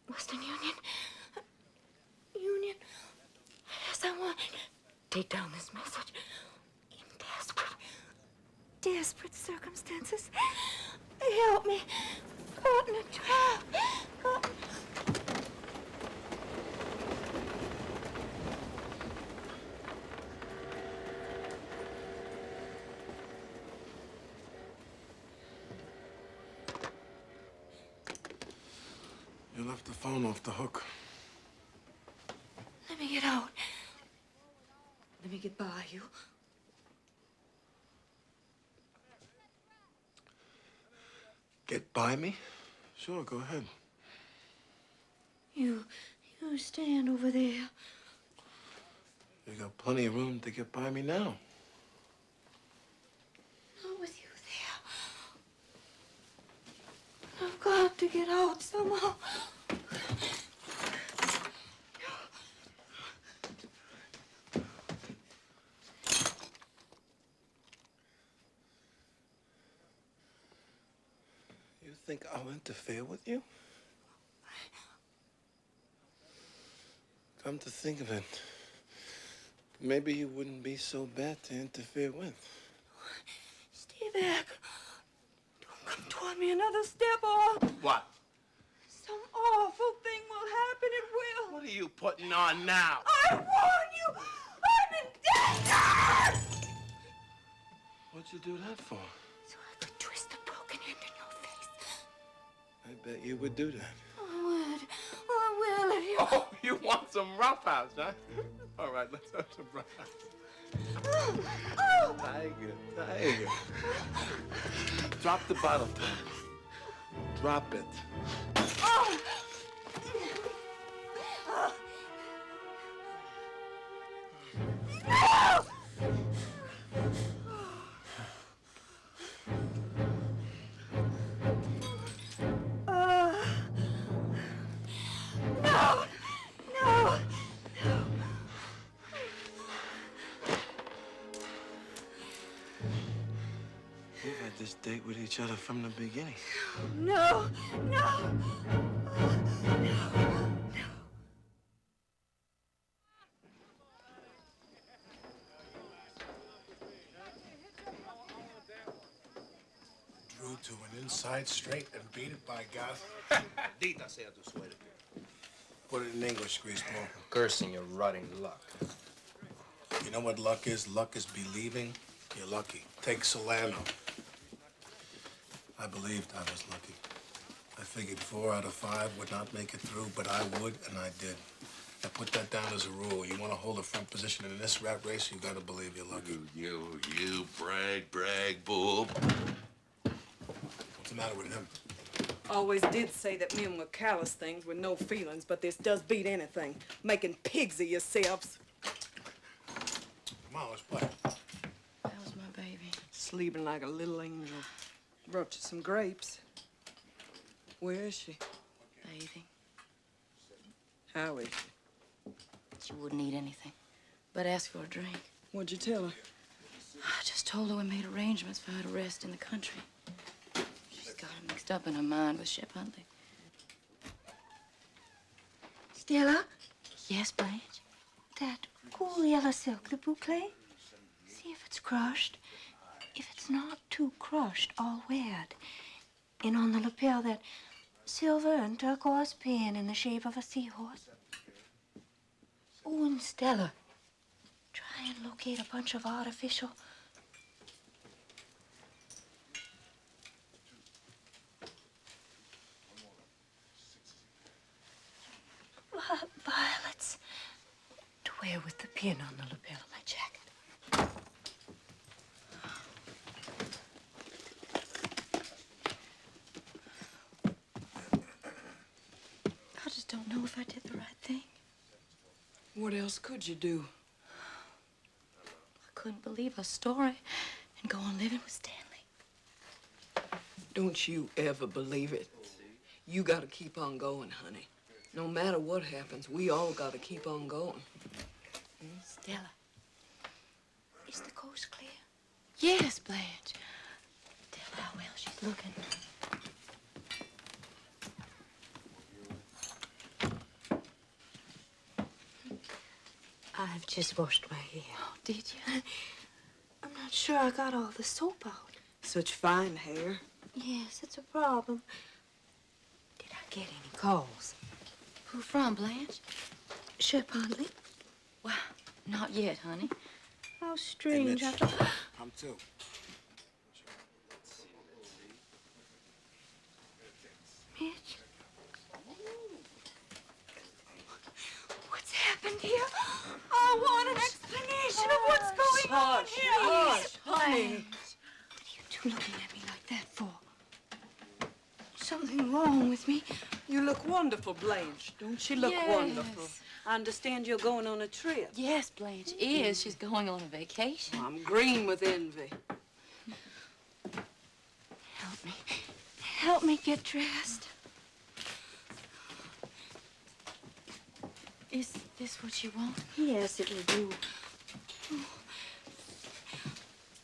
Western Union. Union. Yes, I want. Take down this message. In desperate circumstances. Help me. Caught in a trap. You left the phone off the hook. Let me get out. Let me get by you. Get by me? Sure, go ahead. You stand over there. You got plenty of room to get by me now. Not with you there. I've got to get out somehow. You think I'll interfere with you? Come to think of it, maybe you wouldn't be so bad to interfere with. Stay back. Don't come toward me another step or... What? Some awful thing will happen. It will. What are you putting on now? I warn you. I'm in danger. What'd you do that for? So I could twist the broken end in your face. I bet you would do that. Oh, you want some roughhouse, huh? All right, let's have some roughhouse. Tiger. Drop the bottle, Tom. Drop it. Oh! No! No! No! We've had this date with each other from the beginning. No! No! Drew to an inside straight and beat it by God. Dita sea tu suerte. Put it in English, Greaseball. Cursing your rotting luck. You know what luck is? Luck is believing you're lucky. Take Solano. I believed I was lucky. I figured 4 out of 5 would not make it through, but I would, and I did. I put that down as a rule. You want to hold a front position in this rat race, you got to believe you're lucky. You brag, boob. What's the matter with him? Always did say that men were callous things with no feelings, but this does beat anything. Making pigs of yourselves. Come on, let's play. That was my baby. Sleeping like a little angel. Brought you some grapes. Where is she? Bathing. How is she? She wouldn't eat anything, but asked for a drink. What'd you tell her? I just told her we made arrangements for her to rest in the country. She's got it mixed up in her mind with Shep Huntley. Stella, Yes, Blanche? that cool yellow silk, the boucle, see if it's crushed. If it's not too crushed, I'll wear it. And on the lapel, that silver and turquoise pin in the shape of a seahorse. Oh, and Stella, try and locate a bunch of artificial... violets to wear with the pin on the lapel of my jacket. I just don't know if I did the right thing. What else could you do? I couldn't believe her story and go on living with Stanley. Don't you ever believe it. You gotta keep on going, honey. No matter what happens, we all gotta keep on going. Stella, is the coast clear? Yes, Blanche. Tell how well she's looking. I've just washed my hair. Oh, did you? I'm not sure I got all the soap out. Such fine hair. Yes, it's a problem. Did I get any calls? Who from, Blanche? Shep Huntley. Well, not yet, honey. How strange. Hey, I Mitch. thought... I'm too. Mitch? What's happened here? I want an explanation of what's going on here. Hush, honey. What are you two looking at me like that for? Something wrong with me? You look wonderful, Blanche. Don't she look Yes. wonderful? I understand you're going on a trip. Yes, Blanche is. She's going on a vacation. I'm green with envy. Help me. Help me get dressed. Is this what you want? Yes, it will do. Oh.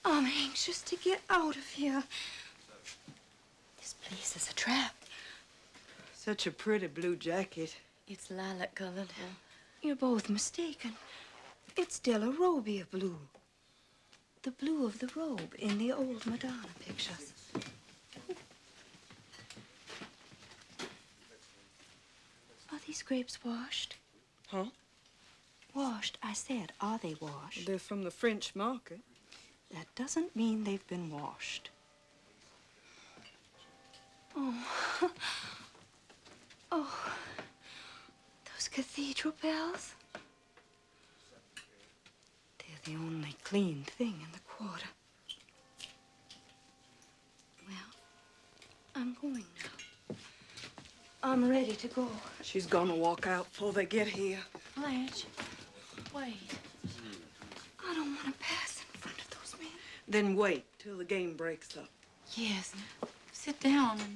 I'm anxious to get out of here. This place is a trap. Such a pretty blue jacket. It's lilac colored. You're both mistaken. It's Della Robbia blue. The blue of the robe in the old Madonna pictures. Are these grapes washed? Huh? Washed, I said. Are they washed? They're from the French market. That doesn't mean they've been washed. Oh. Oh. Those Natural bells? They're the only clean thing in the quarter. Well, I'm going now. I'm ready to go. She's gonna walk out before they get here. Blanche, wait. I don't want to pass in front of those men. Then wait till the game breaks up. Yes, sit down and...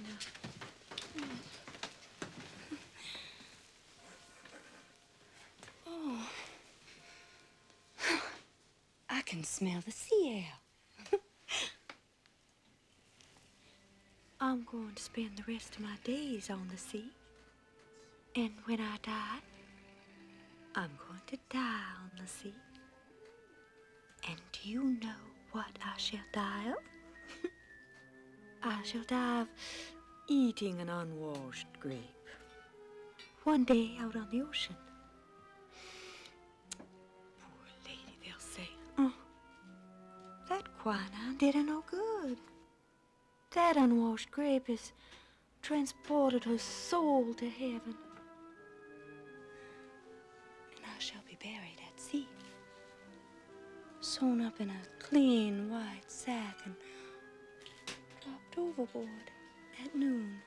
Oh. I can smell the sea air. I'm going to spend the rest of my days on the sea. And when I die, I'm going to die on the sea. And do you know what I shall die of? I shall die of eating an unwashed grape. One day out on the ocean. Poor lady, they'll say. Oh, that quinine did her no good. That unwashed grape has transported her soul to heaven. And I shall be buried at sea. Sewn up in a clean white sack and dropped overboard at noon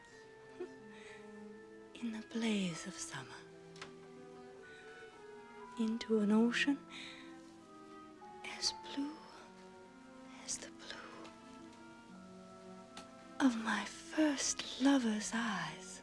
in the blaze of summer into an ocean as blue as the blue of my first lover's eyes.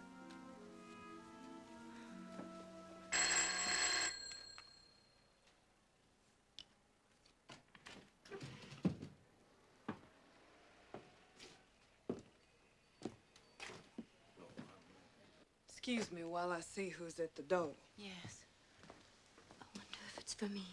Excuse me while I see who's at the door. Yes. I wonder if it's for me.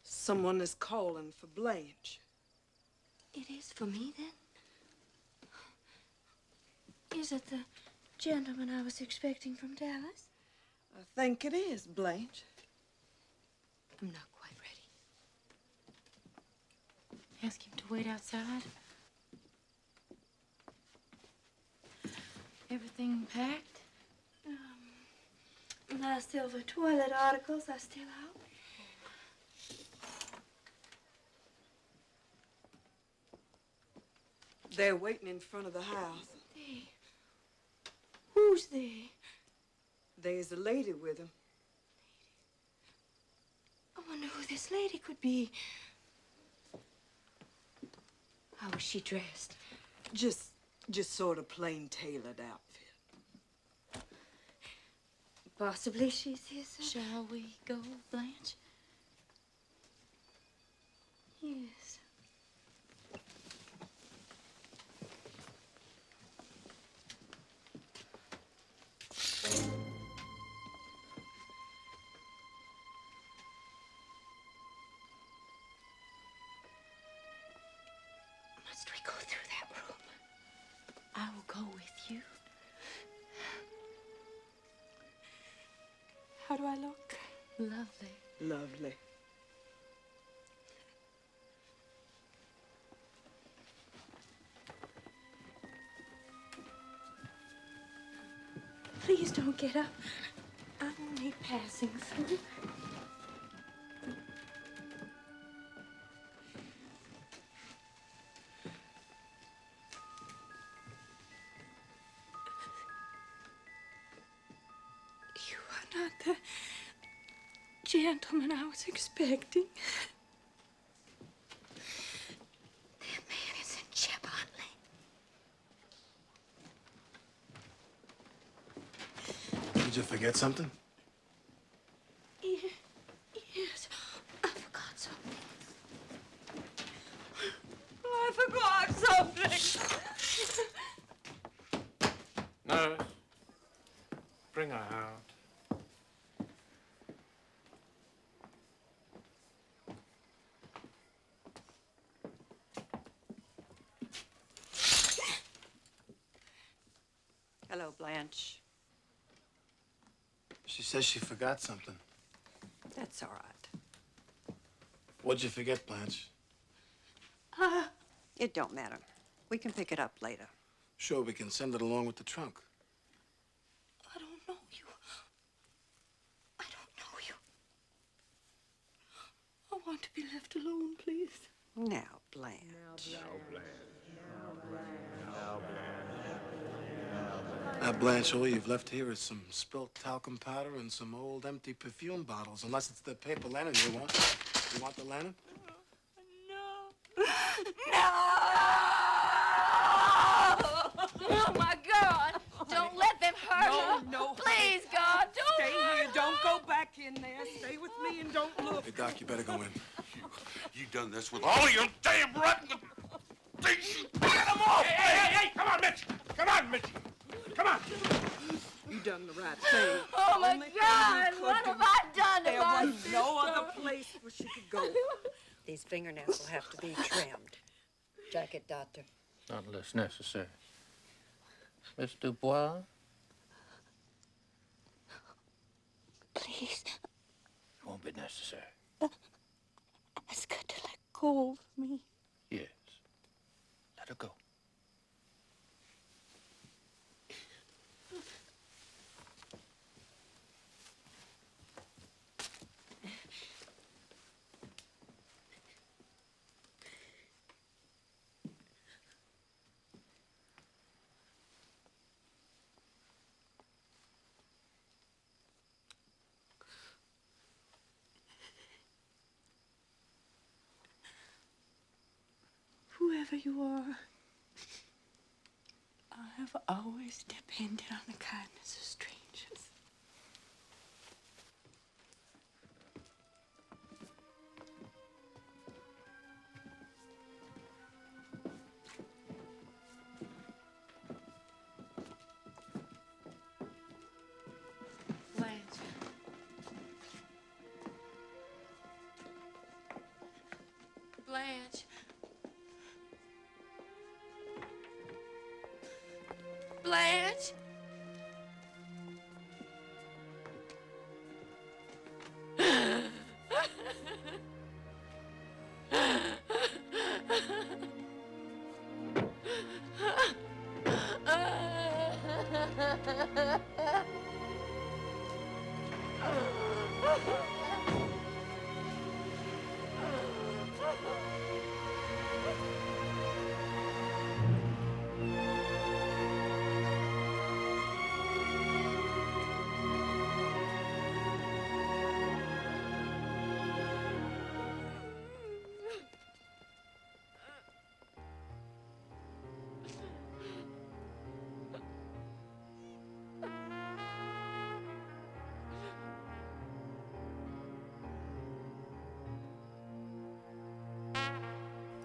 Someone is calling for Blanche. It is for me, then? Is it the gentleman I was expecting from Dallas? I think it is, Blanche. I'm not quite ready. Ask him to wait outside. Everything packed? My silver toilet articles are still out. They're waiting in front of the house. They? Who's they? There's a lady with them. I wonder who this lady could be. How was she dressed? Just sort of plain tailored outfit. Possibly she's his. Shall we go, Blanche? Yes. Must we go through that room? I will go with you. How do I look? Lovely. Lovely. Please don't get up. I'm only passing through. You are not the gentleman I was expecting. That man is in Chip Huntley. Did you forget something? Yes, I forgot something. I forgot something. Nurse, bring her out. Hello, Blanche. She says she forgot something. That's all right. What'd you forget, Blanche? It don't matter. We can pick it up later. Sure, we can send it along with the trunk. I don't know you. I don't know you. I want to be left alone, please. Now, Blanche. Blanche, all you've left here is some spilt talcum powder and some old empty perfume bottles, unless it's the paper linen you want. You want the linen? No! Oh, my God! Don't let them hurt her! No. Please, God, don't Stay hurt here. her. Don't go back in there. Stay with me and don't look. Hey, Doc, you better go in. You done this with all of your damn rotten... Get him off! Hey! Come on, Mitch! Come on, Mitch! Come on! You done the right thing. Oh, my Only thing God! you What could have do. I done to There my was no sister? other place where she could go. These fingernails will have to be trimmed. Jacket, doctor. Not unless necessary. Miss Dubois? Please. It won't be necessary. Ask her to let go of me. Yes. Let her go. Whoever you are, I have always depended on the kindness of strangers. Lange. Blanche. Blanche?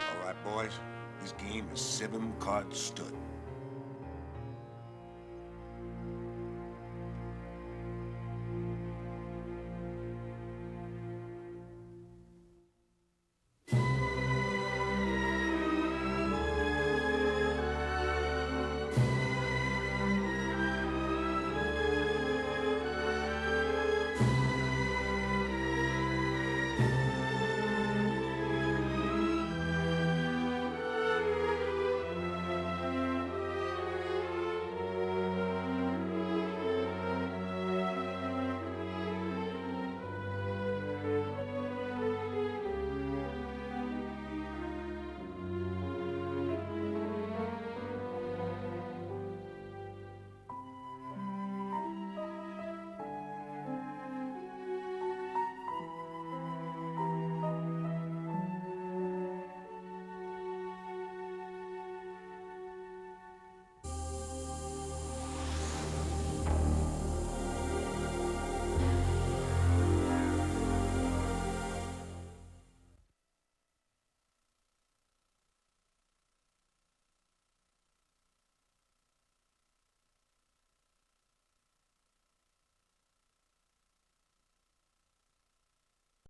All right, boys. This game is 7 cards stood.